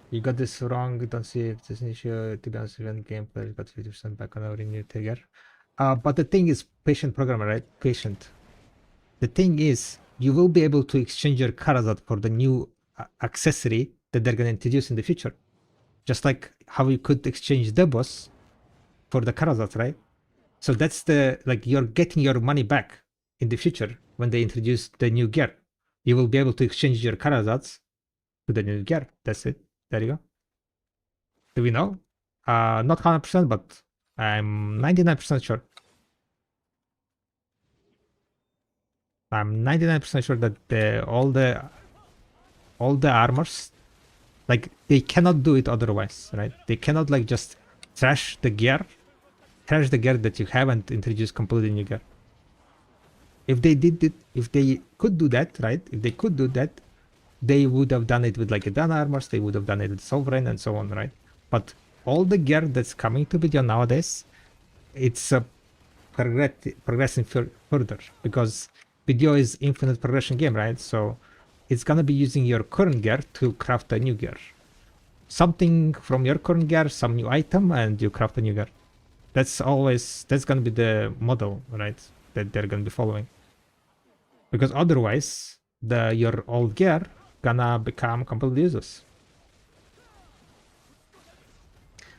Speaker 2: You got this wrong, don't see it. It's an issue. To be honest, even gameplay got 50% back on our new trigger. But the thing is, patient programmer, right? Patient. The thing is, you will be able to exchange your Karazat for the new accessory that they're gonna introduce in the future. Just like how you could exchange the boss for the Karazat, right? So that's like you're getting your money back in the future when they introduce the new gear. You will be able to exchange your Karazats to the new gear. That's it. There you go. Do we know? Not 100%, but I'm 99% sure. I'm 99% sure that all the armors, like they cannot do it otherwise, right? They cannot like just trash the gear trash the gear that you haven't introduced completely new gear. If they did it, if they could do that, right? If they could do that, they would have done it with like a Dan armors, they would have done it with Sovereign and so on, right? But all the gear that's coming to video nowadays, it's progressing further, because video is infinite progression game, right? So it's gonna be using your current gear to craft a new gear. Something from your current gear, some new item, and you craft a new gear. That's gonna be the model, right? That they're gonna be following. Because otherwise, your old gear gonna become completely useless.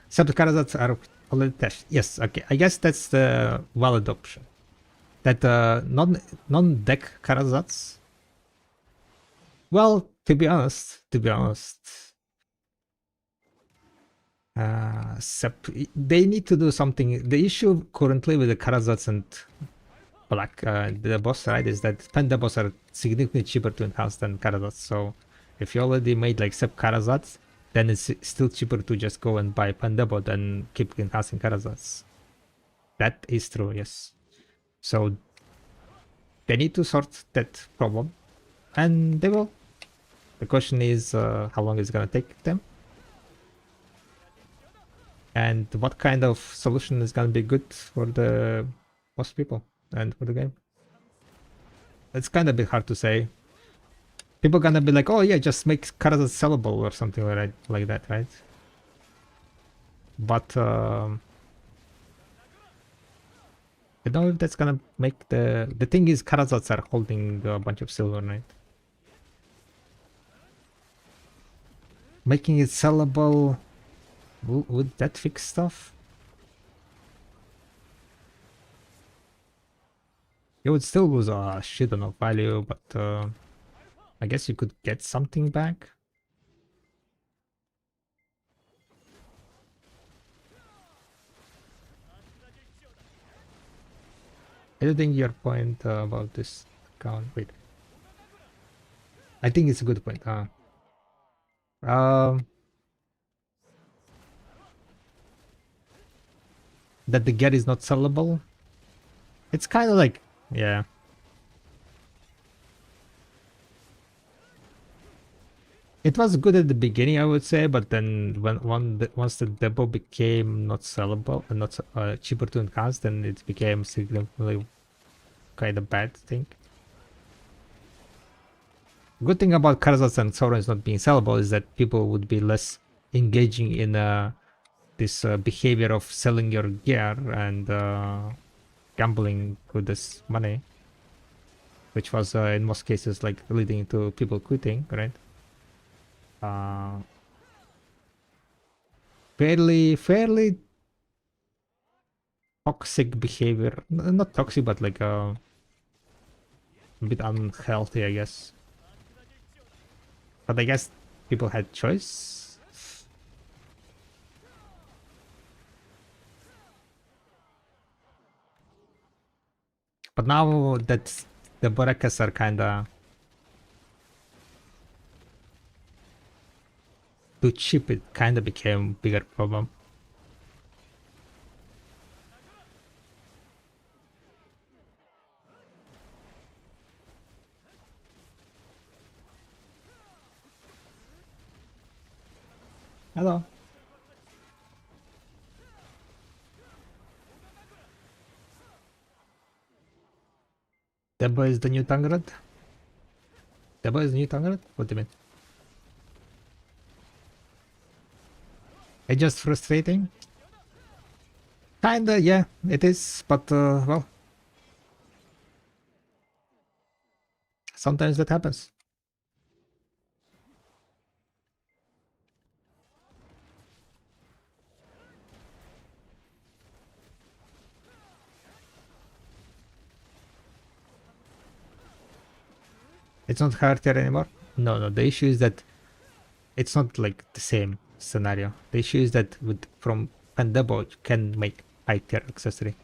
Speaker 2: Some Karazats are already tested. Yes, okay. I guess that's the valid option. That non-deck Karazats. Well, to be honest, they need to do something. The issue currently with the Karazats and Black, the boss, right, is that Panda boss are significantly cheaper to enhance than Karazats. So if you already made like Sep Karazats, then it's still cheaper to just go and buy Pandabo than keep enhancing Karazats. That is true, yes. So they need to sort that problem, and they will. The question is how long it's gonna take them, and what kind of solution is gonna be good for the most people and for the game. It's kind of a bit hard to say. People gonna be like, oh yeah, just make Karazat sellable or something like that, right? But I don't know if that's gonna make the thing is Karazats are holding a bunch of silver, right? Making it sellable, would that fix stuff? You would still lose a shit ton of value, but I guess you could get something back. I don't think your point about this account. Wait, I think it's a good point. That the gear is not sellable. It's kind of like, yeah. It was good at the beginning, I would say, but then once the depot became not sellable and not cheaper to enhance, then it became significantly kind of bad thing. Good thing about Karazats and Sovereigns not being sellable is that people would be less engaging in this behavior of selling your gear and gambling with this money, which was in most cases like leading to people quitting, right? Fairly toxic behavior. Not toxic, but like a bit unhealthy, I guess. But I guess people had choice. But now that the Borakas are kinda too cheap, it kinda became a bigger problem. Hello. Debo is the new Tangrad? Debo is the new Tangrad? What do you mean? It's just frustrating? Kinda, yeah, it is, but well, sometimes that happens. It's not hard here anymore? No, the issue is that it's not like the same scenario. The issue is that from Pandabo you can make high tier accessory,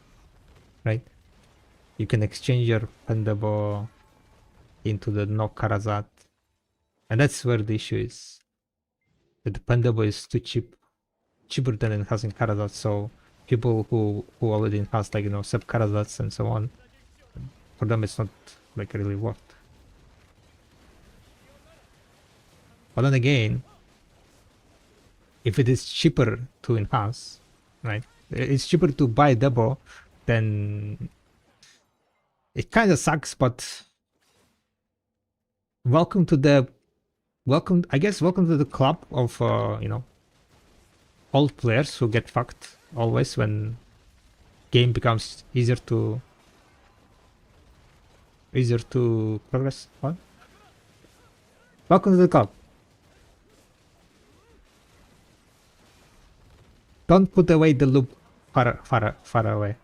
Speaker 2: right? You can exchange your Pandabo into the no Karazat, and that's where the issue is. That the Pandabo is too cheap, cheaper than enhancing Karazat, so people who already enhanced, like, you know, sub-Karazats and so on, for them it's not like really worth. But then again, if it is cheaper to enhance, right? It's cheaper to buy Debo, then it kind of sucks. But welcome to the welcome to the club of you know, old players who get fucked always when game becomes easier to progress on. Welcome to the club. Don't put away the loop far away.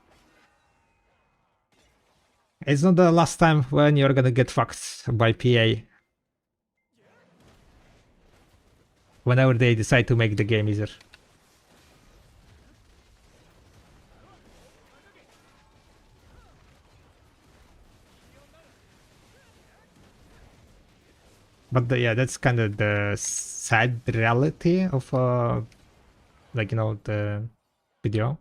Speaker 2: It's not the last time when you're gonna get fucked by PA. Whenever they decide to make the game easier. But yeah, that's kind of the sad reality of like, you know, the video.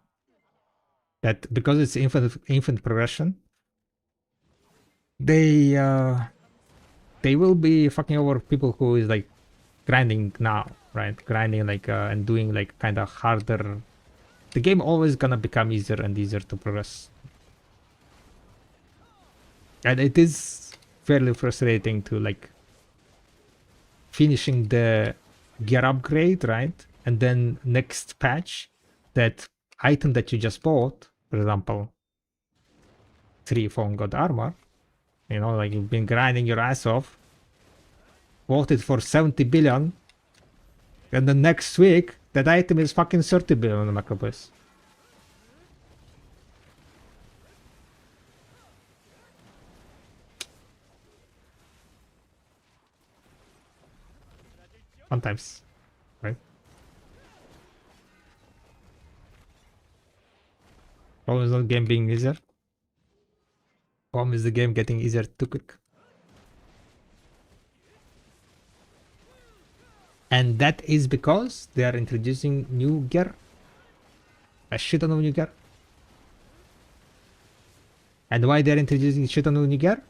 Speaker 2: That because it's infinite progression, they will be fucking over people who is like grinding now, right? Grinding like and doing like kind of harder. The game always gonna become easier and easier to progress, and it is fairly frustrating to like finishing the gear upgrade, right? And then next patch, that item that you just bought, for example, 3 Fallen God armor, you know, like you've been grinding your ass off, bought it for 70 billion, and the next week, that item is fucking 30 billion on the macroplace. Sometimes, right? Problem is not game being easier. Problem is the game getting easier too quick. And that is because they are introducing new gear. A shit ton of new gear. And why they're introducing shit ton of new gear?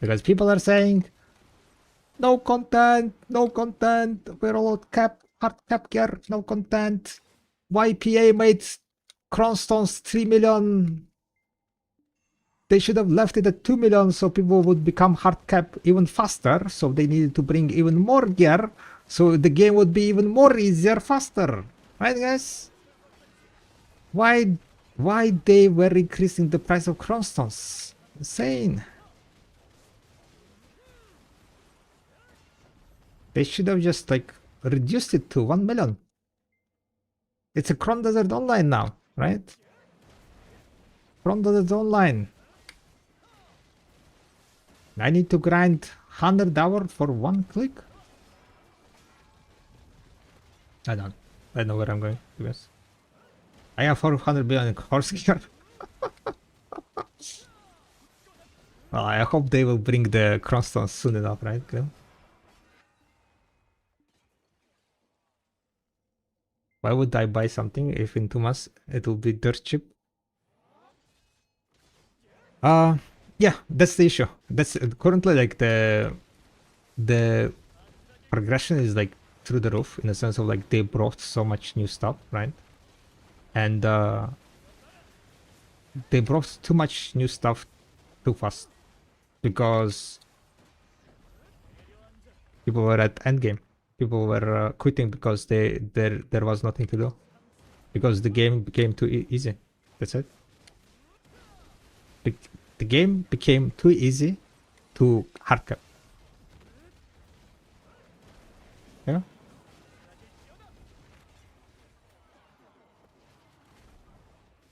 Speaker 2: Because people are saying, no content, we're all hard cap gear, no content. YPA made Cronstones 3 million. They should have left it at 2 million so people would become hard cap even faster. So they needed to bring even more gear so the game would be even more easier faster. Right, guys? Why they were increasing the price of Cronstones? Insane. They should have just like reduced it to 1 million. It's a Cron Desert Online now, right? Cron Desert Online. I need to grind 100 hours for 1 click? I don't know where I'm going, I guess. I have 400 billion horse gear. Well, I hope they will bring the Cronstones soon enough, right? Why would I buy something if in 2 months it will be dirt cheap? Yeah, that's the issue. That's currently like the progression is like through the roof in the sense of like they brought so much new stuff, right? And they brought too much new stuff too fast because people were at endgame. People were quitting because there was nothing to do because the game became too easy. That's it. The game became too easy to hardcap. Yeah.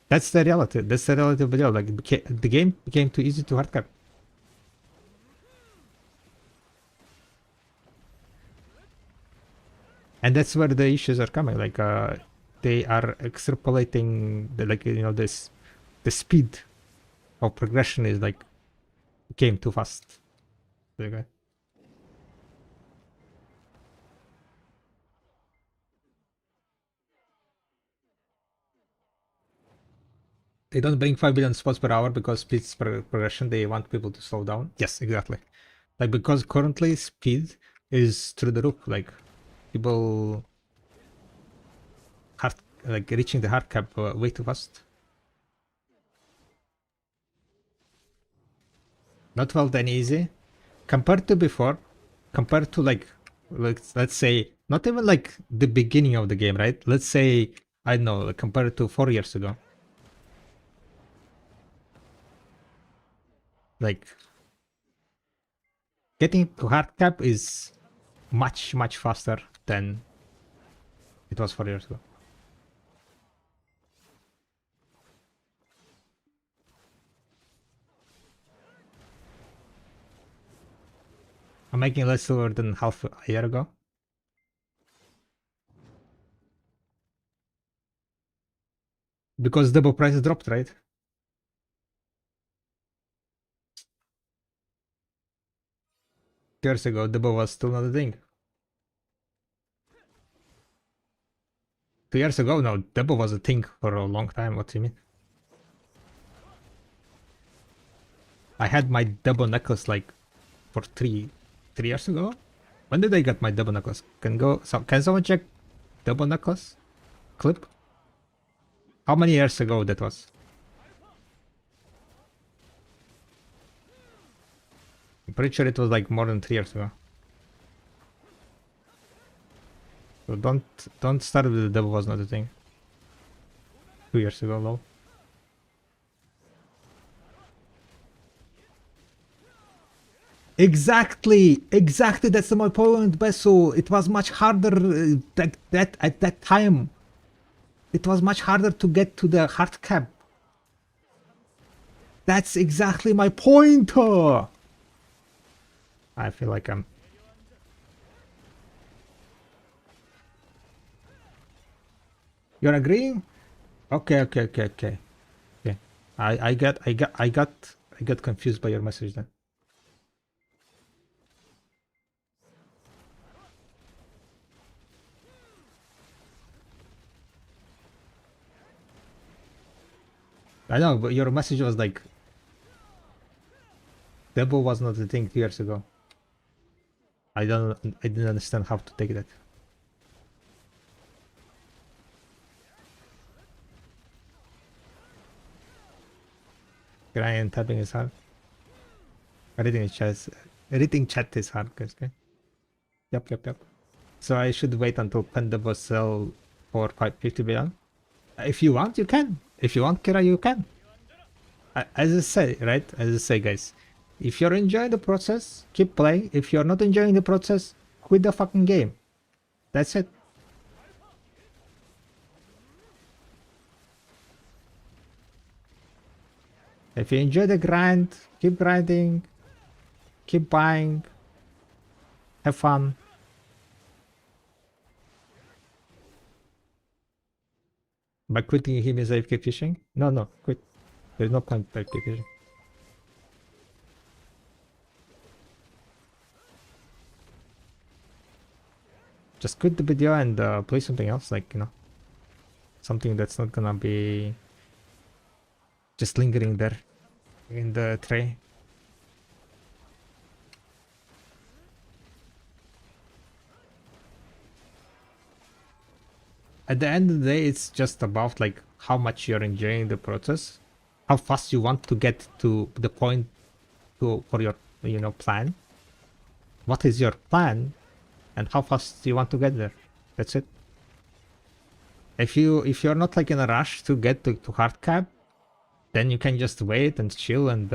Speaker 2: That's the reality. That's the reality of the deal. Like the game became too easy to hardcap. And that's where the issues are coming. Like they are extrapolating the, like, you know, this the speed of progression is like became too fast. Okay. They don't bring 5 billion spots per hour because speed's progression. They want people to slow down. Yes, exactly. Like, because currently speed is through the roof. Like, people hard, like reaching the hard cap way too fast. Not felt any easy compared to before. Compared to like let's say not even like the beginning of the game, right? Let's say I don't know, like, compared to 4 years ago. Like getting to hard cap is much faster than it was 4 years ago. I'm making less silver than half a year ago. Because double prices dropped, right? Years ago, double was still not a thing. 2 years ago, no, double was a thing for a long time. What do you mean? I had my double necklace like for three years ago. When did I get my double necklace? Can someone check double necklace clip? How many years ago that was? I'm pretty sure it was like more than 3 years ago. So don't start with the double was not a thing. 2 years ago, lol. Exactly, that's my point, Besu. It was much harder that at that time. It was much harder to get to the hard cap. That's exactly my point. I feel like I'm... You're agreeing? Okay. I got confused by your message then. I know, but your message was like double was not a thing 2 years ago. I didn't understand how to take that. Crying and tapping is hard. Reading chat is hard, guys. Okay. Yep. So I should wait until pen double sell for 550 billion. If you want, you can. If you want, Kira, you can. As I say, right? As I say, guys, if you're enjoying the process, keep playing. If you're not enjoying the process, quit the fucking game. That's it. If you enjoy the grind, keep grinding, keep buying, have fun. By quitting him is AFK fishing? No, quit. There's no point AFK fishing. Just quit the video and play something else, like, you know, something that's not gonna be just lingering there in the tray. At the end of the day, it's just about like how much you're enjoying the process, how fast you want to get to the point for your, you know, plan. What is your plan and how fast you want to get there? That's it. If you're not like in a rush to get to hard cap, then you can just wait and chill and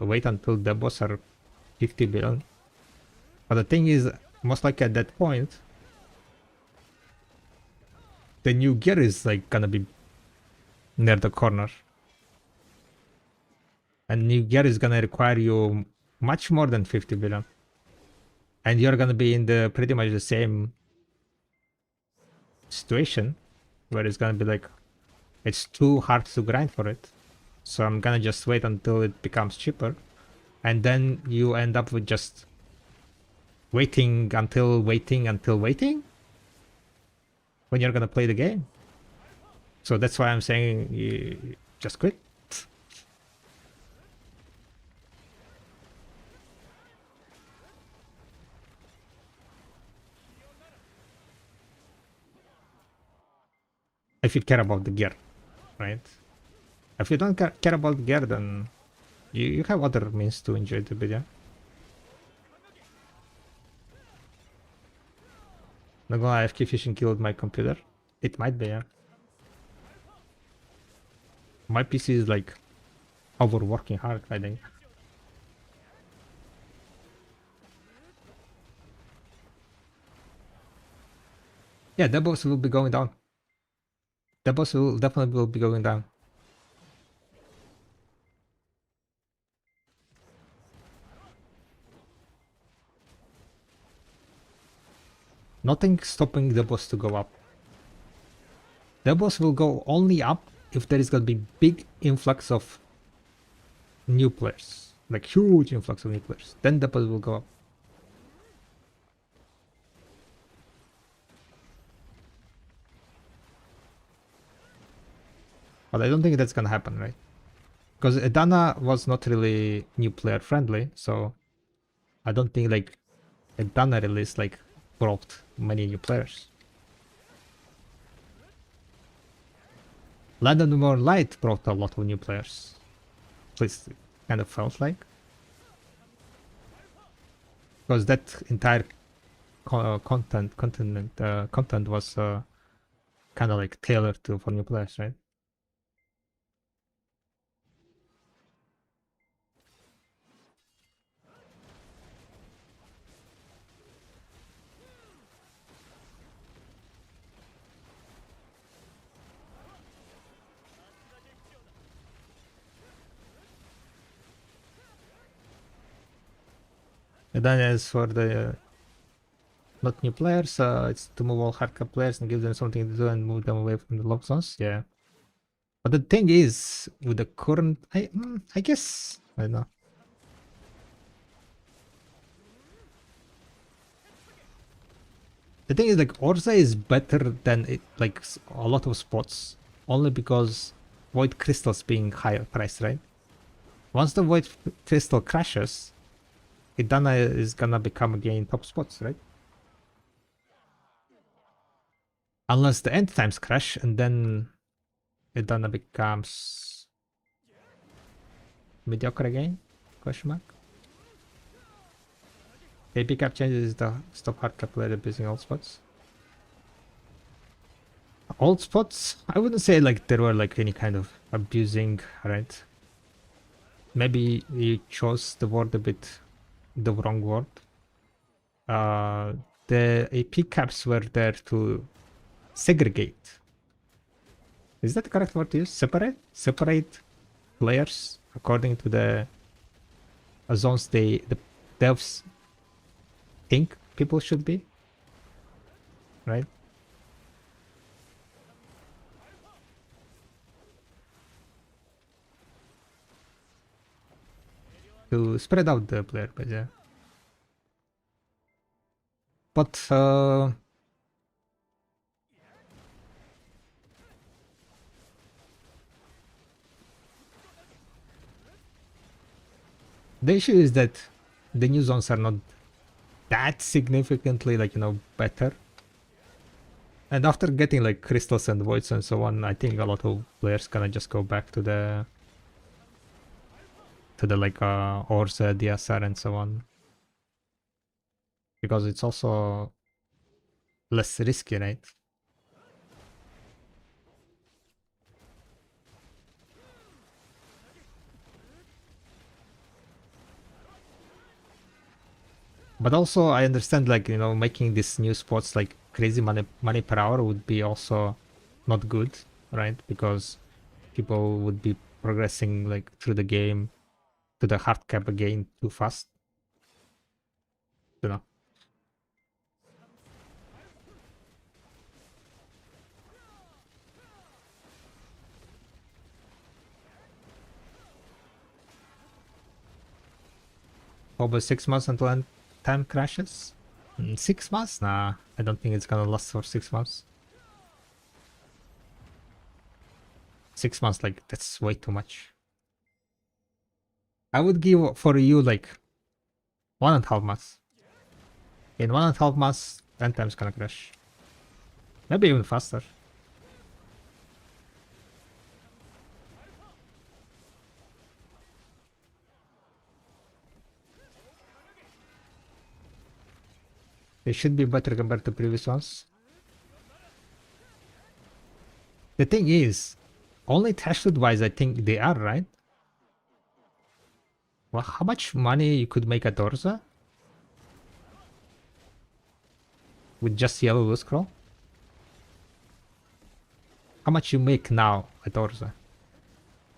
Speaker 2: wait until the boss are 50 billion. But the thing is, most likely at that point, the new gear is like gonna be near the corner. And new gear is gonna require you much more than 50 billion. And you're gonna be in the pretty much the same situation where it's gonna be like, it's too hard to grind for it. So I'm gonna just wait until it becomes cheaper. And then you end up with just waiting until waiting when you're gonna play the game. So that's why I'm saying you just quit. If you care about the gear, right? If you don't care about the gear, then you have other means to enjoy the video. Not gonna lie, FK fishing killed my computer. It might be, yeah. My PC is like overworking hard, I think. Yeah, the boss will be going down. The boss will definitely be going down. Nothing stopping the boss to go up. The boss will go only up if there is gonna be big influx of new players. Like huge influx of new players. Then the boss will go up. But I don't think that's gonna happen, right? Because Edana was not really new player friendly, so I don't think like Edana release like brought many new players. Land of the More Light brought a lot of new players. At least it kind of felt like. Because that entire content was kind of like tailored for new players, right? And then as for the not new players, it's to move all hardcore players and give them something to do and move them away from the lock zones, yeah. But the thing is, with the current, I guess, I don't know. The thing is, like, Orza is better than it, like, a lot of spots, only because Void Crystal's being higher priced, right? Once the Void Crystal crashes, Idana is gonna become again top spots, right? Unless the end times crash, and then Idana becomes mediocre again? Question mark. AP cap changes the stop hardcore player abusing old spots. Old spots? I wouldn't say like there were like any kind of abusing, right? Maybe you chose the word a bit the wrong word. The AP caps were there to segregate. Is that the correct word to use? Separate players according to the zones the devs think people should be, right? To spread out the player base, yeah. But the issue is that the new zones are not that significantly, like, you know, better. And after getting like crystals and voids and so on, I think a lot of players gonna just go back to the like Orza, DSR and so on. Because it's also less risky, right? But also I understand, like, you know, making these new spots like crazy money per hour would be also not good, right? Because people would be progressing like through the game to the hard cap again too fast. You know. Over 6 months until end time crashes? 6 months? Nah, I don't think it's gonna last for 6 months. 6 months, like, that's way too much. I would give for you like 1.5 months. In 1.5 months, end time's gonna crash. Maybe even faster. They should be better compared to previous ones. The thing is, only trash loot wise, I think they are, right? Well, how much money you could make at Orza? With just yellow loot scroll? How much you make now at Orza?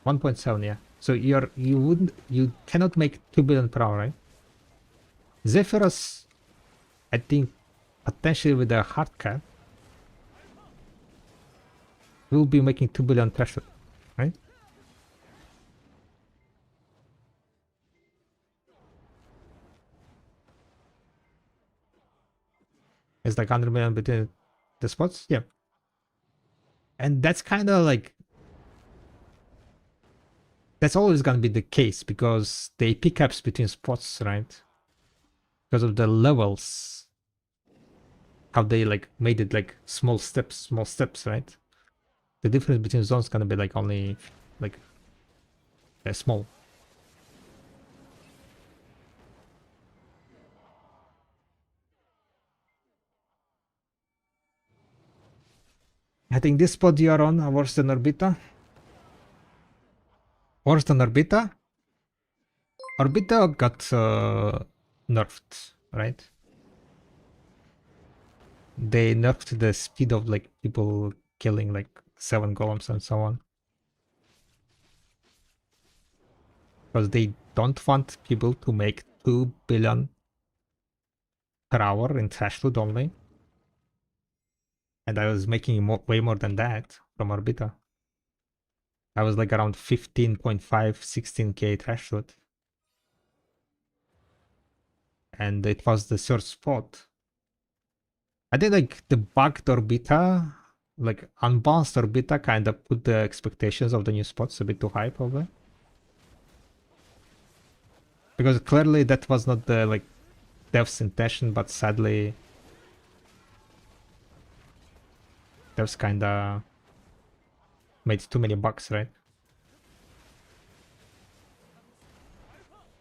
Speaker 2: 1.7, yeah. So you cannot make 2 billion per hour, right? Zephyrus, I think, potentially with a hard cap, will be making 2 billion trash loot, right? It's like 100 million between the spots, yeah. And that's kind of like, that's always gonna be the case because they pick ups between spots, right? Because of the levels, how they like made it like small steps, right? The difference between zones gonna be like only like small. I think this spot you are on are worse than Orbita. Worse than Orbita? Orbita got nerfed, right? They nerfed the speed of like people killing like 7 golems and so on. Because they don't want people to make 2 billion per hour in trash loot only. And I was making way more than that from Orbita. I was like around 15.5, 16k trash loot. And it was the third spot. I think like the bugged Orbita, like unbalanced Orbita kind of put the expectations of the new spots a bit too high probably. Because clearly that was not the like dev's intention, but sadly devs kinda made too many bugs, right?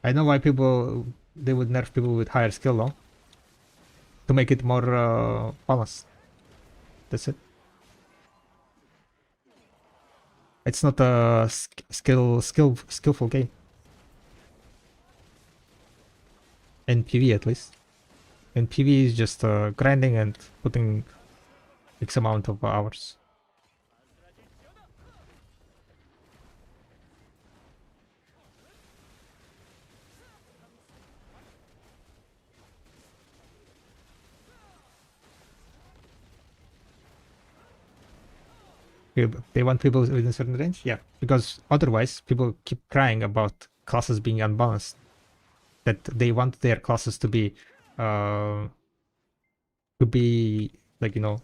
Speaker 2: I know why they would nerf people with higher skill though. To make it more balanced. That's it. It's not a skillful game. In PV at least. In PV is just grinding and putting X amount of hours. They want people within a certain range? Yeah, because otherwise people keep crying about classes being unbalanced. That they want their classes to be like, you know,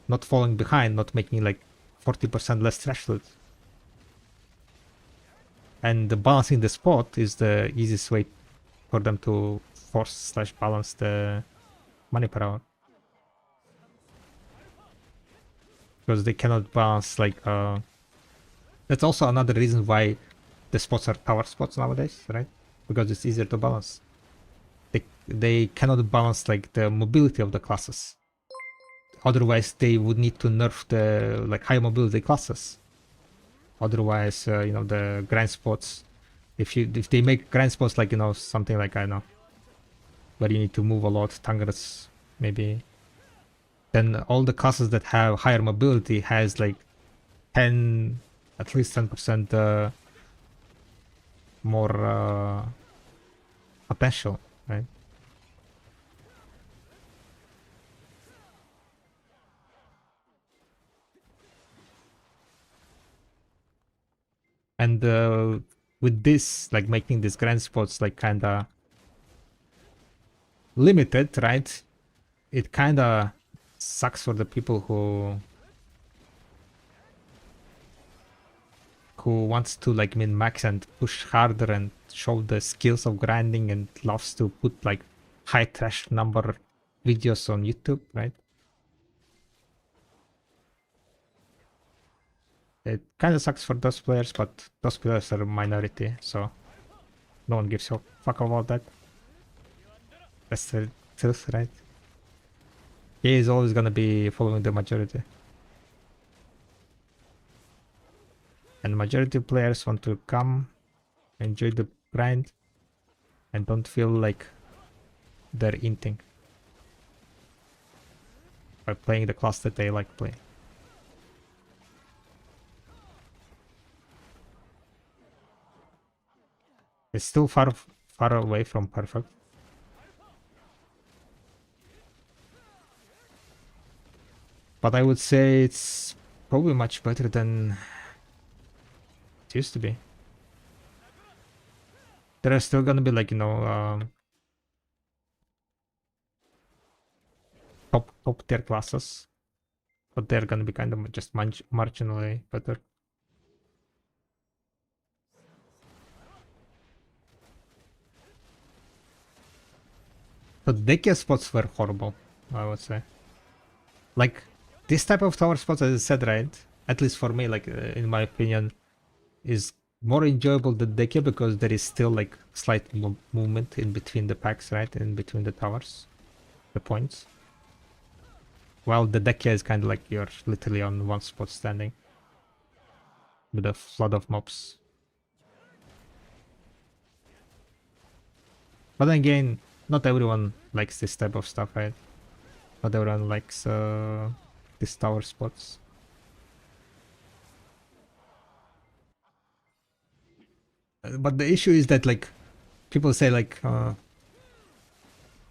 Speaker 2: not falling behind, not making like 40% less trash loot. And the balancing the spot is the easiest way for them to force/balance the money per hour. Because they cannot balance like that's also another reason why the spots are tower spots nowadays, right? Because it's easier to balance. They cannot balance like the mobility of the classes. Otherwise they would need to nerf the like high mobility classes. Otherwise you know, the grind spots, if they make grind spots like, you know, something like, I don't know, where you need to move a lot, Tangras maybe, then all the classes that have higher mobility has like at least 10% more potential, right? And with this, like making these grand spots like kinda limited, right? It kinda sucks for the people who wants to like min max and push harder and show the skills of grinding and loves to put like high trash number videos on YouTube, right? It kind of sucks for those players, but those players are a minority, so no one gives a fuck about that. That's the truth, right? He is always gonna be following the majority. And majority players want to come, enjoy the grind, and don't feel like they're inting by playing the class that they like playing. It's still far away from perfect. But I would say it's probably much better than it used to be. There are still gonna be like, you know, top tier classes, but they're gonna be kind of just marginally better. The Dec spots were horrible, I would say. Like, this type of tower spots, as I said, right? At least for me, like, in my opinion, is more enjoyable than Dec because there is still, like, slight movement in between the packs, right? In between the towers, the points. While the Dec is kind of like you're literally on one spot standing with a flood of mobs. But then again, not everyone likes this type of stuff, right? Not everyone likes these tower spots. But the issue is that, like, people say, like,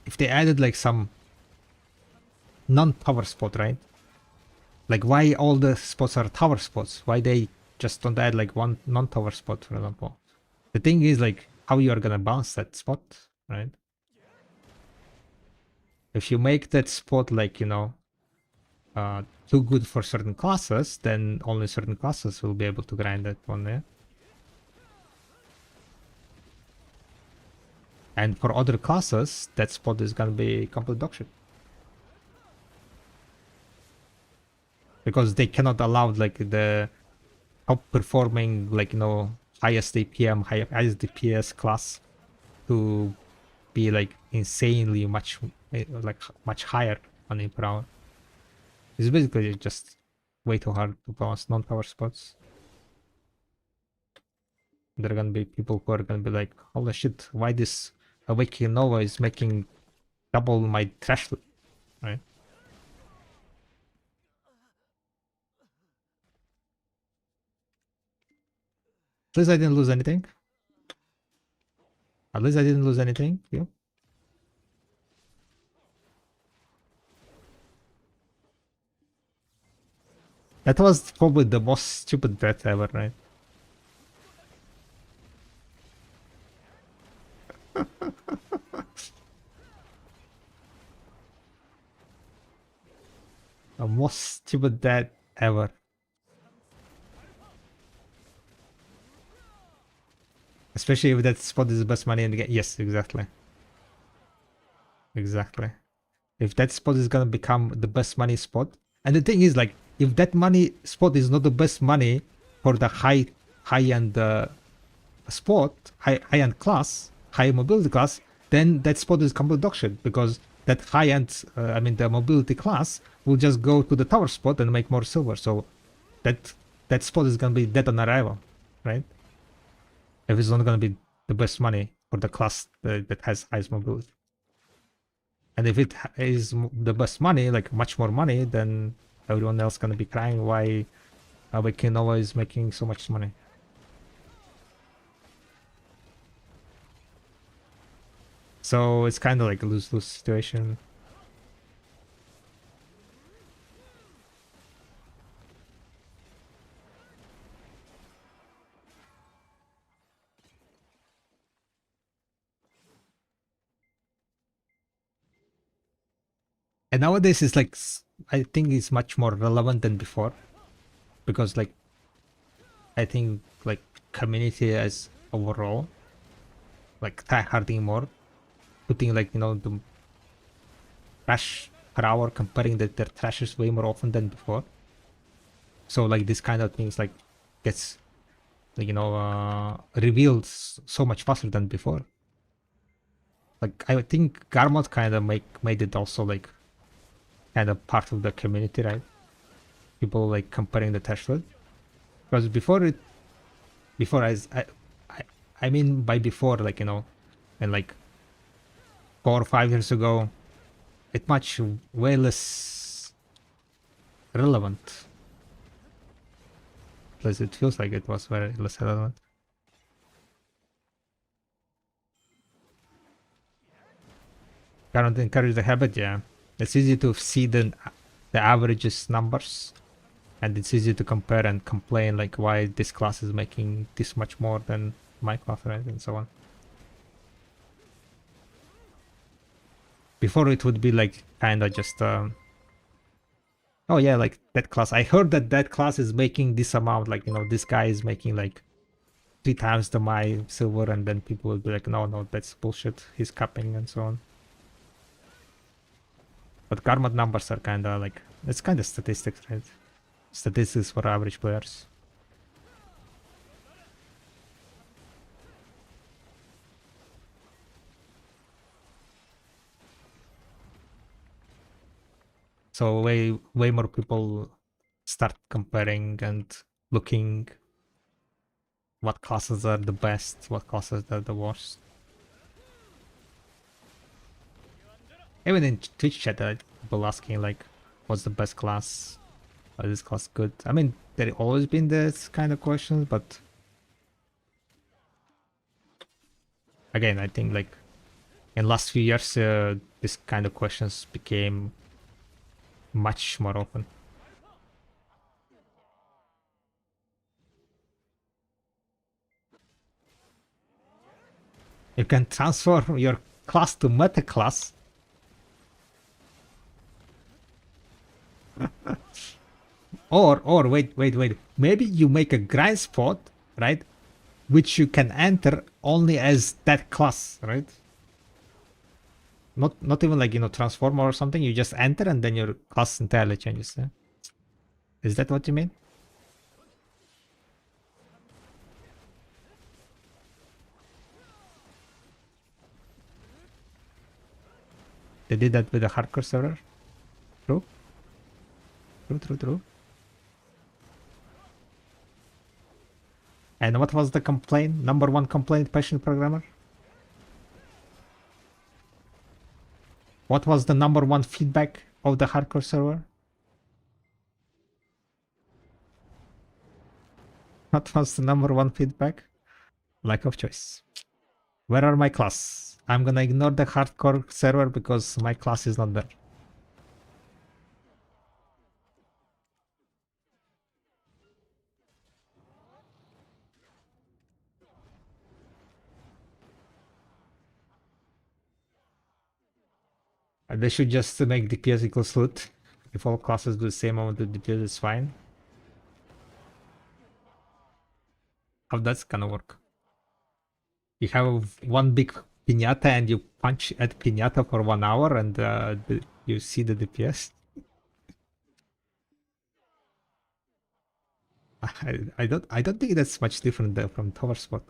Speaker 2: if they added like some non-tower spot, right? Like, why all the spots are tower spots? Why they just don't add like one non-tower spot, for example? The thing is, like, how you are gonna balance that spot, right? If you make that spot, like, you know, too good for certain classes, then only certain classes will be able to grind that one, yeah? And for other classes, that spot is gonna be complete dog shit. Because they cannot allow, like, the top performing, like, you know, highest APM, highest DPS class to be, like, insanely much, like, much higher on per hour. It's basically just way too hard to balance non-power spots. There are gonna be people who are gonna be like, holy shit, why this Awakening Nova is making double my trash, right? At least I didn't lose anything. At least I didn't lose anything. Yeah. That was probably the most stupid bet ever, right? The most stupid bet ever. Especially if that spot is the best money in the game. Yes, exactly. Exactly. If that spot is gonna become the best money spot. And the thing is, like, if that money spot is not the best money for the high-end spot, high-end class, high mobility class, then that spot is complete dog shit because that high-end, I mean the mobility class will just go to the tower spot and make more silver. So that spot is gonna be dead on arrival, right? If it's not gonna be the best money for the class that has highest mobility. And if it is the best money, like much more money, then everyone else gonna be crying why Awakening Nova is making so much money. So it's kind of like a lose-lose situation. And nowadays it's like, I think it's much more relevant than before. Because, like, I think, like, community as overall, like, tryharding more, putting, like, you know, the trash per hour, comparing their trashes way more often than before. So, like, this kind of things, like, gets, like, you know, revealed so much faster than before. Like I think Garmod kind of made it also like kind of part of the community, right? People like comparing the Tesla. Because before I, I mean by before, like, you know, and like 4 or 5 years ago, it much way less relevant. Plus it feels like it was very less relevant. Can't encourage the habit, yeah. It's easy to see the averages numbers, and it's easy to compare and complain like why this class is making this much more than my class, right, and so on. Before it would be like kind of just oh yeah, like that class. I heard that class is making this amount, like, you know, this guy is making like 3 times the my silver, and then people will be like, no, that's bullshit. He's capping and so on. But Garmod numbers are kind of like, it's kind of statistics, right? Statistics for average players. So way more people start comparing and looking what classes are the best, what classes are the worst. Even in Twitch chat, people asking like, what's the best class? Is this class good? I mean, there always been this kind of questions, but again, I think like in last few years, this kind of questions became much more open. You can transform your class to meta class. Or wait. Maybe you make a grind spot, right? Which you can enter only as that class, right? Not even like, you know, transform or something. You just enter and then your class entirely changes. Yeah? Is that what you mean? They did that with the hardcore server. True. And what was the complaint? Number one complaint, passionate programmer? What was the number one feedback of the hardcore server? What was the number one feedback? Lack of choice. Where are my class? I'm gonna ignore the hardcore server because my class is not there. They should just make DPS equals loot. If all classes do the same amount of DPS, it's fine. How that's gonna work? You have one big piñata and you punch at piñata for 1 hour and you see the DPS. I don't think that's much different from Tower Spot.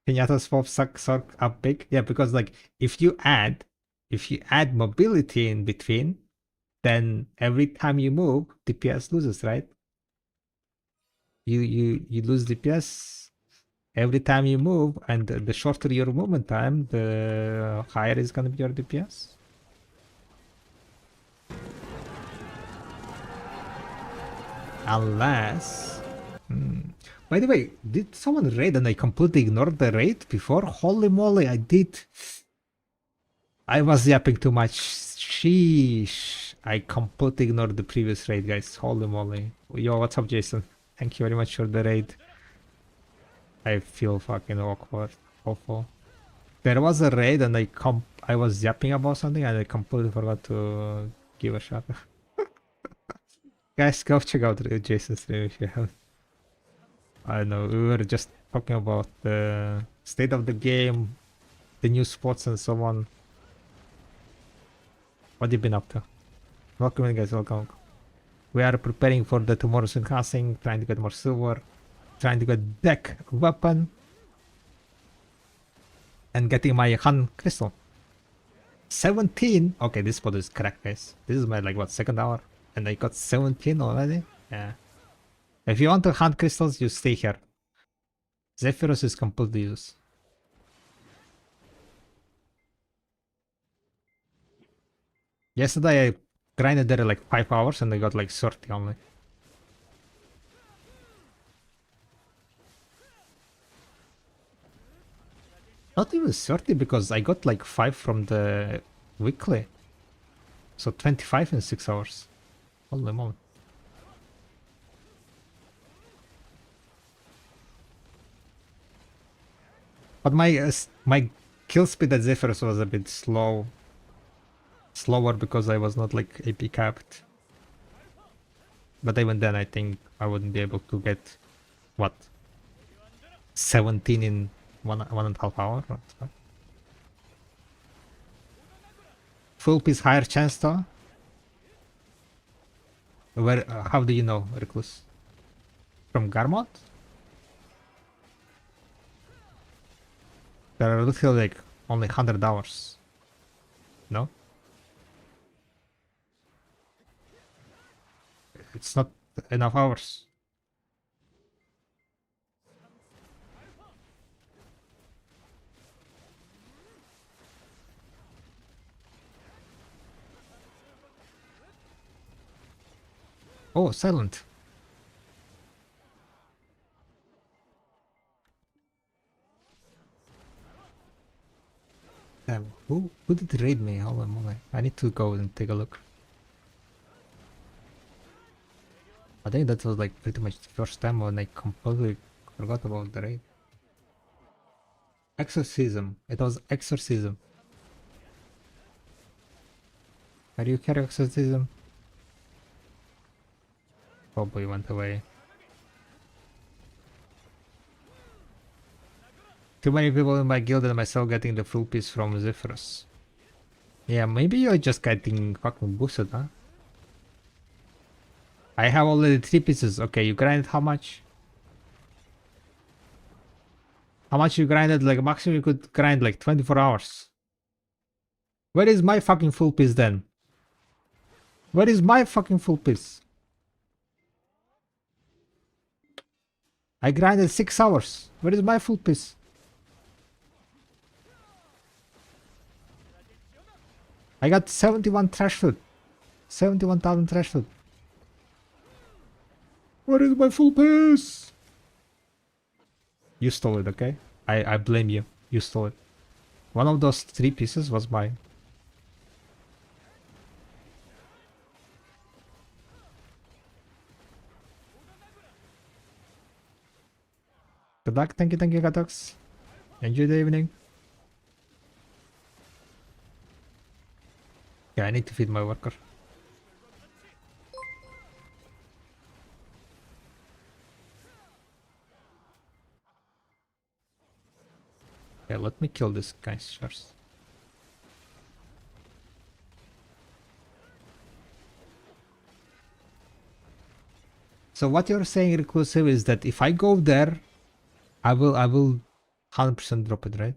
Speaker 2: Piñata swap sucks up big. Yeah, because like if you add mobility in between, then every time you move, DPS loses, right? You lose DPS every time you move, and the shorter your movement time, the higher is gonna be your DPS. Unless by the way, did someone raid and I completely ignored the raid before? Holy moly, I did. I was yapping too much. Sheesh. I completely ignored the previous raid, guys. Holy moly. Yo, what's up, Jason? Thank you very much for the raid. I feel fucking awkward. Awful. There was a raid and I was yapping about something and I completely forgot to give a shot. Guys, go check out Jason's stream if you haven't. I don't know, we were just talking about the state of the game, the new spots and so on. What have you been up to? Welcome in, guys, welcome. We are preparing for the tomorrow's enhancing, trying to get more silver, trying to get Dec weapon, and getting my Han crystal. 17? Okay, this spot is correct, guys. This is my, like, what, second hour? And I got 17 already? Yeah. If you want to hunt crystals, you stay here. Zephyrus is completely useless. Yesterday I grinded there like 5 hours and I got like 30 only. Not even 30 because I got like 5 from the weekly. So 25 in 6 hours. Holy moly. But my kill speed at Zephyrus was a bit slower because I was not like AP capped. But even then I think I wouldn't be able to get, what, 17 in 1.5 hour? Full piece higher chance though? Where, how do you know, Recluse? From Garmot? There are literally like only 100 hours. No? It's not enough hours. Oh, silent. Damn, who did raid me? Hold on, hold on. I need to go and take a look. I think that was like pretty much the first time when I completely forgot about the raid. Exorcism. It was exorcism. Are you here, exorcism? Probably went away. Too many people in my guild and myself getting the full piece from Zephyrus. Yeah, maybe you're just getting fucking boosted, huh? I have already 3 pieces. Okay, you grinded how much? How much you grinded? Like maximum you could grind like 24 hours. Where is my fucking full piece then? Where is my fucking full piece? I grinded 6 hours. Where is my full piece? I got 71 trash food. 71,000 trash food. Where is my full piece? You stole it, okay? I blame you. You stole it. One of those 3 pieces was mine. Good luck. Thank you, Katox. Enjoy the evening. Yeah, I need to feed my worker. Yeah, let me kill this guy first. So what you're saying, Reclusive, is that if I go there, I will 100% drop it, right?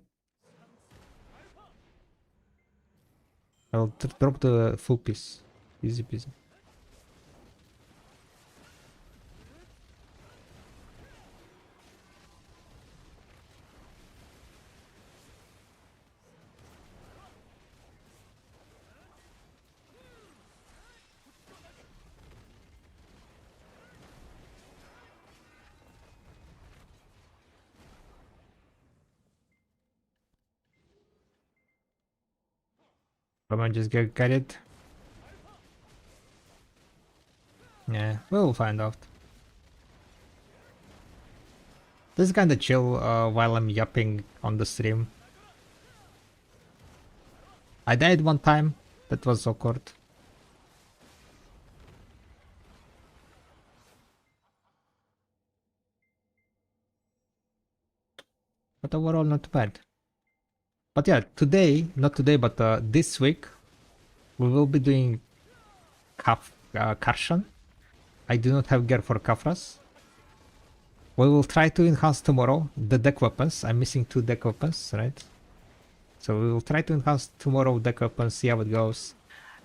Speaker 2: I'll drop the full piece. Easy peasy. Come on, just get it. Yeah, we'll find out. This is kinda chill while I'm yapping on the stream. I died one time. That was awkward. But overall, not bad. But yeah, today, not today, but this week, We will be doing Karshan. I do not have gear for Kafras. We will try to enhance tomorrow the deck weapons. I'm missing 2 deck weapons, right? So we will try to enhance tomorrow deck weapons, see how it goes.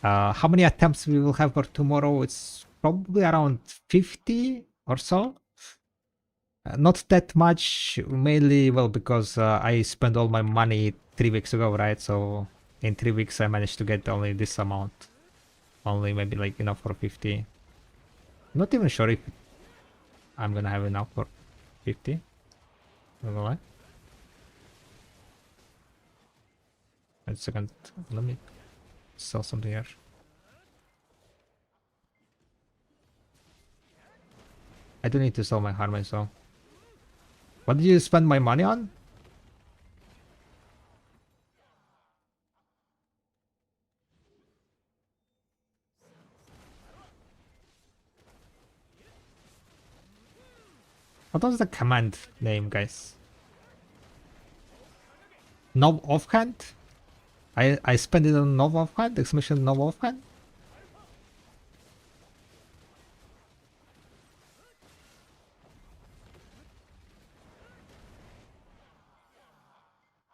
Speaker 2: How many attempts we will have for tomorrow? It's probably around 50 or so. Not that much, mainly, well, because I spent all my money 3 weeks ago, right? So in 3 weeks I managed to get only this amount. Only maybe like enough for 50. Not even sure if I'm gonna have enough for 50. Not gonna lie. Wait a second, let me sell something here. I do need to sell my armor, so. What did you spend my money on? What was the command name, guys? Knob offhand? I spent it on knob offhand? Exclamation knob offhand?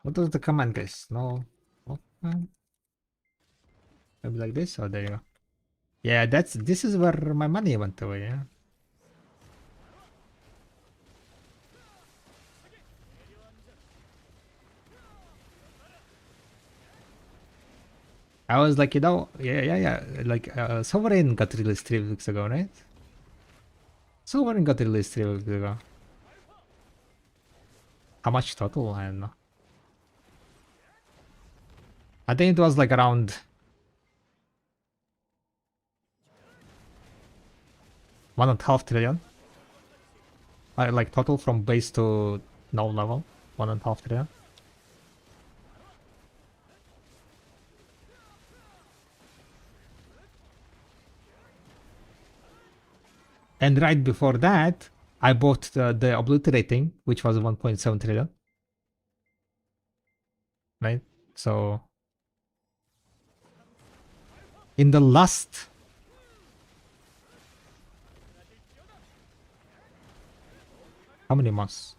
Speaker 2: What was the command, guys? No offhand? Maybe like this? Oh, there you go. Yeah, this is where my money went away, yeah. I was like, yeah. Like, Sovereign got released 3 weeks ago, right? Sovereign got released 3 weeks ago. How much total? I don't know. I think it was like around 1.5 trillion. Like total from base to no level. 1.5 trillion. And right before that, I bought the obliterating, which was 1.7 trillion. Right? So in the last how many months?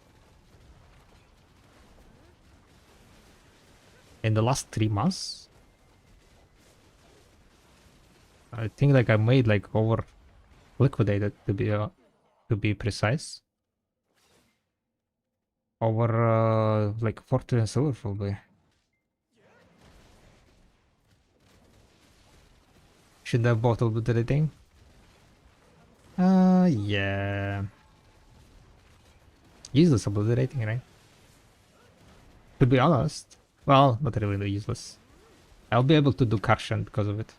Speaker 2: In the last 3 months? I think like I made like over liquidated to be precise. Over like 4 trillion silver probably. Should have bought obliterating. Yeah. Useless obliterating, right? To be honest. Well, not really useless. I'll be able to do Karshan because of it.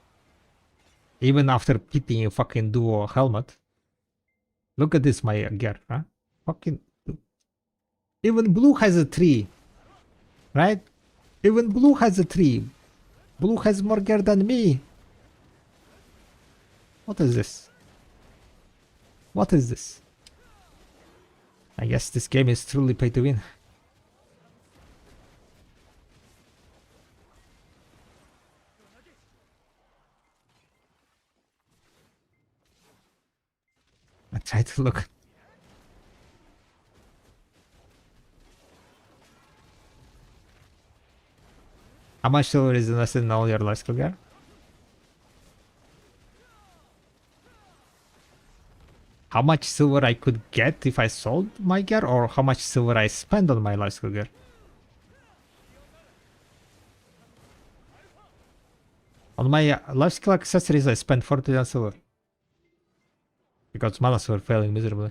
Speaker 2: Even after pitting a fucking duo helmet. Look at this, my gear, huh? Fucking. Even blue has a 3. Right? Even blue has a 3. Blue has more gear than me. What is this? What is this? I guess this game is truly pay to win. I try to look. How much silver is invested in all your life skill gear? How much silver I could get if I sold my gear, or how much silver I spend on my life skill gear? On my life skill accessories, I spent 40 silver. Because manas were failing miserably.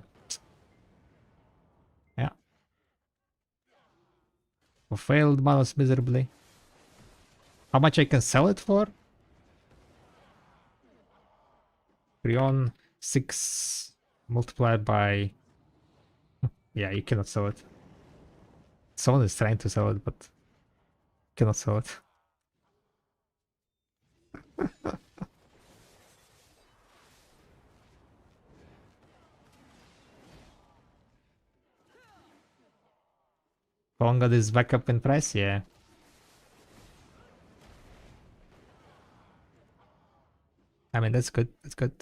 Speaker 2: Yeah. We failed manas miserably. How much I can sell it for? Prion 6 multiplied by... Yeah, you cannot sell it. Someone is trying to sell it, but cannot sell it. Ponga is back up in price, yeah. I mean, that's good. That's good.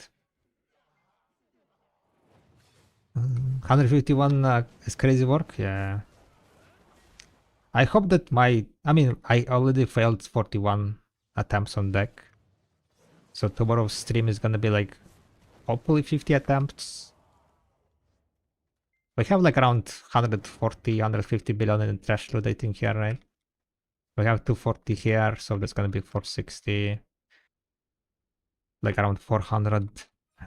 Speaker 2: 151 is crazy work. Yeah. I hope that I mean, I already failed 41 attempts on deck. So tomorrow's stream is gonna be like, hopefully 50 attempts. We have like around 140, 150 billion in trash loot, I think, here, right? We have 240 here, so that's gonna be 460. Like around 400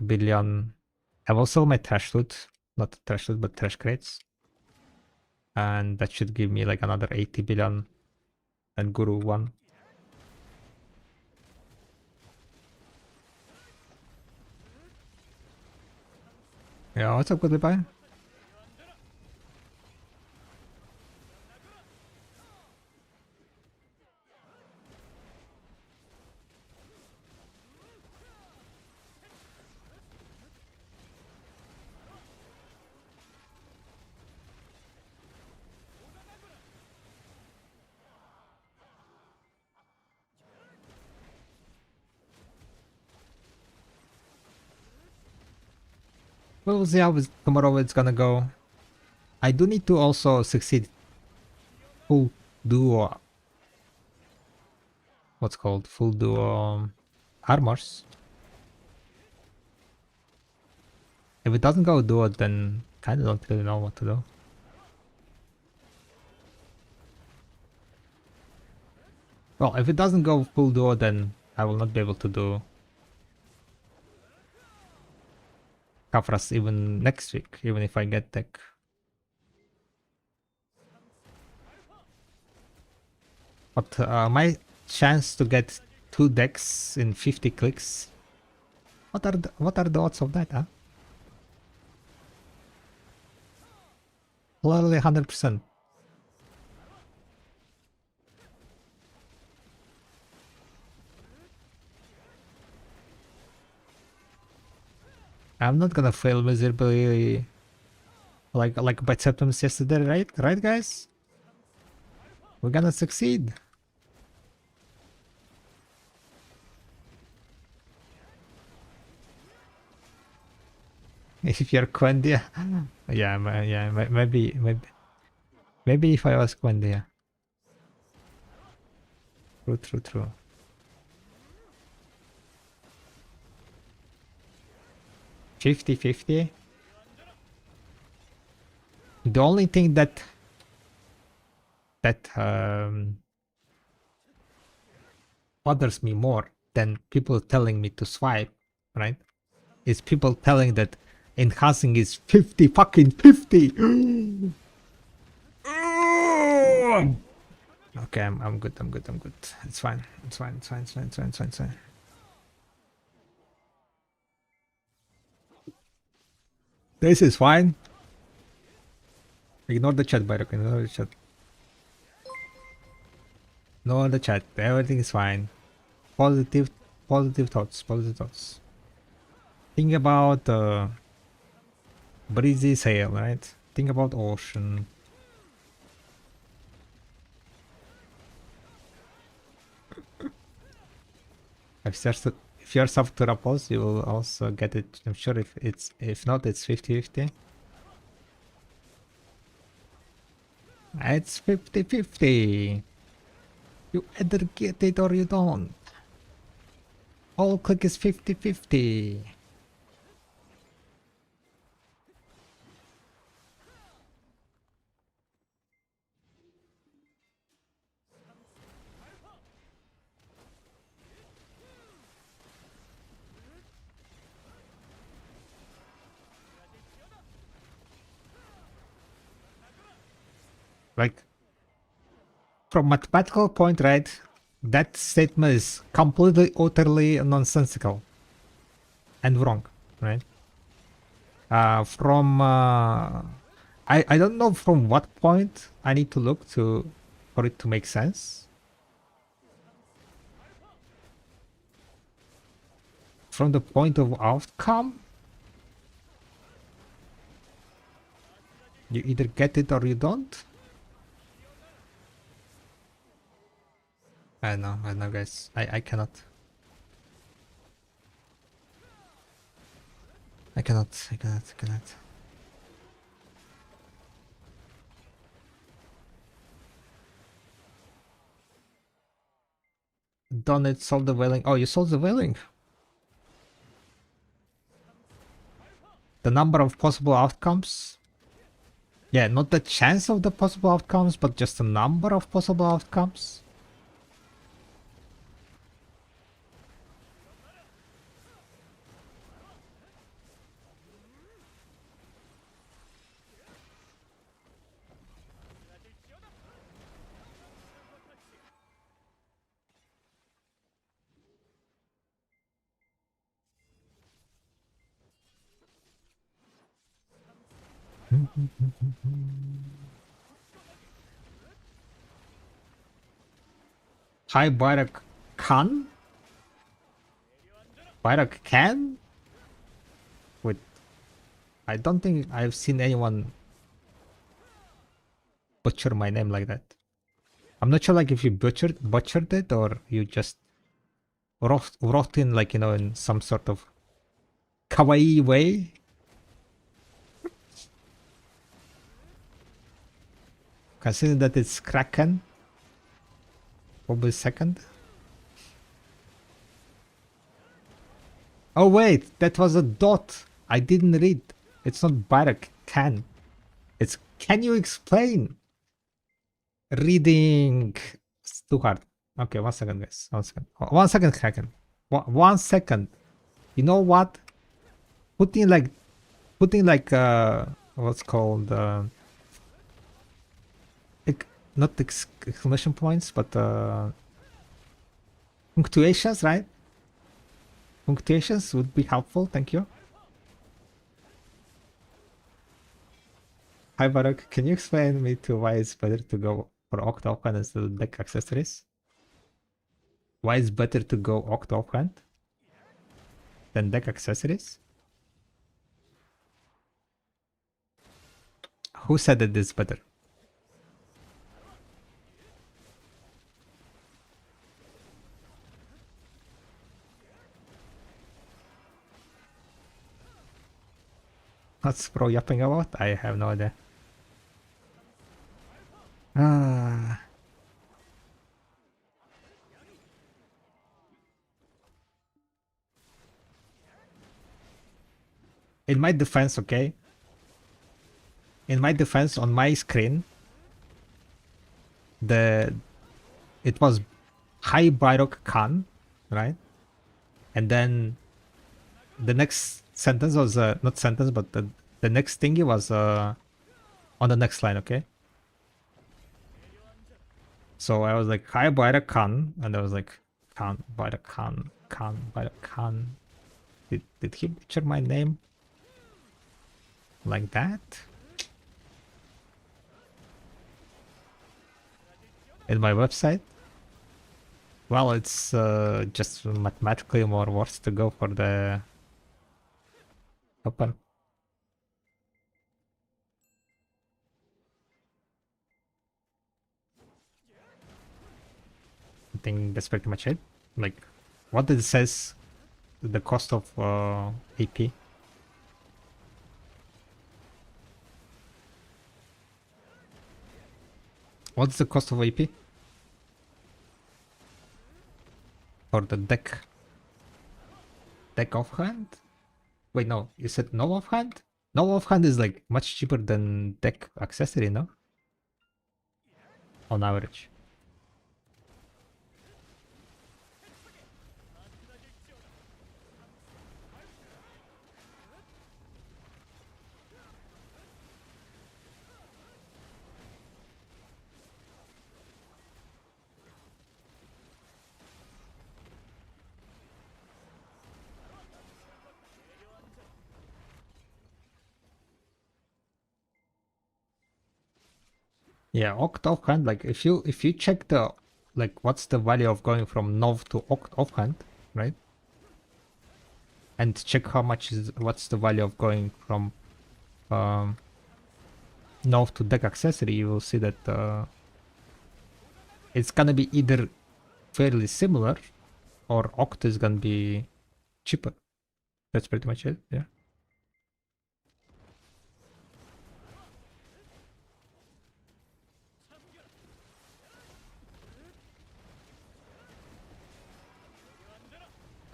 Speaker 2: billion. I have also my trash loot. Not trash loot, but trash crates. And that should give me like another 80 billion and Guru 1. Yeah, what's up, goodbye? We'll see how tomorrow it's gonna go. I do need to also succeed full duo. What's called full duo armors. If it doesn't go duo, then kind of don't really know what to do. Well, if it doesn't go full duo, then I will not be able to do Kafras even next week, even if I get tech. But my chance to get 2 decks in 50 clicks. What are the odds of that, huh? Literally 100%. I'm not gonna fail miserably like by September yesterday, right? Right, guys? We're gonna succeed. If you're Quendia, yeah, maybe if I was Quendia. True. 50-50. The only thing that bothers me more than people telling me to swipe, right? Is people telling that enhancing is 50 fucking 50. Okay, I'm good. It's fine. It's fine. This is fine. Ignore the chat, Byron. Ignore the chat. Ignore the chat. Everything is fine. Positive thoughts. Think about breezy sail, right? Think about ocean. If you're soft to repose, you will also get it. I'm sure if not, it's 50-50. It's 50-50. You either get it or you don't. All click is 50-50. Like, from mathematical point, right? That statement is completely, utterly nonsensical and wrong, right? I don't know from what point I need to look for it to make sense. From the point of outcome, you either get it or you don't. I know, guys. I cannot. cannot. Done it, sold the whaling. Oh, you sold the whaling? The number of possible outcomes? Yeah, not the chance of the possible outcomes, but just the number of possible outcomes. Hi, Bayrak Khan? Bayrak Khan? Wait, I don't think I've seen anyone butcher my name like that. I'm not sure like if you butchered it or you just wrote in like, you know, in some sort of kawaii way. Considering that it's Kraken. Probably second. Oh wait, that was a dot. I didn't read. It's not Barak can. It's can you explain? Reading. It's too hard. Okay, 1 second, guys. 1 second. 1 second, Kraken. 1 second. You know what? Putting like what's called not exclamation points, but punctuations, right? Punctuations would be helpful. Thank you. Hi Barak, can you explain me to why it's better to go for Oct Offhand instead of deck accessories? Why it's better to go Oct Offhand than deck accessories? Who said that it's better? What's Pro yapping about? I have no idea. In my defense, okay? In my defense, on my screen, it was High Byrok Khan, right? And then the next sentence was not sentence, but the next thingy was on the next line, okay? So I was like, Hi Byrok Khan, and I was like, Khan, Byrok Khan, Byrok Khan. Did he butcher my name? Like that? In my website? Well, it's just mathematically more worth to go for the open. I think that's pretty much it. Like, what it says, the cost of AP. What's the cost of AP? For the deck? Deck offhand? Wait, no, you said no offhand? No offhand is like much cheaper than deck accessory, no? On average. Yeah, Oct offhand, like if you check the like what's the value of going from Nov to Oct offhand, right? And check how much is what's the value of going from Nov to deck accessory, you will see that it's gonna be either fairly similar or Oct is gonna be cheaper. That's pretty much it, yeah.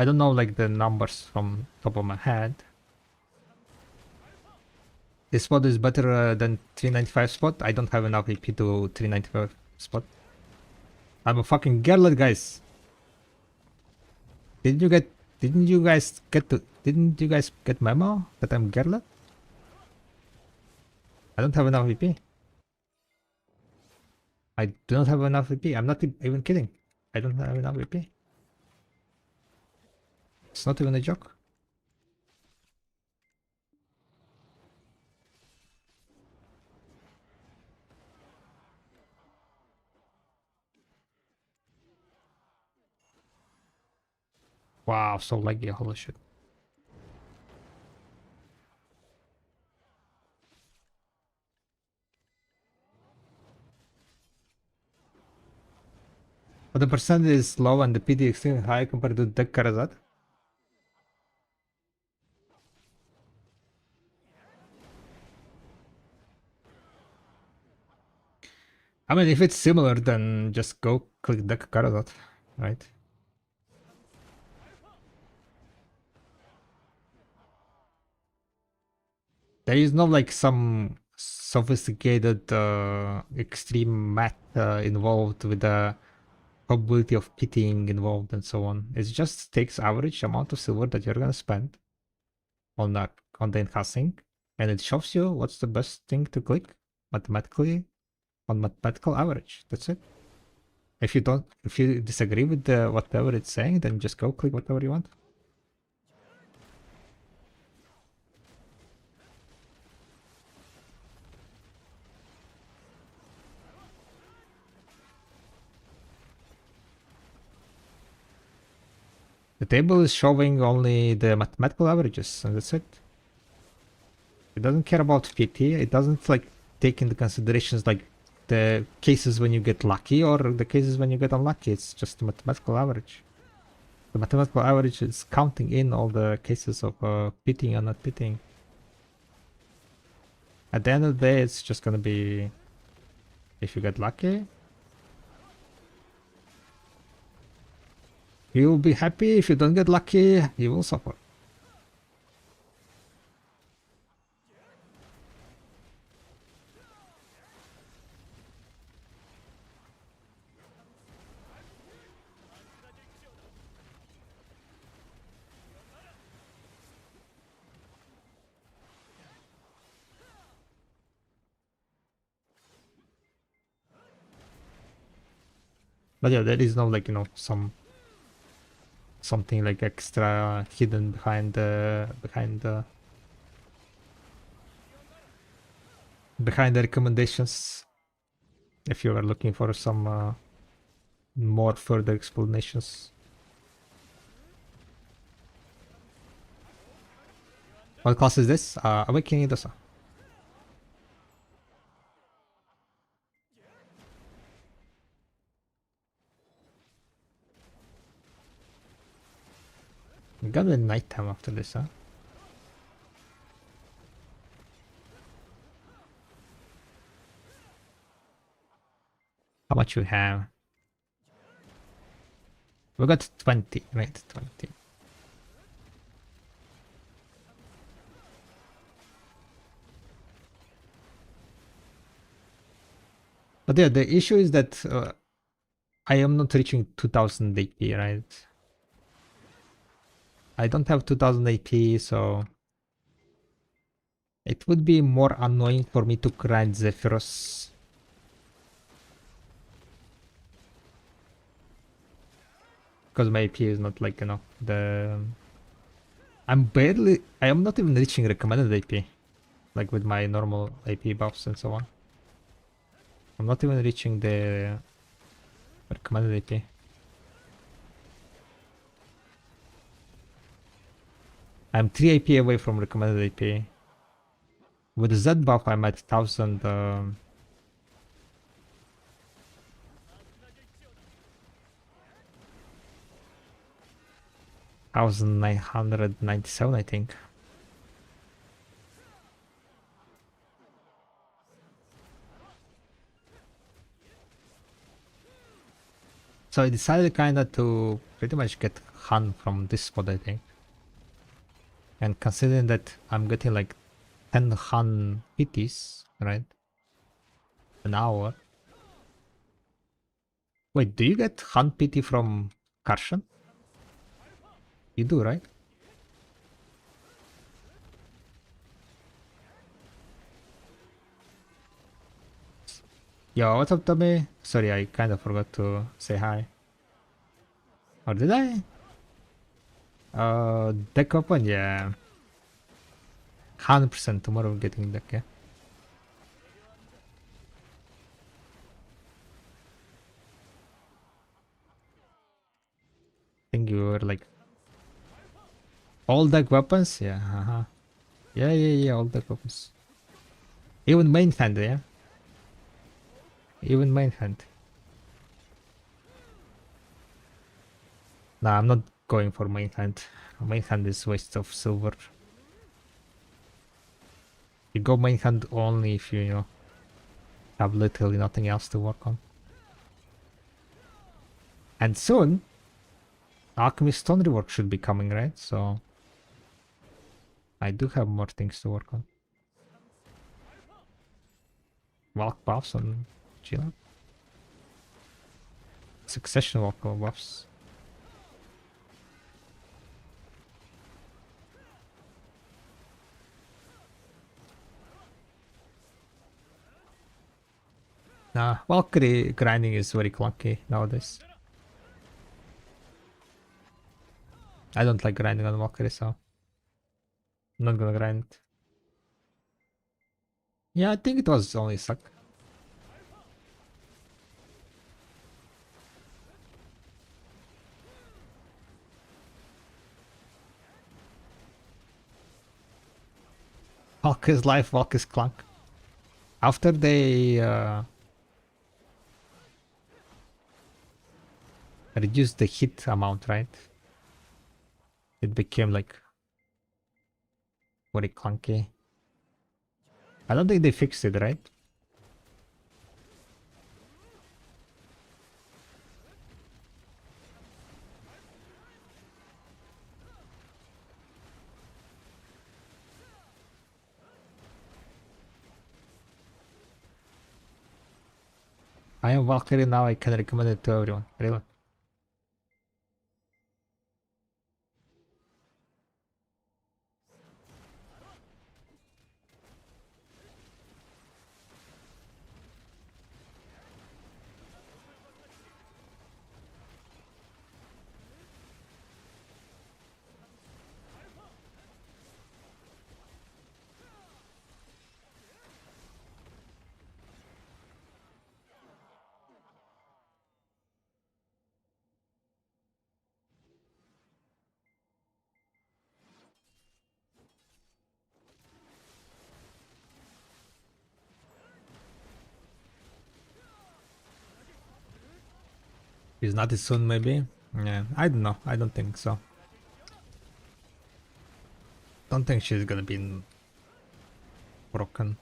Speaker 2: I don't know like the numbers from top of my head. This spot is better than 395 spot. I don't have enough AP to 395 spot. I'm a fucking Gerlet, guys. Didn't you guys get memo that I'm Gerlet? I don't have enough AP. I do not have enough AP. I'm not even kidding. I don't have enough AP. It's not even a joke. Wow, so laggy, holy shit. But the percentage is low and the PD extremely high compared to Dec Karazad. I mean, if it's similar, then just go click Dec Karazad, right? There is no like some sophisticated extreme math involved with the probability of pitting involved and so on. It just takes average amount of silver that you're gonna spend on the enhancing, and it shows you what's the best thing to click mathematically on mathematical average. That's it. If you disagree with whatever it's saying, then just go click whatever you want. The table is showing only the mathematical averages, and that's it. It doesn't care about PT. It doesn't like take into considerations like the cases when you get lucky or the cases when you get unlucky. It's just the mathematical average. The mathematical average is counting in all the cases of pitting and not pitting. At the end of the day, it's just gonna be if you get lucky, you'll be happy. If you don't get lucky, you will suffer. But yeah, there is no like something like extra hidden behind the recommendations. If you are looking for some more further explanations. What class is this? Awakening Dosa. Gonna be nighttime after this, huh? How much we have? We got 20, right? 20. But yeah, the issue is that I am not reaching 2000 AP, right? I don't have 2000 AP, so it would be more annoying for me to grind Zephyros. Because my AP is not like, I am not even reaching recommended AP. Like with my normal AP buffs and so on. I'm not even reaching the recommended AP. I'm 3 AP away from recommended AP. With the Z buff, I'm at 1000. 1997, I think. So I decided kinda to pretty much get Han from this spot, I think. And considering that I'm getting like 10 Han PTs, right? An hour. Wait, do you get Han PT from Karshan? You do, right? Yo, what's up, Tommy? Sorry, I kind of forgot to say hi. Or did I? Deck open, yeah. 100% tomorrow getting deck, yeah. I think you were like all deck weapons, yeah. Yeah, all deck weapons. Even main hand, yeah. Even main hand. Nah, I'm not going for main hand. Main hand is waste of silver. You go main hand only if you know, have literally nothing else to work on. And soon, Alchemy Stone rework should be coming, right? So I do have more things to work on. Walk buffs on Gila. Succession walk buffs. Nah, Valkyrie grinding is very clunky nowadays. I don't like grinding on Valkyrie, so I'm not gonna grind. Yeah, I think it was only suck. Valkyrie's life, Valkyrie's clunk. After they reduced the hit amount, right? It became like very clunky. I don't think they fixed it, right? I am Valkyrie now, I can recommend it to everyone, really. Is not it soon, maybe? Yeah, I don't know. I don't think so. Don't think she's gonna be broken.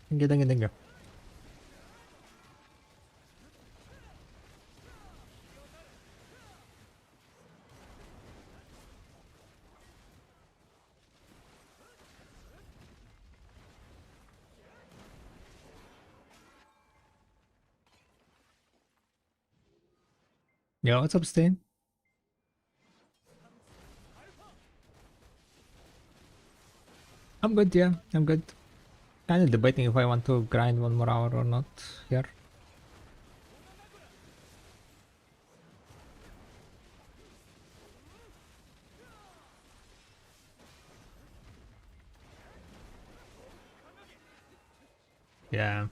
Speaker 2: Thank you. Yeah, what's up, Stain? I'm good, yeah, I'm good. Kinda debating if I want to grind 1 more hour or not here. Yeah.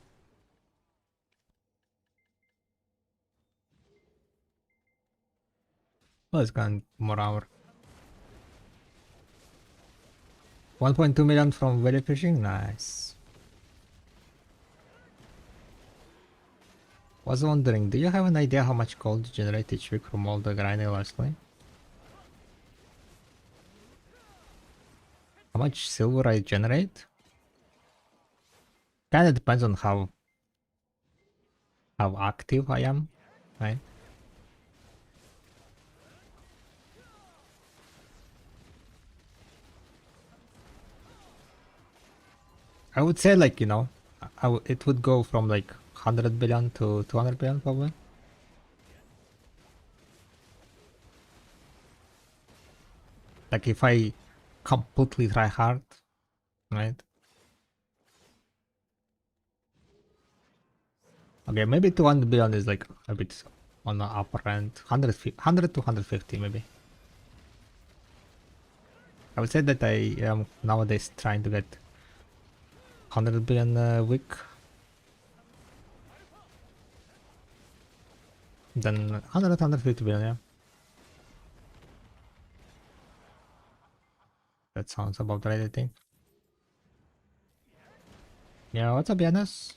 Speaker 2: Well, it's gone more hour. 1.2 million from whale fishing? Nice. Was wondering, do you have an idea how much gold you generate each week from all the grinding lastly? How much silver I generate? Kinda depends on how active I am, right? I would say like, you know, it would go from like 100 billion to 200 billion probably. Like if I completely try hard, right? Okay, maybe 200 billion is like a bit on the upper end. 100 to 150 maybe. I would say that I am nowadays trying to get 100 billion a week. Then 100, 150 billion, yeah. That sounds about right, I think. Yeah, what's up, Janus?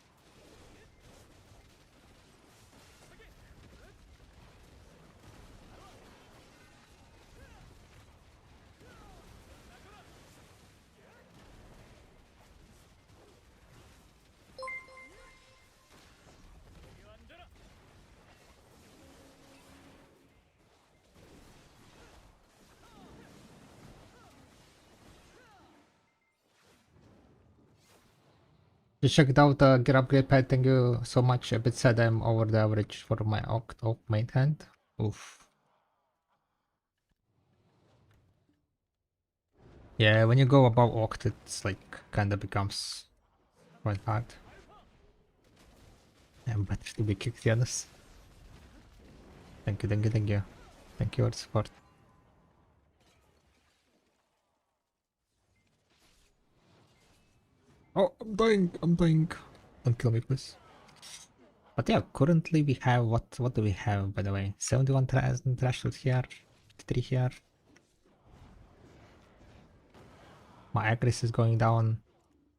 Speaker 2: Just check it out, gear upgrade pad, thank you so much. A bit sad I'm over the average for my Oct main hand. Oof. Yeah, when you go above Oct, it's like kinda becomes quite hard. I'm better to be kicked, Janus. Thank you, thank you, thank you. Thank you for the support. Oh, I'm dying, I'm dying. Don't kill me, please. But yeah, currently we have, what do we have, by the way? 71,000 threshold here, 3 here. My aggress is going down.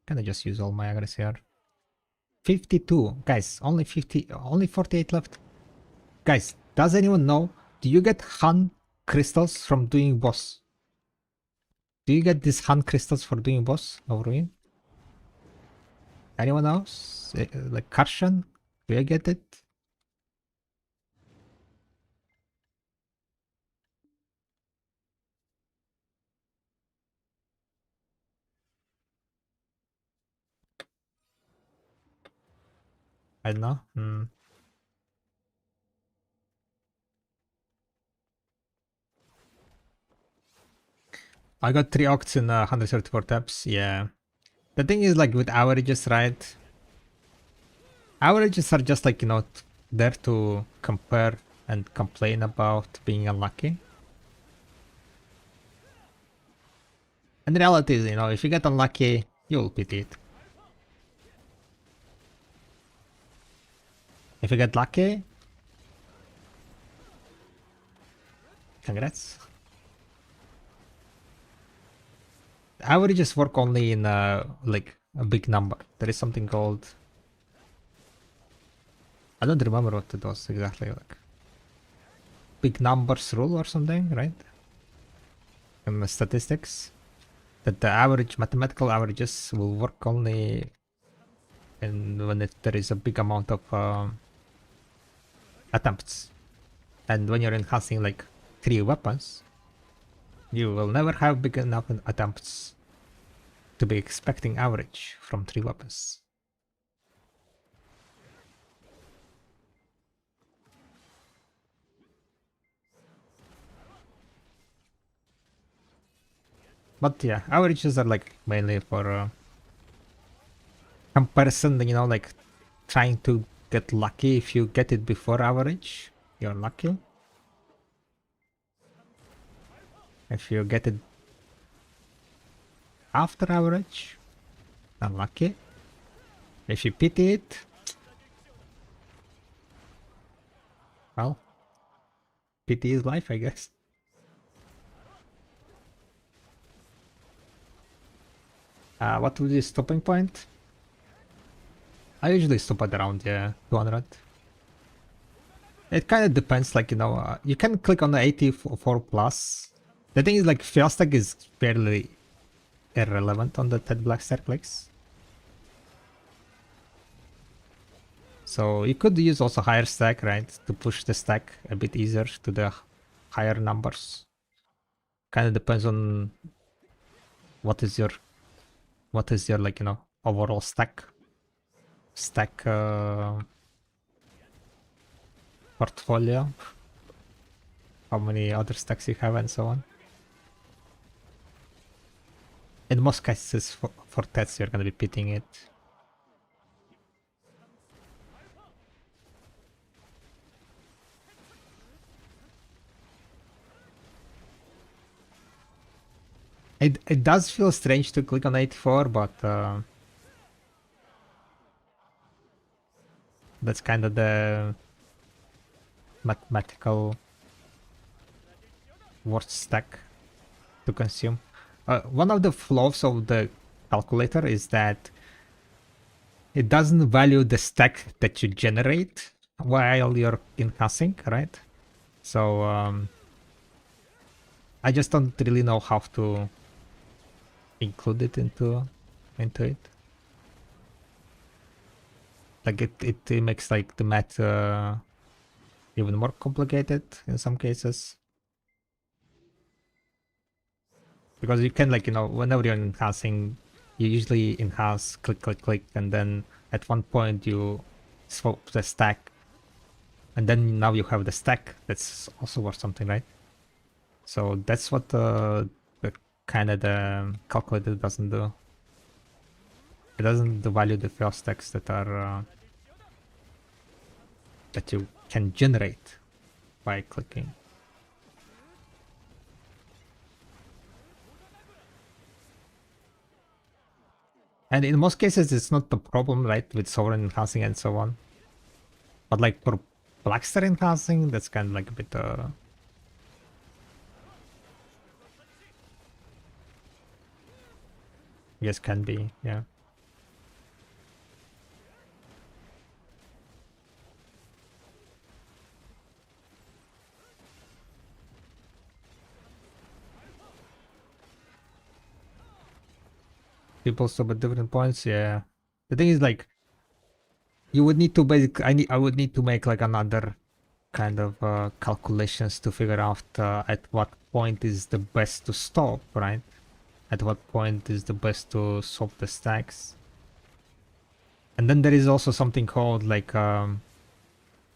Speaker 2: Can I just use all my aggress here? 52, guys, only 50, only 48 left. Guys, does anyone know? Do you get Han crystals from doing boss? Do you get these Han crystals for doing boss over ruin? Anyone else? Like Karshan? Do you get it? I don't know. I got 3 octs in 134 taps. Yeah. The thing is, like, with averages, right? Averages are just like, you know, there to compare and complain about being unlucky. And the reality is, you know, if you get unlucky, you'll pity it. If you get lucky, congrats. Averages work only in like a big number. There is something called, I don't remember what it was exactly, like big numbers rule or something, right? In the statistics, that the average mathematical averages will work only when there is a big amount of attempts. And when you're enhancing like 3 weapons, you will never have big enough attempts to be expecting average from 3 weapons. But yeah, averages are like mainly for comparison, you know, like trying to get lucky. If you get it before average, you're lucky. If you get it after average, unlucky. If you pity it, well, pity is life, I guess. What would be the stopping point? I usually stop at around 200. It kind of depends, like, you know, you can click on the 84 plus. The thing is, like, Fiastak is fairly irrelevant on the 10 blaster clicks. So you could use also higher stack, right, to push the stack a bit easier to the higher numbers. Kind of depends on what is your like, you know, overall stack portfolio, how many other stacks you have and so on. In most cases for Tets you're gonna be pitting it. It does feel strange to click on 84, but that's kind of the mathematical worst stack to consume. One of the flaws of the calculator is that it doesn't value the stack that you generate while you're enhancing, right? So I just don't really know how to include it into it. Like it makes like the math even more complicated in some cases. Because you can, like, you know, whenever you're enhancing, you usually enhance, click, and then at one point you swap the stack, and then now you have the stack that's also worth something, right? So that's what the kind of the calculator doesn't do. It doesn't value the fail stacks that are that you can generate by clicking. And in most cases, it's not the problem, right, with Sovereign enhancing and so on. But like for Blackstar enhancing, that's kind of like a bit yes, can be, yeah. People stop at different points, yeah. The thing is, like, you would need to I would need to make like another kind of calculations to figure out at what point is the best to stop, right? At what point is the best to swap the stacks. And then there is also something called like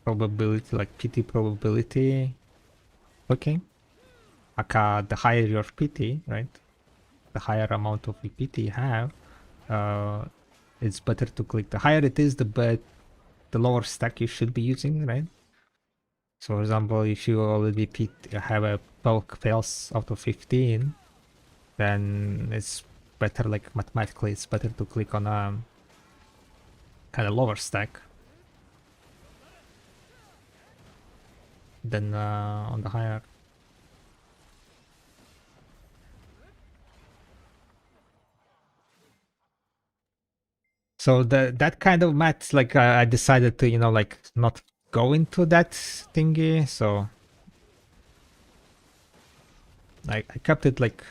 Speaker 2: probability, like PT probability clicking. Like the higher your PT, right? The higher amount of PT you have, it's better to click. The higher it is, the lower stack you should be using, right? So for example, if you already have a bulk fails out of 15, then it's better, like mathematically, it's better to click on a kind of lower stack than on the higher. So that kind of math, like I decided to, you know, like not go into that thingy. So I kept it like,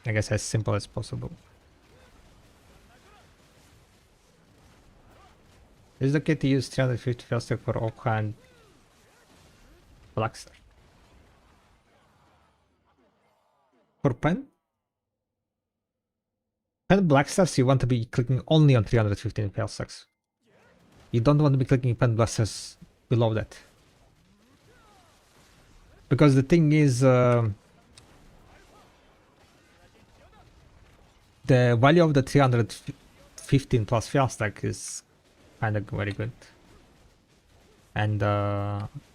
Speaker 2: I guess, as simple as possible. Is it okay to use 350 fail stack for Oka and Blackstar? For pen? Pen Blackstars, you want to be clicking only on 315 fail stacks. You don't want to be clicking Pen Blasters below that. Because the thing is, the value of the 315 plus fail stack is kind of very good. And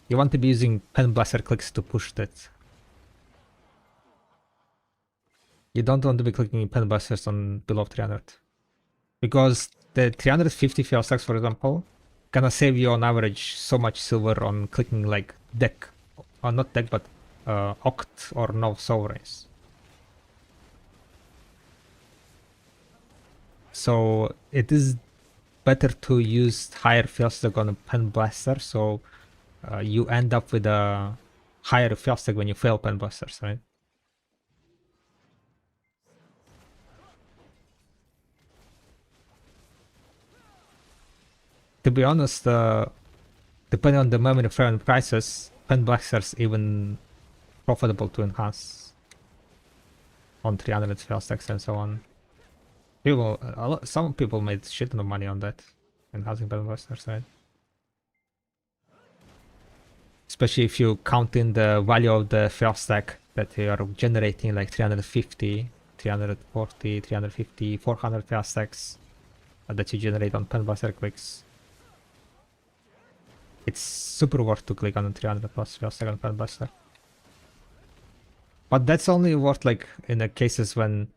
Speaker 2: you want to be using Pen Blaster clicks to push that. You don't want to be clicking Pen Blasters on below 300. Because the 350 fail stacks, for example, gonna save you on average so much silver on clicking like Dec, or not Dec, but Oct or no Sovereigns. So it is better to use higher fail stack on a Pen Blaster, so you end up with a higher fail stack when you fail Pen Blasters, right? To be honest, depending on the memory frame prices, pen blasters even profitable to enhance on 300 fail stacks and so on. Some people made shit ton of money on that, enhancing pen blasters, right? Especially if you count in the value of the fail stack that you are generating, like 350, 340, 350, 400 fail stacks that you generate on pen blaster clicks. It's super worth to click on the 300 plus fail stack on pen blaster. But that's only worth like in the cases when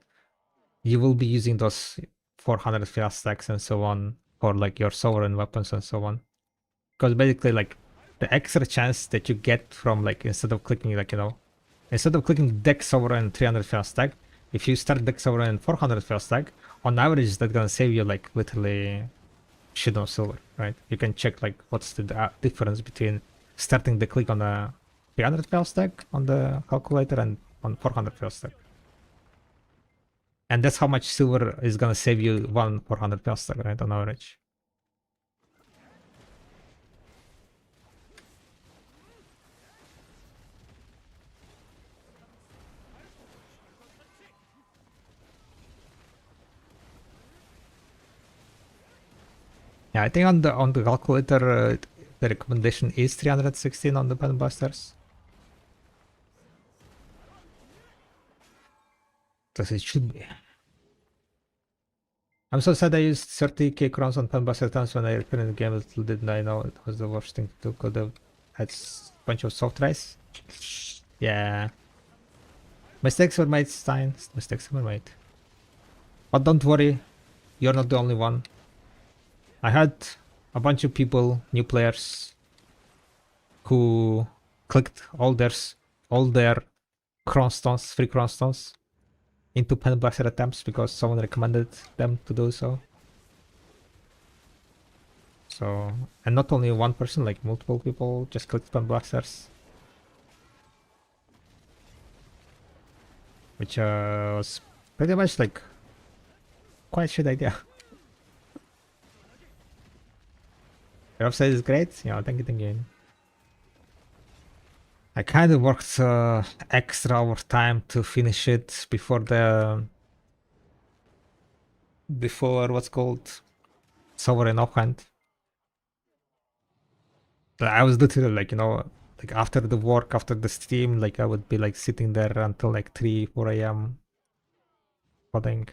Speaker 2: you will be using those 400 fail stacks and so on for like your sovereign weapons and so on. Because basically like the extra chance that you get from like instead of clicking like, you know, instead of clicking Dec Sovereign 300 fail stack, if you start Dec Sovereign 400 fail stack, on average that's gonna save you like literally shit on silver, right? You can check like what's the difference between starting the click on a 300 fail stack on the calculator and on 400 fail stack. And that's how much silver is gonna save you one 400 fail stack, right, on average. Yeah, I think on the calculator the recommendation is 316 on the pen blasters. Because it should be. I'm so sad I used 30k crowns on pen blaster times when I repaired the game. Little didn't I know it was the worst thing to do. Could have had a bunch of soft rice. Yeah. Mistakes were made, Stein. Mistakes were made. But don't worry, you're not the only one. I had a bunch of people, new players, who clicked all their crown stones, free crown stones, into pen blaster attempts because someone recommended them to do so. So, and not only one person, like multiple people just clicked pen blasters, which was pretty much like quite a shit idea. Your website is great. Yeah, thank you. I kind of worked extra overtime to finish it before what's called Sovereign offhand. I was literally like, you know, like after the work, after the stream, like I would be like sitting there until like 3, 4 a.m. coding.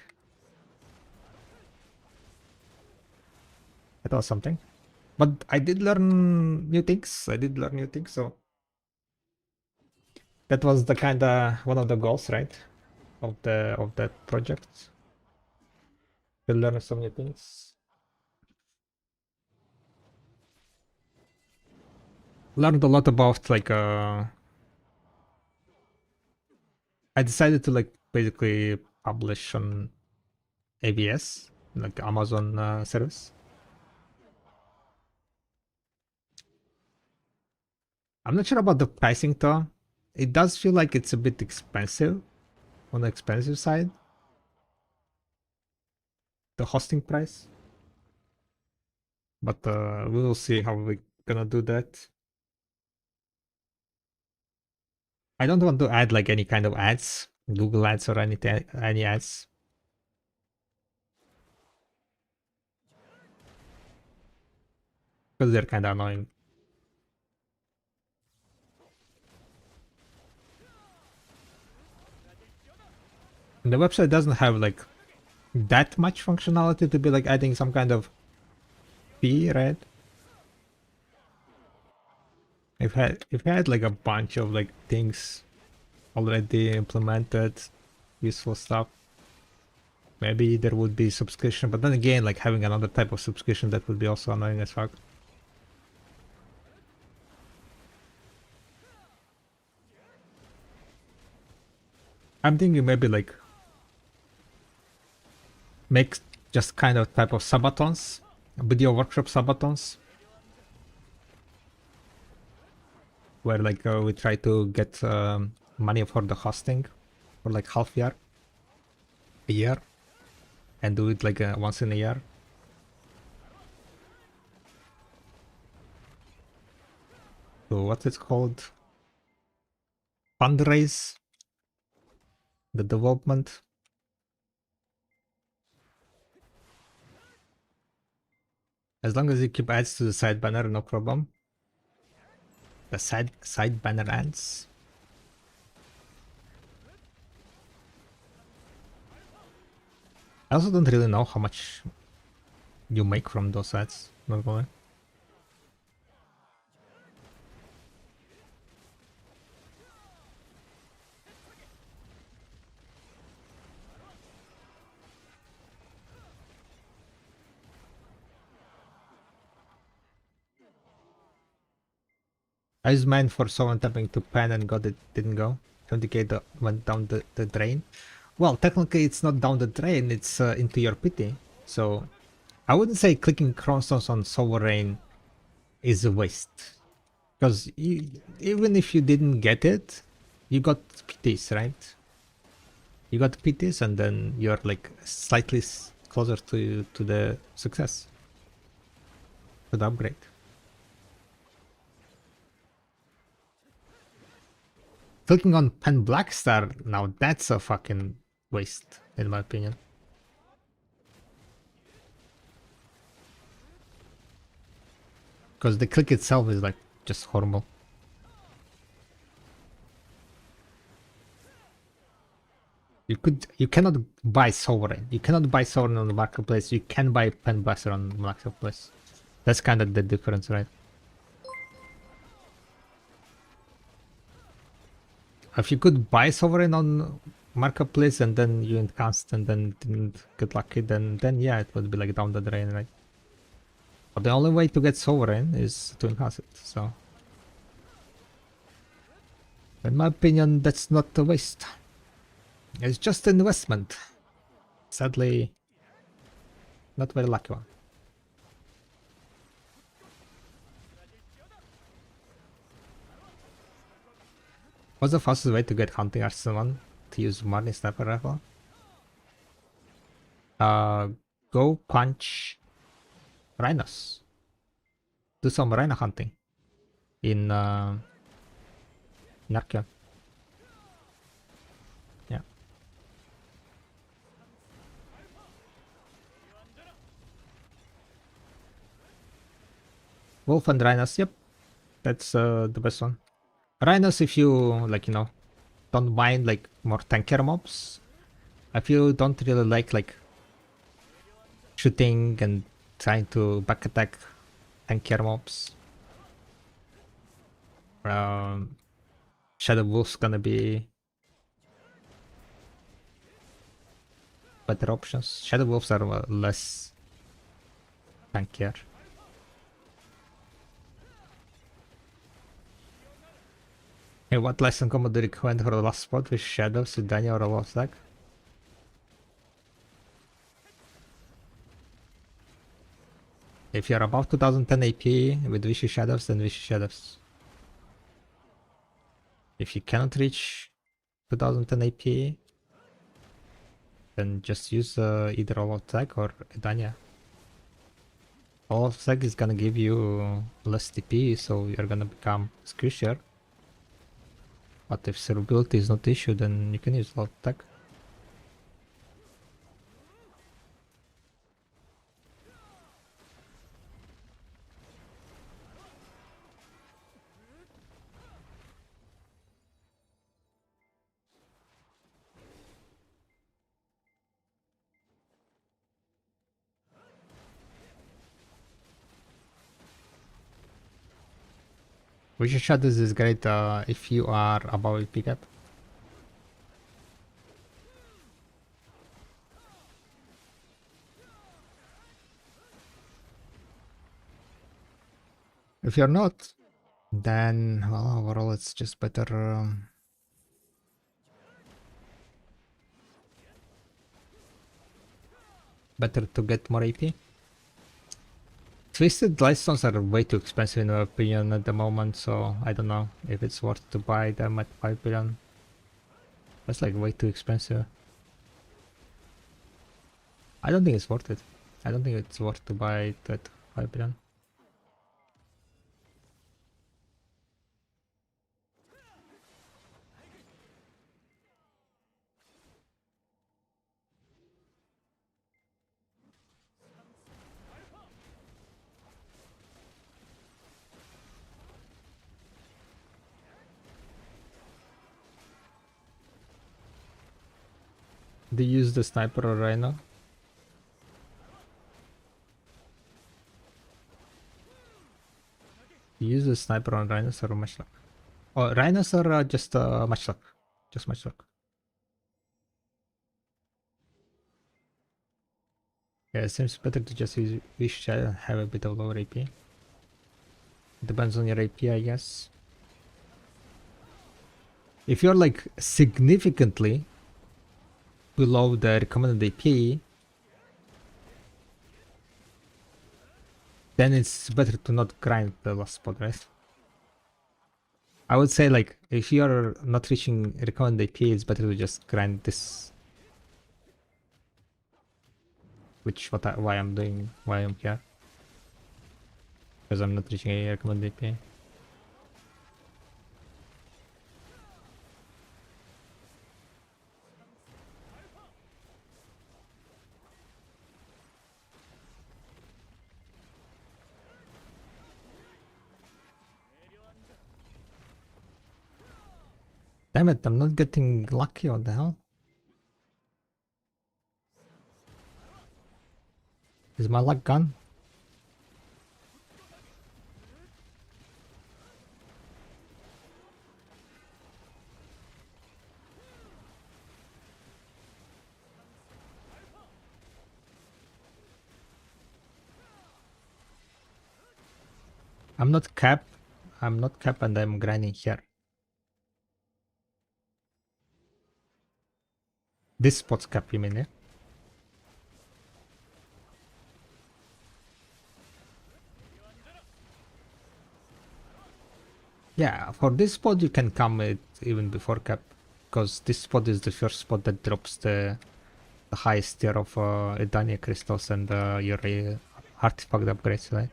Speaker 2: That was something. But I did learn new things. So that was the kinda one of the goals, right? Of that project. To learn so many things. Learned a lot about like I decided to like basically publish on AWS, like Amazon service. I'm not sure about the pricing though. It does feel like it's a bit expensive, on the expensive side. The hosting price. But we will see how we're gonna do that. I don't want to add like any kind of ads, Google ads or anything, any ads. Because they're kind of annoying. And the website doesn't have like that much functionality to be like adding some kind of fee, right? If I had like a bunch of like things already implemented, useful stuff, maybe there would be subscription. But then again, like having another type of subscription, that would be also annoying as fuck. I'm thinking maybe like make just kind of type of subathons, video workshop subathons, where like we try to get money for the hosting for like half year, a year, and do it like once in a year. So what it's called? Fundraise the development. As long as you keep ads to the side banner, no problem. The side banner ads. I also don't really know how much you make from those ads normally. I used mine for someone tapping to pen and got it, didn't go. 20k went down the drain. Well, technically it's not down the drain, it's into your pity. So I wouldn't say clicking Chronostones on Sovereign is a waste. Because even if you didn't get it, you got PTs, right? You got PTs and then you're like slightly closer to the success. To the upgrade. Clicking on Pen Blackstar, now that's a fucking waste, in my opinion. Because the click itself is like just horrible. You cannot buy Sovereign. You cannot buy Sovereign on the marketplace. You can buy Pen Blaster on the marketplace. That's kind of the difference, right? If you could buy Sovereign on marketplace and then you enhanced and then didn't get lucky, then yeah, it would be like down the drain, right? But the only way to get Sovereign is to enhance it, so in my opinion, that's not a waste. It's just an investment. Sadly, not very lucky one. What's the fastest way to get Hunting Artisan 1 to use Marnie Sniper Rifle? Go punch rhinos. Do some rhino hunting in Archeon. Yeah. Wolf and rhinos, yep. That's the best one. Rhinos, if you like, you know, don't mind like more tankier mobs. If you don't really like shooting and trying to back attack tankier mobs, Shadow Wolf's gonna be better options. Shadow Wolves are less tankier. Hey, what lesson combo do you recommend for the last spot with Shadows, Dania, or a Lost Deck? If you're above 2010 AP with Vicious Shadows, then Vicious Shadows. If you cannot reach 2010 AP, then just use either All Out Tag or Edania. All Out Tag is gonna give you less TP, so you're gonna become squishier. But if survivability is not the issue, then you can use All Out Tag. Vicious Shadows is great if you are above AP cap. If you're not, then well, overall it's just better better to get more AP. Twisted Lightstones are way too expensive in my opinion at the moment, so I don't know if it's worth to buy them at 5 billion. That's like way too expensive. I don't think it's worth it. I don't think it's worth to buy it at 5 billion. Do you use the sniper or rhino? Do you use the sniper on rhinos or matchlock? Oh, rhinos or just matchlock? Just matchlock. Yeah, it seems better to just use wish shell and have a bit of lower AP. Depends on your AP, I guess. If you're like significantly below the recommended AP, then it's better to not grind the last spot, right? I would say like if you're not reaching recommended AP, it's better to just grind this. Why I'm doing, why I'm here. Because I'm not reaching a recommended AP. Damn it, I'm not getting lucky, what the hell? Is my luck gone? I'm not cap and I'm grinding here. This spot's cap, you mean, yeah? Yeah, for this spot you can come it even before cap, because this spot is the first spot that drops the highest tier of Edania crystals and your artifact upgrades, right?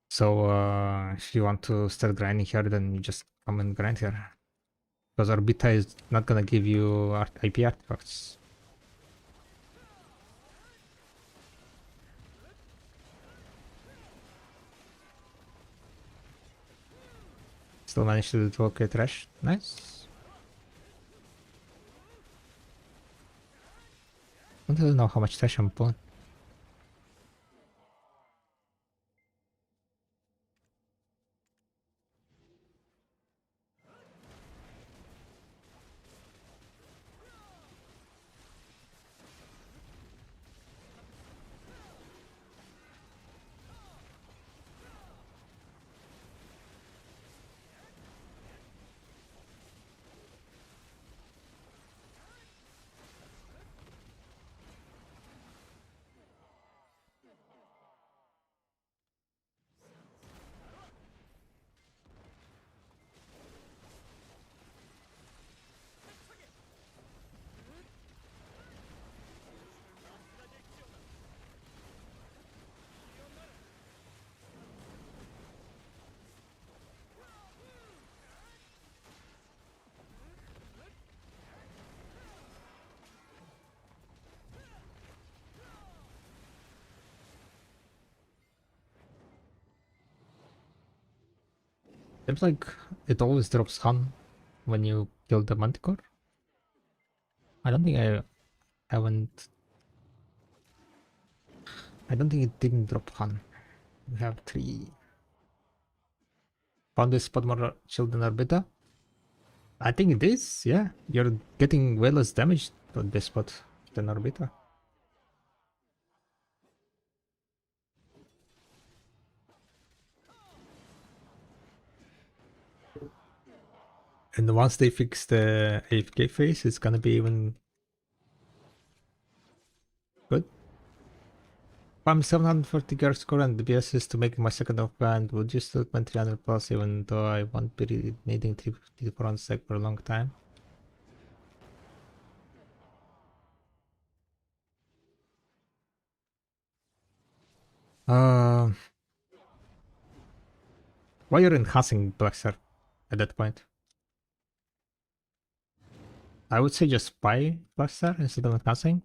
Speaker 2: So if you want to start grinding here, then you just come and grind here, because Orbita is not gonna give you IP artifacts. Still managed to do okay trash. Nice. I don't know how much trash I'm pulling. Seems like it always drops Han when you kill the Manticore. I don't think I haven't. I don't think it didn't drop Han. We have 3. Found this spot more chill than Orbita. I think it is, yeah. You're getting way less damage on this spot than Orbita. And once they fix the AFK phase, it's gonna be even good. If I'm 740 guard score and the BS is to make my second off band, would you still spend 300 plus even though I won't be needing 354 on sec for a long time? Why you're enhancing Blackstar at that point? I would say just buy Blackstar instead of enhancing.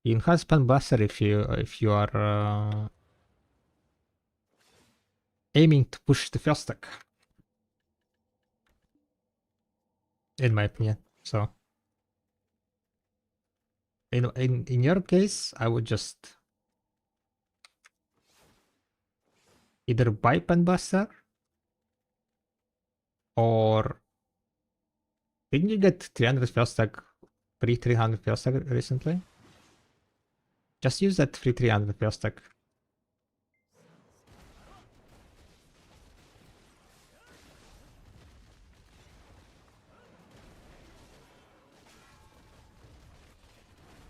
Speaker 2: You enhance Pen Blaster if you are aiming to push the first stack. in my opinion. So in your case, I would just either buy Pen Buster or didn't you get 300 fail stack, free 300 fail stack recently? Just use that free 300 fail stack.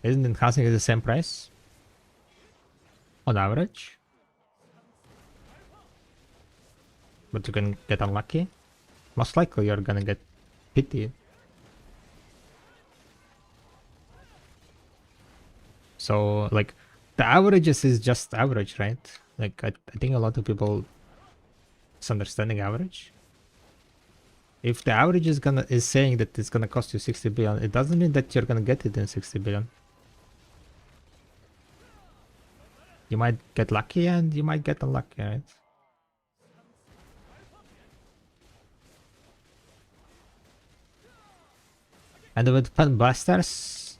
Speaker 2: Isn't enhancing at the same price? On average? But you can get unlucky? Most likely you're gonna get pitied. So, like, the averages is just average, right? Like, I think a lot of people misunderstanding average. If the average is saying that it's gonna cost you 60 billion, it doesn't mean that you're gonna get it in 60 billion. You might get lucky and you might get unlucky, right? And with Pen Blasters,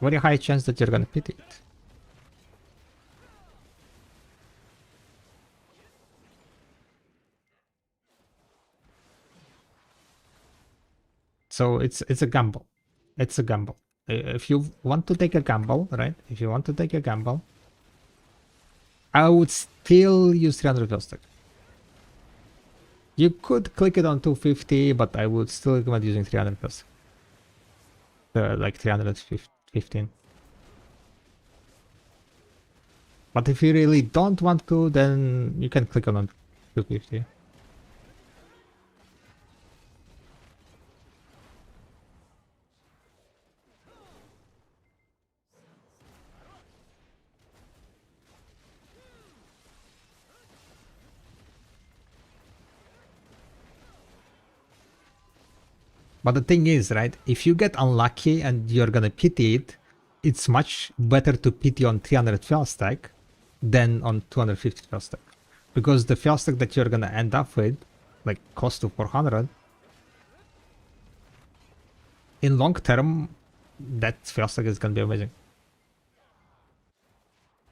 Speaker 2: very high chance that you're gonna pity it. So it's a gamble. It's a gamble. If you want to take a gamble, right? If you want to take a gamble, I would still use 300 fail stack. You could click it on 250, but I would still recommend using 300 fail stack. Like 315. But if you really don't want to, then you can click on 250. But the thing is, right, if you get unlucky and you're gonna pity it, it's much better to pity on 300 fail stack than on 250 fail stack. Because the fail stack that you're gonna end up with, like close to 400, in long term, that fail stack is gonna be amazing.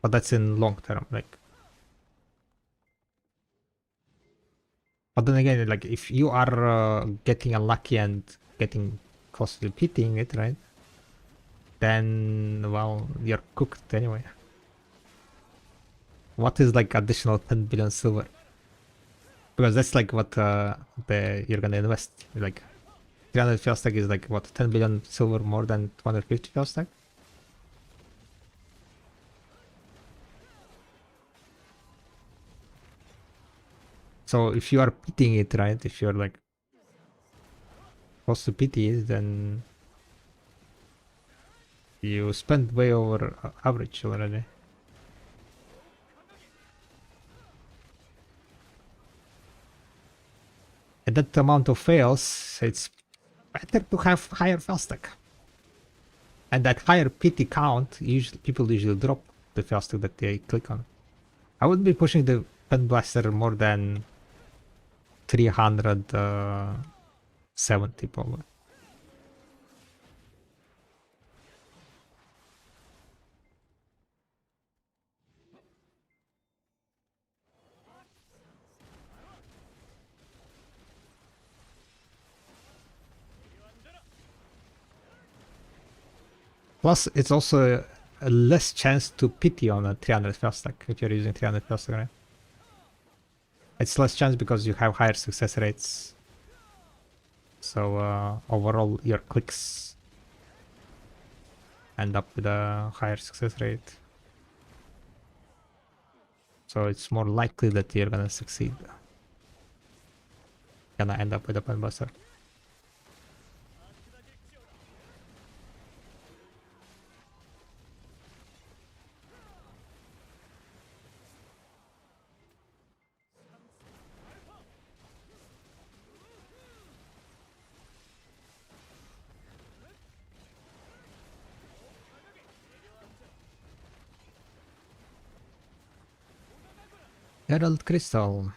Speaker 2: But that's in long term, like. But then again, like if you are getting unlucky and getting close to pitying it, right? Then, well, you're cooked anyway. What is like additional 10 billion silver? Because that's like what you're gonna invest. Like 300 fail stack is like what, 10 billion silver more than 250 fail stack? So if you are pitying it, right? If you're like close to pity it, then you spend way over average already. At that amount of fails, it's better to have higher fail stack. And that higher pity count, people usually drop the fail stack that they click on. I would be pushing the Pen Blaster more than 370 probably. Plus, it's also a less chance to pity on a 300 fail stack if you're using 300 fail stack, right? It's less chance because you have higher success rates. So overall, your clicks end up with a higher success rate. So it's more likely that you're gonna succeed. Gonna end up with a Pen Buster. Herald Crystal.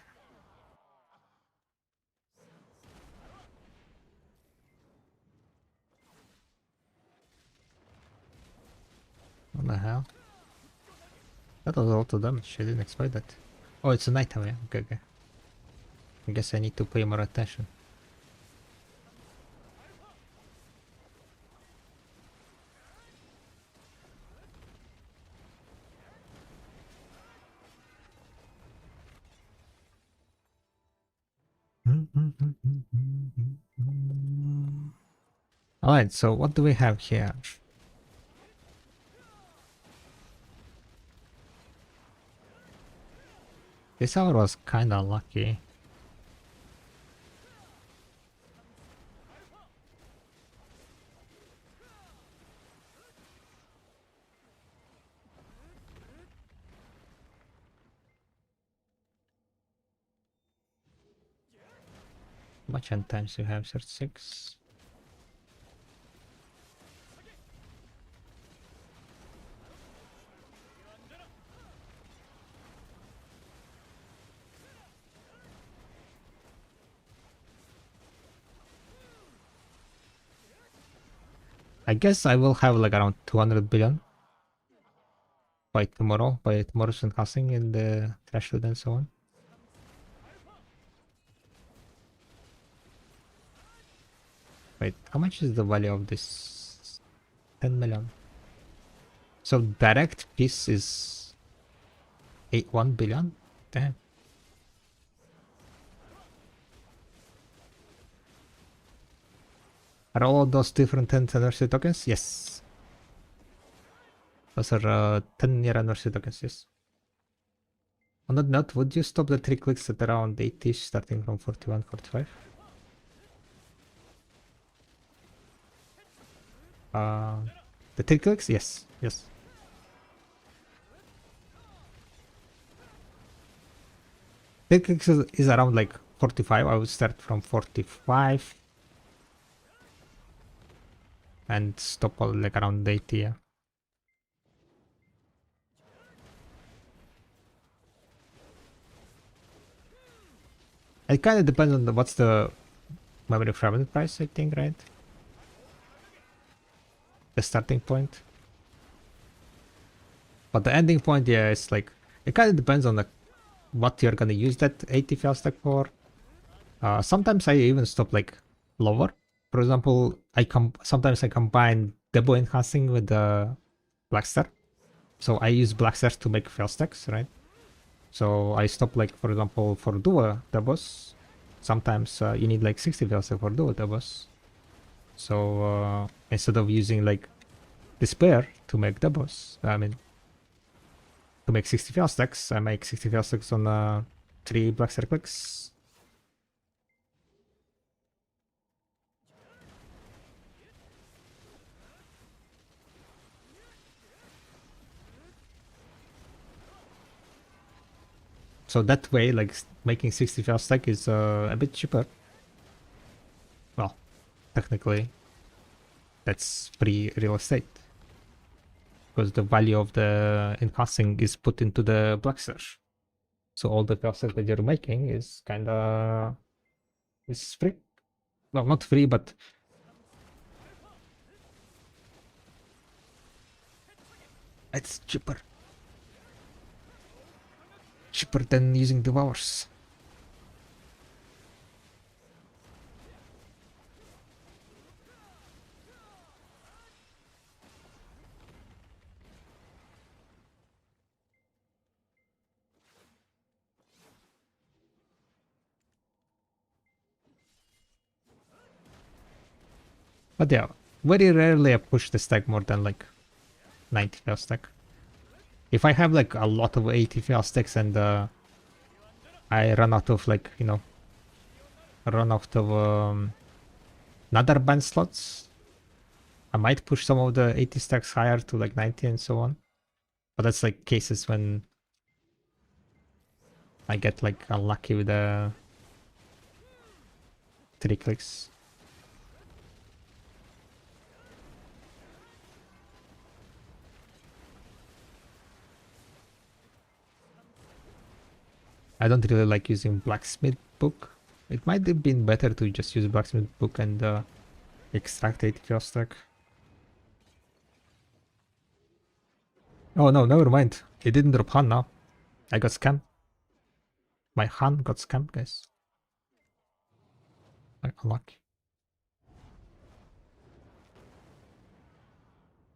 Speaker 2: What the hell? That was a lot of damage. I didn't expect that. Oh, it's an item, yeah. Okay, okay. I guess I need to pay more attention. Alright, so what do we have here? This hour was kinda lucky. How much end times do you have? 36? I guess I will have like around 200 billion by tomorrow's enhancing in the threshold and so on. Wait, how much is the value of this? 10 million. So direct piece is 1 billion? Damn. Are all of those different 10th anniversary tokens? Yes. Those are 10-year anniversary tokens, yes. On that note, would you stop the 3 clicks at around 80 starting from 41, 45? The 3 clicks? Yes, yes. Three clicks is around like 45. I would start from 45 and stop like around 80. Yeah. It kind of depends on what's the memory fragment price, I think, right? The starting point. But the ending point, yeah, it's like it kind of depends on what you're gonna use that 80 fail stack for. Sometimes I even stop like lower. For example, sometimes I combine Debo enhancing with the Blackstar. So I use Blackstar to make fail stacks, right? So I stop like, for example, for duo Debos. Sometimes you need like 60 fail stack for duo Debos. So instead of using like Despair to make Debos, to make 60 fail stacks, I make 60 fail stacks on 3 Blackstar clicks. So that way, like making 60 fail stack is a bit cheaper. Well, technically, that's free real estate. Because the value of the enhancing is put into the Blackstar. So all the fail stack that you're making is kinda is free. Well, not free, but it's cheaper. Cheaper than using devours. But yeah, very rarely I push the stack more than like 90 fail stack. If I have like a lot of 80 fail stacks and I run out of like, run out of another band slots, I might push some of the 80 stacks higher to like 90 and so on. But that's like cases when I get like unlucky with the 3 clicks. I don't really like using Blacksmith Book. It might have been better to just use Blacksmith Book and extract 80 fail stack. Oh no, never mind. He didn't drop Han now. I got scammed. My Han got scammed, guys. Unlucky.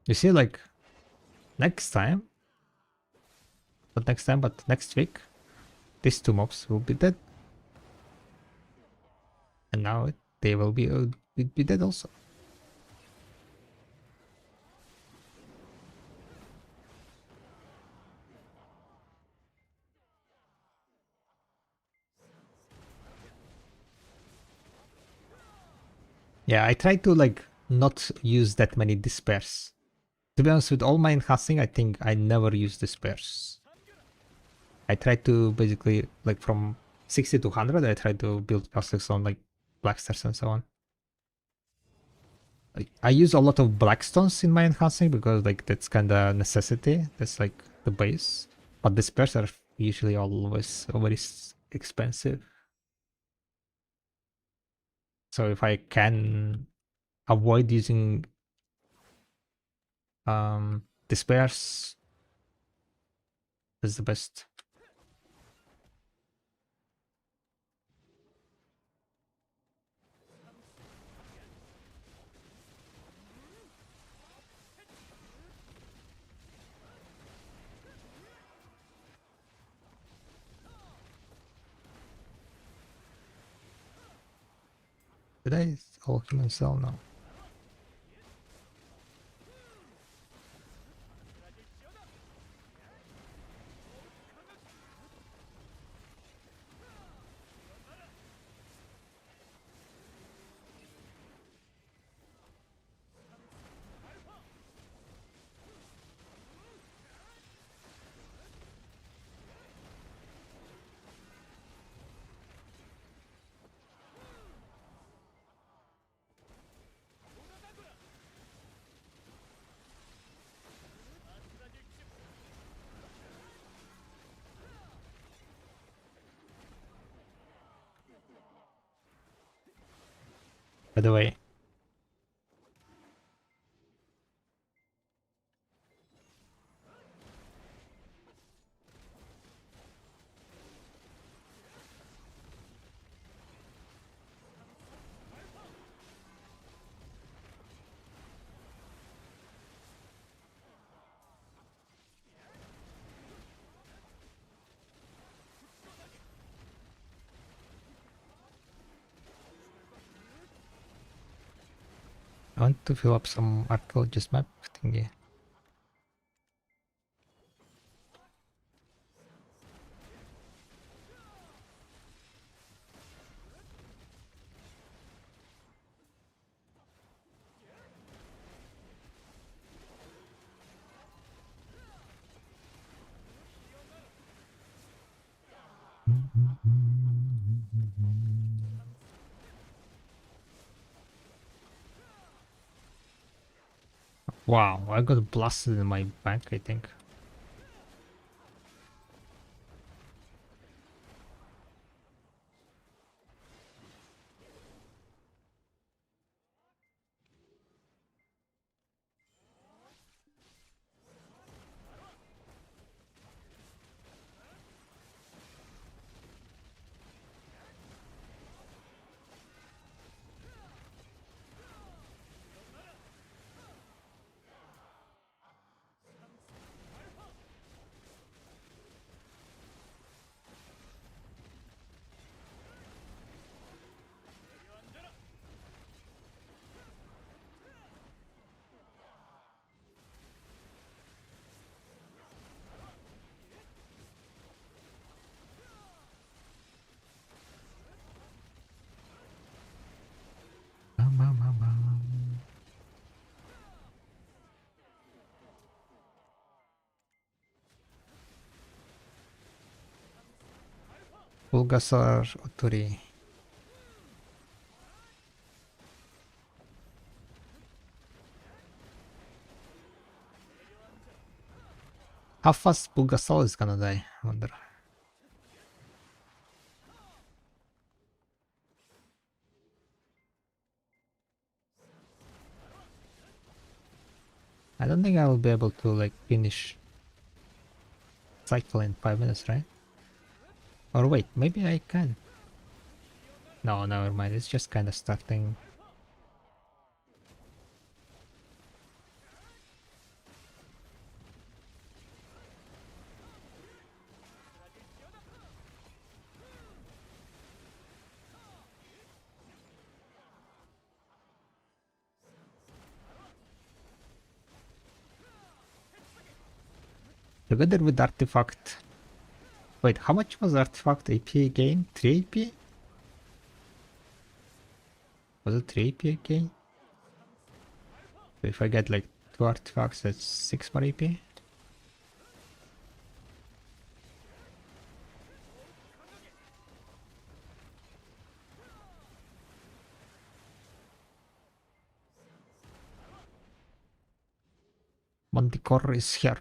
Speaker 2: You see, like, next time, not next time, but next week, these two mobs will be dead. And now they will be dead also. Yeah, I try to like not use that many despairs. To be honest, with all my enhancing, I think I never use despairs. I try to basically like from 60 to 100, I try to build castles on like black stars and so on. I use a lot of blackstones in my enhancing because like that's kind of necessity. That's like the base. But the spares are usually always very expensive. So if I can avoid using the spares, that's the best. Did I all human cell now? By the way, I want to fill up some archaeologist map thingy. Wow, I got blasted in my back, I think. Bulgasar Oturi. How fast Bulgasar is gonna die? I wonder. I don't think I will be able to like finish cycle in 5 minutes, right? Or wait, maybe I can. No, never mind. It's just kind of starting. Together with Artifact. Wait, how much was Artifact AP again? 3 AP? Was it 3 AP again? So if I get like 2 artifacts, that's 6 more AP? Manticore is here.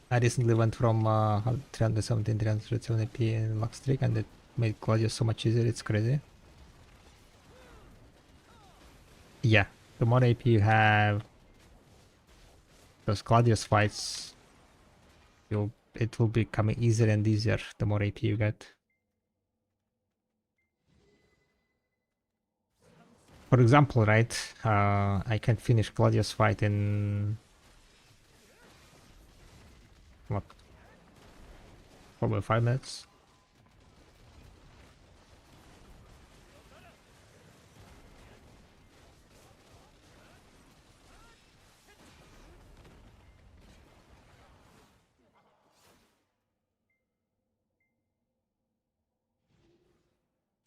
Speaker 2: I recently went from 317, 370p in max streak, and it made Gladius so much easier, it's crazy. Yeah, the more AP you have, those Gladius fights, it will be becoming easier and easier the more AP you get. For example, right, I can finish Gladius fight in what? Probably 5 minutes.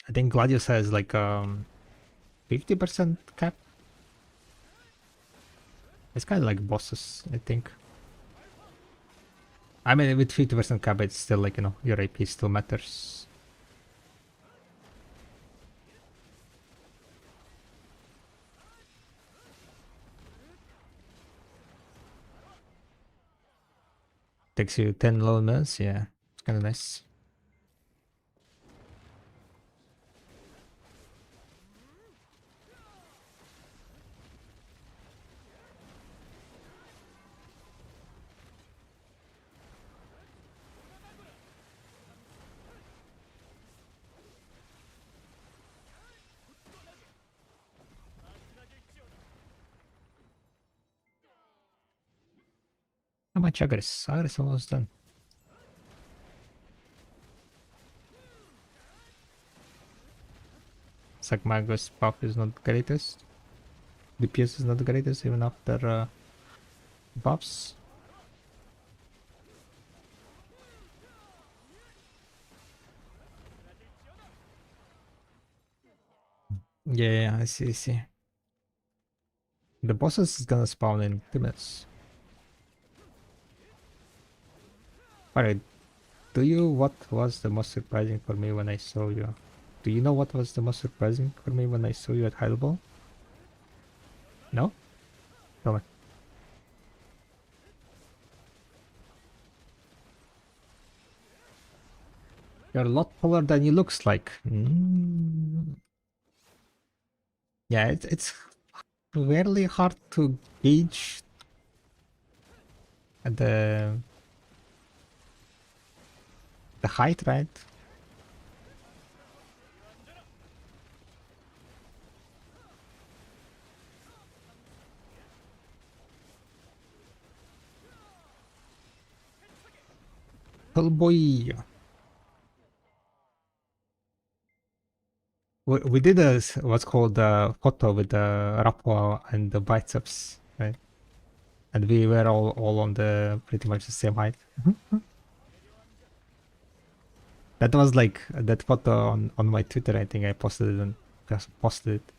Speaker 2: I think Gladius has like 50% cap. It's kind of like bosses, I think. I mean, with 50% cap, it's still like, you know, your AP still matters. Takes you 10 low minutes, yeah. It's kind of nice. How much Agres? Agres almost done. Sagmagus buff is not the greatest. DPS is not the greatest even after buffs. Yeah, I see, I see. The bosses is gonna spawn in 2 minutes. Alright, what was the most surprising for me when I saw you? Do you know what was the most surprising for me when I saw you at High Ball? No? Tell me. You're a lot taller than you looks like. Yeah, it's really hard to gauge the height, right? Apple boy. We did what's called a photo with the Rapua and the biceps, right? And we were all on the pretty much the same height. That was like that photo on my Twitter. I think I posted it and just posted it.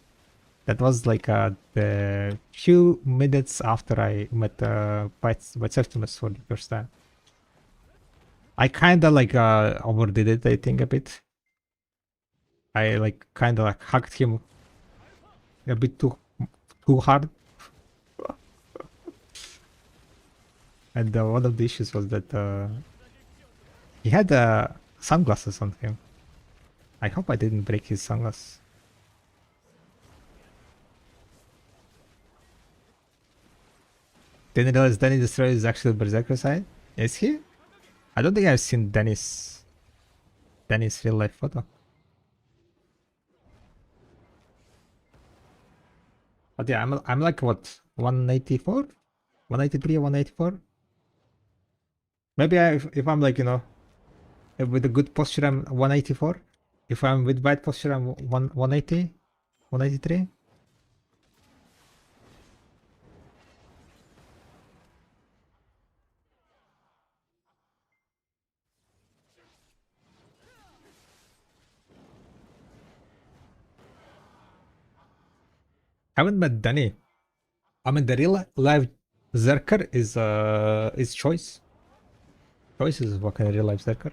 Speaker 2: That was like the few minutes after I met Biceptimus for the first time. I kinda like overdid it, I think, a bit. I like kinda like hugged him a bit too hard. And one of the issues was that he had sunglasses on him. I hope I didn't break his sunglasses. Didn't realize Danny Destroyer is actually Berserker side. Is he? I don't think I've seen Danny's real life photo. But yeah, I'm like what, 184, 183, 184. Maybe if I'm like, you know, with a good posture I'm 184. If I'm with bad posture I'm 180, 183. Haven't met Danny. I mean, the real life Zerker is Choice. Choice is fucking real life Zerker.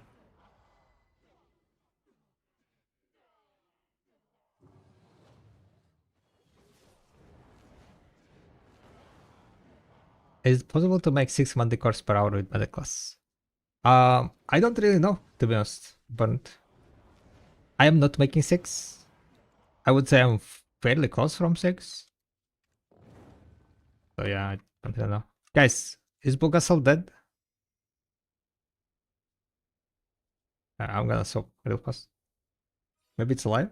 Speaker 2: Is it possible to make 6 Monday cores per hour with Meta class? I don't really know, to be honest, but I am not making 6. I would say I'm fairly close from 6. So yeah, I don't really know. Guys, is Bulgasol dead? I'm gonna swap real fast. Maybe it's alive?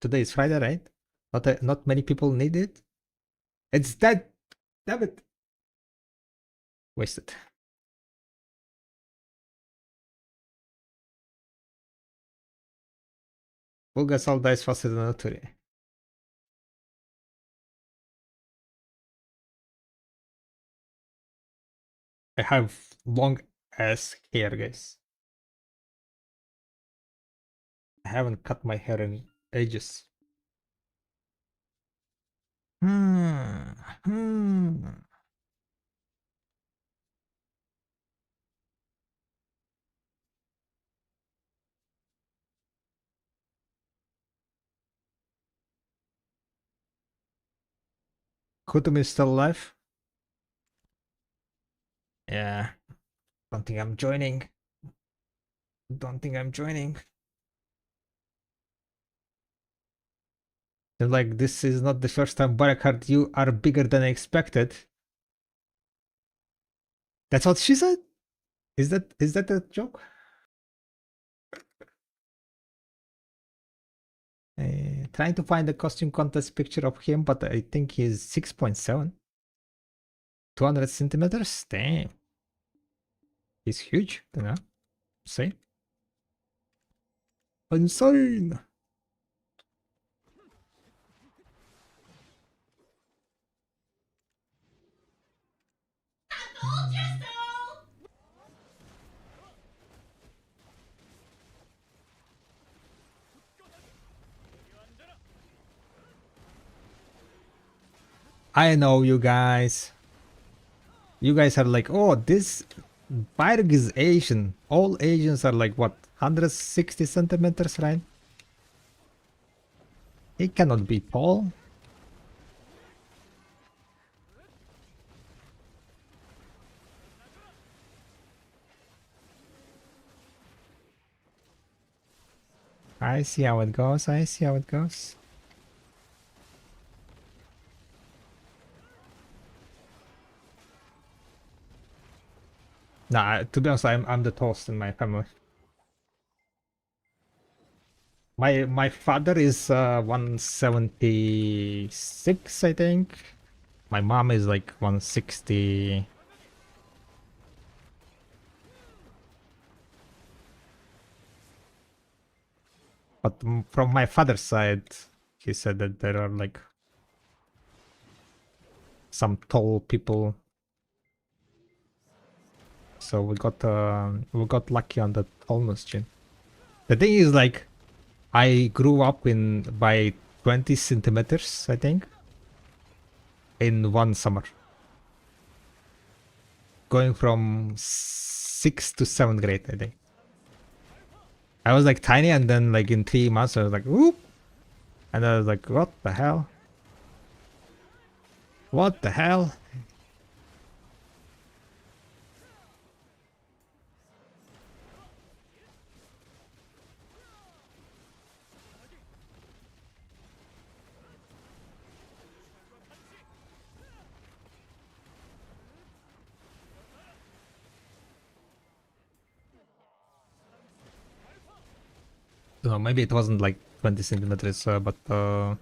Speaker 2: Today is Friday, right? Not many people need it. It's dead! Damn it! Wasted. Bulgasol dies faster than Naturi. I have long ass hair, guys. I haven't cut my hair in ages. Hmm. Kutum is still alive? Yeah. Don't think I'm joining. Don't think I'm joining. Seems like this is not the first time Barakard, you are bigger than I expected. That's what she said? Is that a joke? Trying to find a costume contest picture of him, but I think he's 6.7. 200 centimeters? Damn. He's huge, you know? See? Insane! I know you guys. You guys are like, oh, this Byrg is Asian. All Asians are like, what, 160 centimeters, right? He cannot be tall. I see how it goes. I see how it goes. Nah, to be honest, I'm the tallest in my family. My father is 176, I think. My mom is like 160. But from my father's side, he said that there are like some tall people. So we got lucky on the tallness gene. The thing is, like, I grew up in by 20 centimeters, I think, in one summer. Going from 6th to 7th grade, I think. I was like tiny, and then like in 3 months I was like, whoop! And I was like, what the hell? What the hell? So maybe it wasn't like 20 centimeters, but there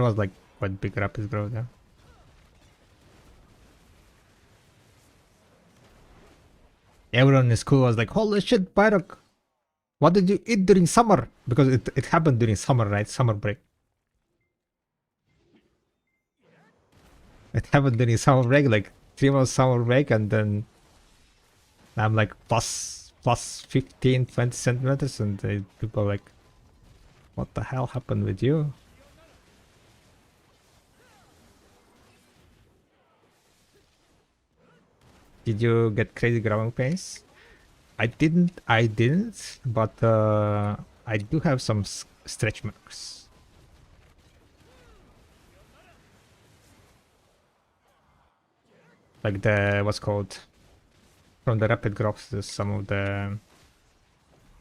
Speaker 2: was like quite big rapid growth, yeah. Everyone in school was like, holy shit, Byrok, what did you eat during summer? Because it happened during summer, right? Summer break. It happened during summer break, like 3 months summer break, and then I'm like plus 15, 20 centimeters, and people are like, what the hell happened with you? Did you get crazy growing pains? I didn't, but I do have some stretch marks. Like the, what's called, from the rapid growth, there's some of the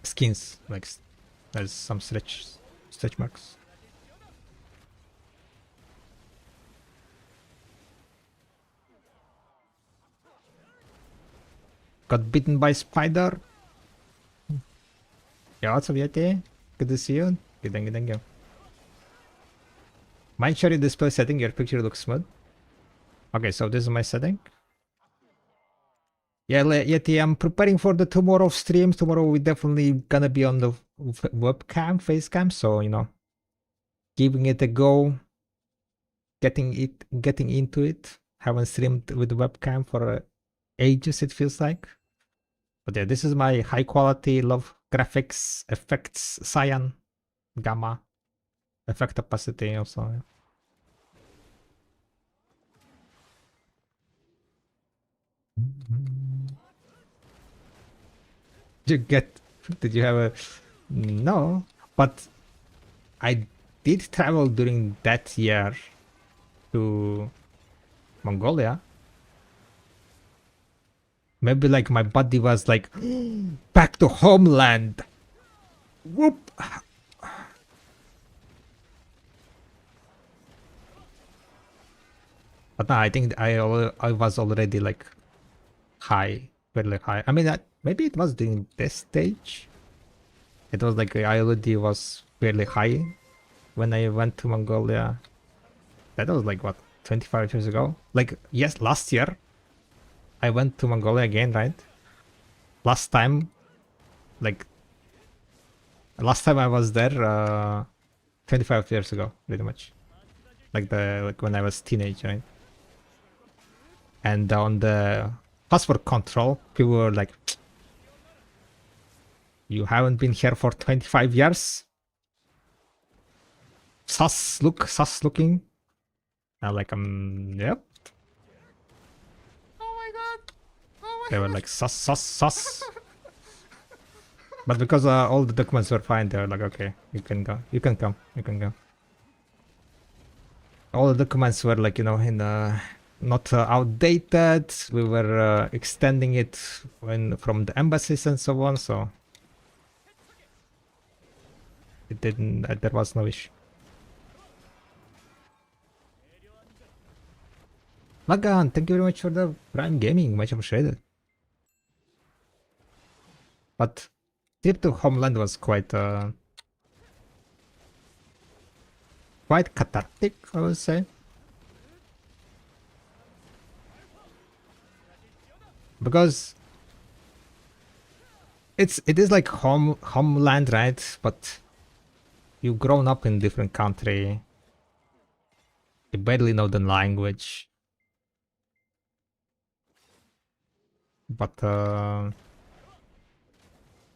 Speaker 2: skins, like there's some stretch marks. Got bitten by spider. Yeah, what's up, Yeti? Good to see you. Good, thank you, thank you. Mind share your display setting, your picture looks smooth. Okay, so this is my setting. Yeah, Yeti, I'm preparing for the tomorrow stream. Tomorrow we definitely gonna be on the webcam, face cam, so you know, giving it a go, getting into it. Haven't streamed with the webcam for ages, it feels like. But yeah, this is my high quality, love graphics, effects, cyan, gamma, effect opacity also. Yeah. Did you have a, no, but I did travel during that year to Mongolia. Maybe like my body was like, back to homeland. Whoop. But no, I think I was already like high, fairly high. I mean, maybe it was during this stage. It was like I already was fairly high when I went to Mongolia. That was like what, 25 years ago? Like, yes, last year I went to Mongolia again, right? Last time I was there 25 years ago, pretty much. Like when I was teenage, right? And on the passport control, people were like, you haven't been here for 25 years? Sus looking. I'm like, yep.
Speaker 3: Oh my god. Oh my
Speaker 2: They were like, sus. But because all the documents were fine, they were like, okay, you can go. You can come. All the documents were like, you know, in not outdated. We were extending it from the embassies and so on, so it didn't. There was no issue. Lagan, thank you very much for the Prime Gaming, much appreciated. But trip to homeland was quite cathartic, I would say. Because it is like homeland, right? But you've grown up in different country. You barely know the language. But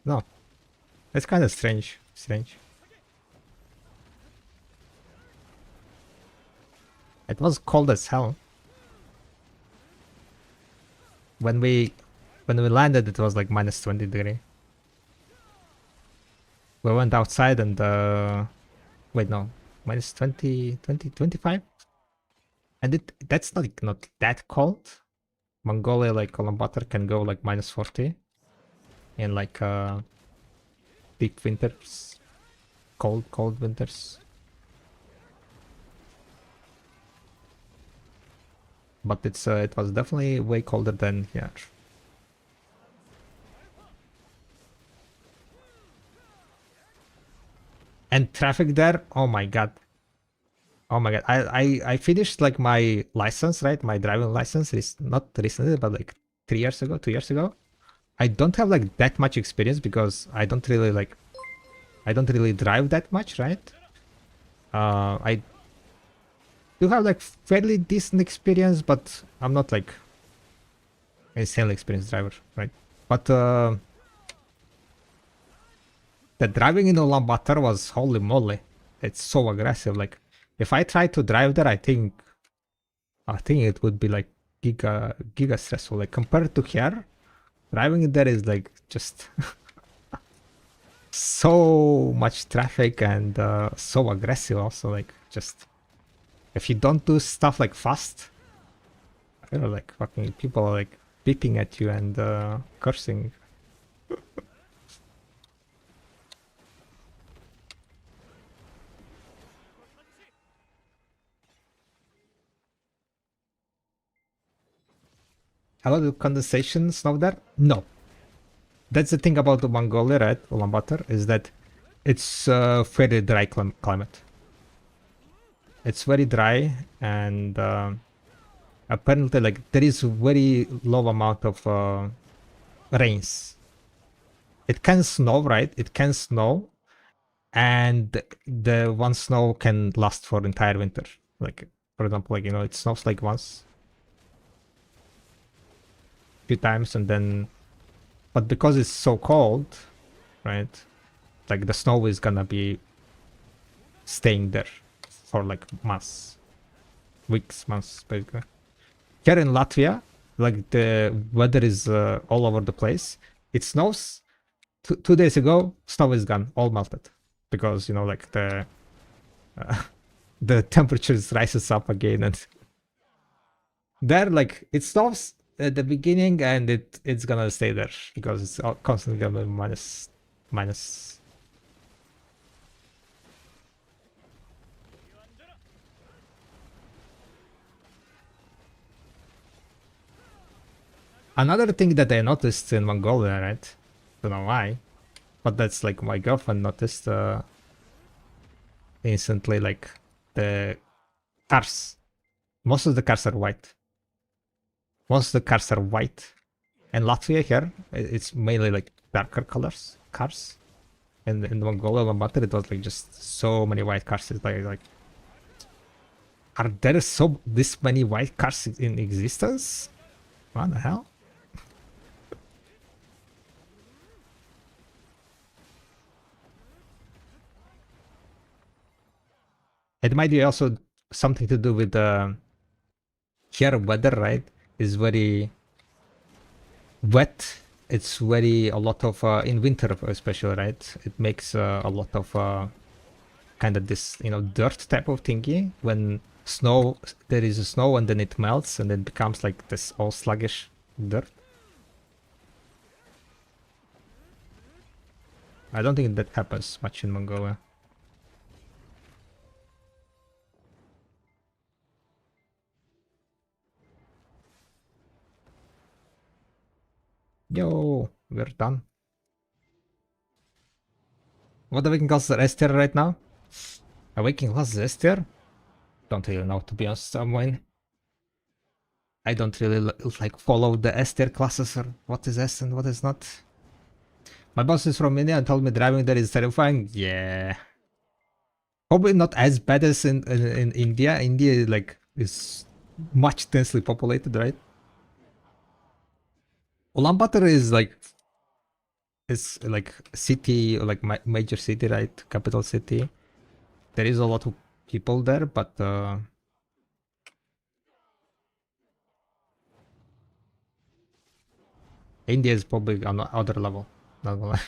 Speaker 2: no. It's kind of strange. It was cold as hell. When we landed, it was like minus 20 degree. We went outside and wait, no, minus 20, 25, and that's not that cold. Mongolia, like Ulaanbaatar, can go like minus 40 in like deep winters, cold winters. But it was definitely way colder than here. And traffic there, oh my god. I finished like my license, right? My driving license is not recently, but like 2 years ago. I don't have like that much experience because I don't really drive that much, right? I do have like fairly decent experience, but I'm not like an insanely experienced driver, right? But the driving in Ulaanbaatar was holy moly. It's so aggressive. Like if I tried to drive there, I think it would be like giga stressful. Like compared to here, driving there is like just so much traffic and so aggressive also. Like just if you don't do stuff like fast, you know, like fucking people are like beeping at you and cursing. A lot of condensation snow there? No. That's the thing about the Mongolia, right? Ulaanbaatar, is that it's a very dry climate. It's very dry, and apparently, like there is a very low amount of rains. It can snow, right? It can snow, and the one snow can last for entire winter. Like, for example, like, you know, it snows like once, few times, and then, but because it's so cold, right? Like the snow is gonna be staying there for like months, weeks, months, basically. Here in Latvia, like the weather is all over the place. It snows. 2 days ago, snow is gone, all melted, because you know, like the temperatures rises up again, and there, like it snows at the beginning, and it's gonna stay there because it's constantly gonna be minus. Another thing that I noticed in Mongolia, right? Don't know why, but that's like my girlfriend noticed instantly, like the cars. Most of the cars are white. And Latvia here, it's mainly like darker colors cars. And in Mongolia, Ulaanbaatar, it was like just so many white cars. It's like are there this many white cars in existence? What the hell? It might be also something to do with the here weather, right? Is very wet. It's very a lot of in winter especially, right? It makes a lot of kind of this, you know, dirt type of thingy when there is a snow and then it melts and then becomes like this all sluggish dirt. I don't think that happens much in Mongolia. Yo, we're done. What awakening class is S tier right now? Awakening class is S tier? Don't really know, to be honest, I don't really like follow the S tier classes or what is S and what is not. My boss is from India and told me driving there is terrifying. Yeah. Probably not as bad as in India. India like is much densely populated, right? Ulaanbaatar is like city, like major city, right? Capital city. There is a lot of people there, but India is probably on other level. Not gonna lie.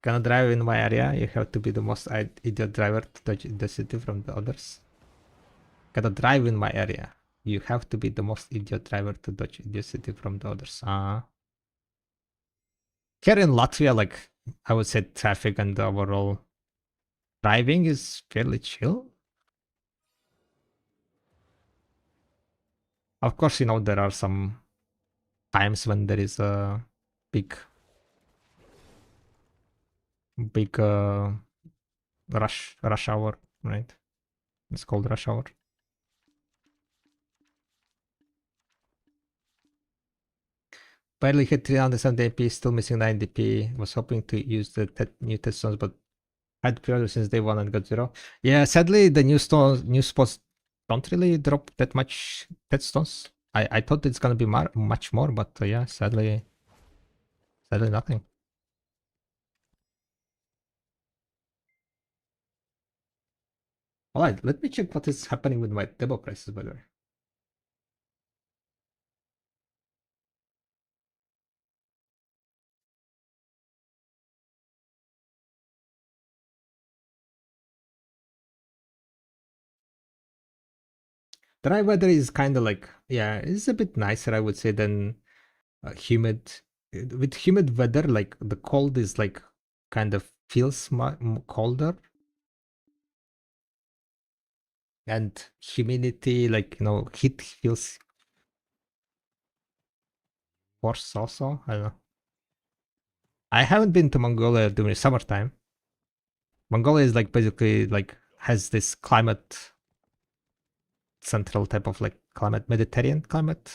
Speaker 2: Gonna drive in my area. You have to be the most idiot driver to touch the city from the others. Gotta drive in my area. You have to be the most idiot driver to dodge the city from the others. Here in Latvia, like I would say, traffic and the overall driving is fairly chill. Of course, you know there are some times when there is a big rush hour, right? It's called rush hour. Barely hit 370 dp, still missing 9 dp. Was hoping to use the new test zones, but had pre-order since day one and got 0. Yeah, sadly the new spots don't really drop that much pet stones. I thought it's gonna be much more, but yeah, sadly nothing. Alright, let me check what is happening with my demo prices, by the way. Dry weather is kind of like, yeah, it's a bit nicer, I would say, than humid. With humid weather, like the cold is like kind of feels colder, and humidity, like heat feels worse. Also, I don't know. I haven't been to Mongolia during summertime. Mongolia is like basically like has this climate, central type of like climate, Mediterranean climate.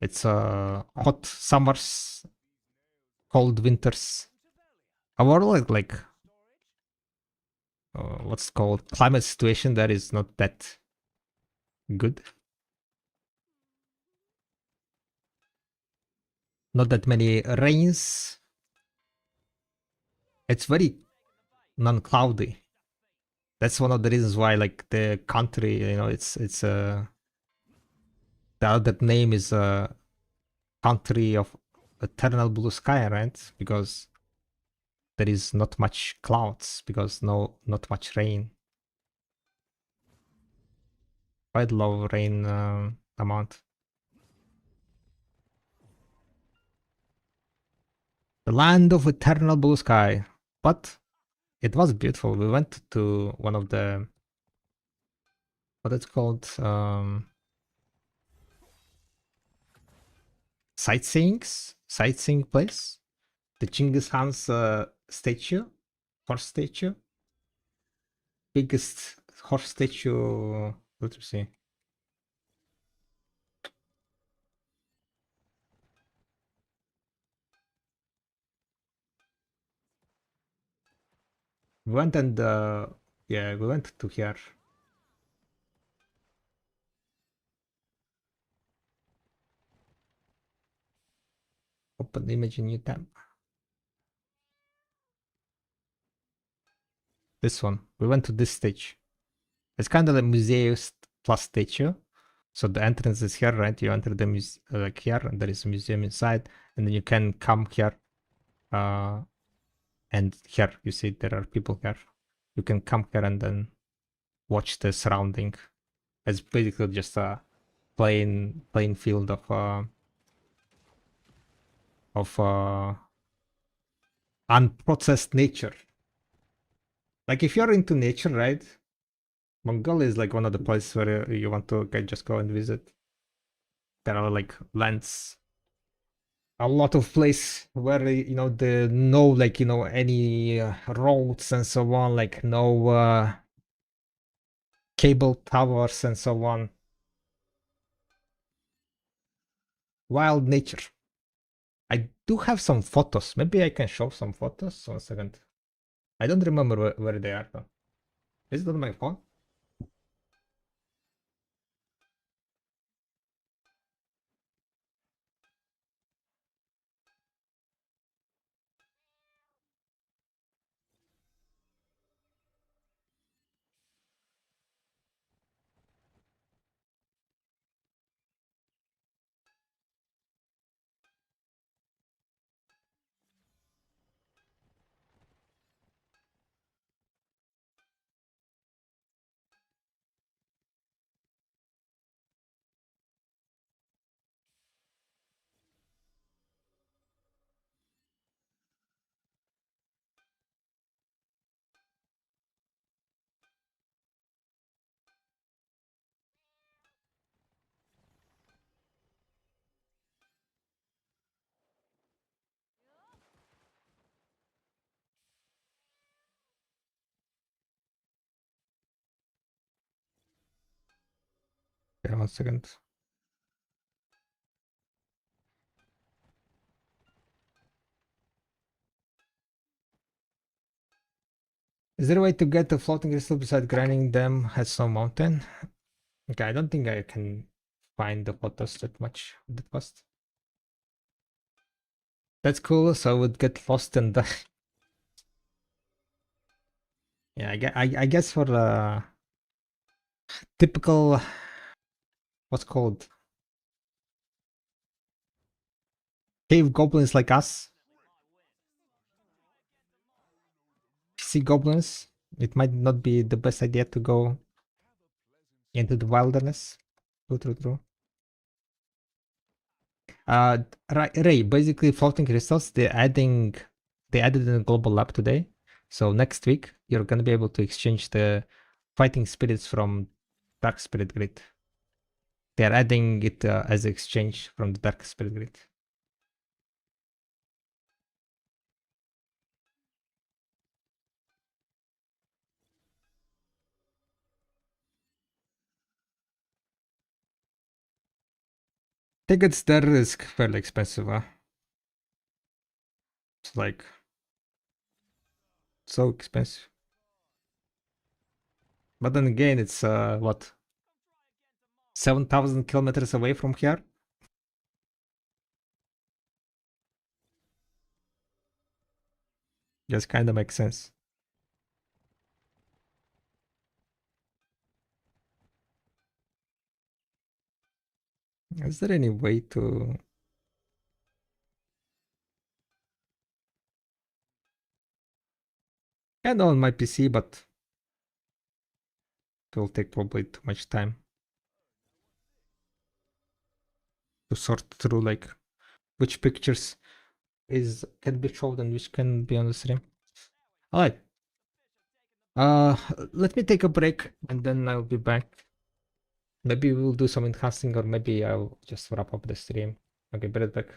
Speaker 2: It's hot summers, cold winters. Overall, like what's called climate situation that is not that good. Not that many rains. It's very non-cloudy. That's one of the reasons why like the country, it's the other name is country of eternal blue sky, right? Because there is not much clouds, because not much rain. Quite low rain amount. The land of eternal blue sky. But it was beautiful. We went to one of the, what it's called, sightseeing place. The Genghis Khan's statue, horse statue, biggest horse statue. Let me see. We went and yeah, we went to here. Open image in new tab. This one. We went to this stage. It's kind of a museum plus statue. So the entrance is here, right? You enter the like here, and there is a museum inside, and then you can come here. And here you see there are people here. You can come here and then watch the surrounding. It's basically just a plain field of unprocessed nature. Like if you're into nature, right? Mongolia is like one of the places where you want to just go and visit. There are like lands, a lot of place where the no like any roads and so on, like no cable towers and so on. Wild nature. do have some photos. Maybe I can show some photos. 1 second. I don't remember where they are though. Is it on my phone? Yeah, 1 second. Is there a way to get the floating crystal beside grinding them at some mountain? Okay, I don't think I can find the photos that much that fast. That's cool, so I would get lost and die. Yeah, I guess for the typical, what's called, cave goblins like us, sea goblins, it might not be the best idea to go into the wilderness. True. Ray, basically floating crystals, they added in the global lab today. So next week, you're gonna be able to exchange the fighting spirits from Dark Spirit Grid. They're adding it as exchange from the Dark Spirit Grid. Tickets there is fairly expensive, huh? It's like so expensive. But then again, it's what, 7,000 kilometers away from here? Just kind of makes sense. Is there any way to... I know on my PC, but it will take probably too much time to sort through like which pictures is can be showed and which can be on the stream. All right. Let me take a break and then I'll be back. Maybe we'll do some enhancing or maybe I'll just wrap up the stream. Okay, be right back.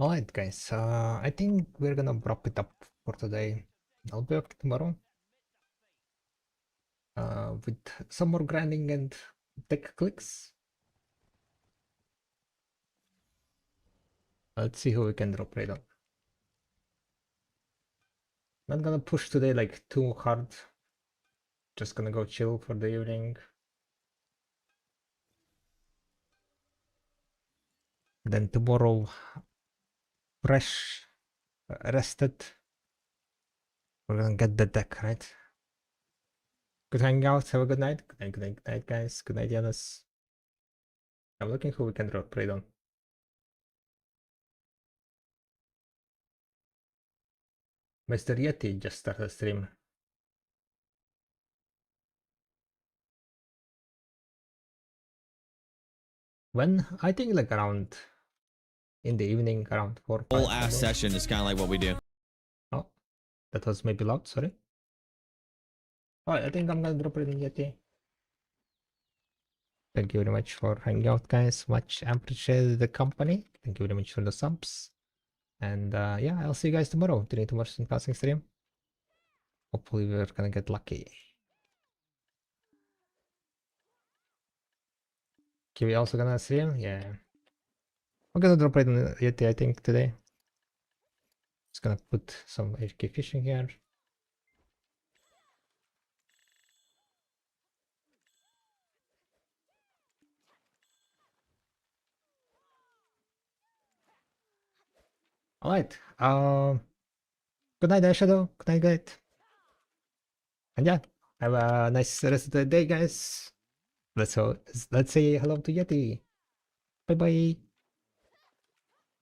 Speaker 2: Alright, guys. I think we're gonna wrap it up for today. I'll be back tomorrow. With some more grinding and tech clicks. Let's see who we can drop raid on. Not gonna push today like too hard. Just gonna go chill for the evening. Then tomorrow, fresh, rested. We're gonna get the deck, right? Good hanging out. Have a good night. Good night, good night, good night, guys. Good night, Yanis. I'm looking who we can drop raid on. Mr. Yeti just started stream. When? I think like around in the evening, around 4
Speaker 4: Whole
Speaker 2: 5
Speaker 4: ass
Speaker 2: maybe.
Speaker 4: session is kind of like what we do.
Speaker 2: Oh, that was maybe loud, sorry. Oh, I think I'm gonna drop it in Yeti. Thank you very much for hanging out, guys. Much appreciate the company. Thank you very much for the subs. And yeah, I'll see you guys tomorrow. Tomorrow's casting stream. Hopefully we're gonna get lucky. Kiwi also gonna stream? Yeah. I'm gonna drop it in Yeti, I think, today. Just gonna put some HK fishing here. Alright. Good night, Shadow. Good night, guys. And yeah, have a nice rest of the day, guys. Let's say hello to Yeti. Bye bye.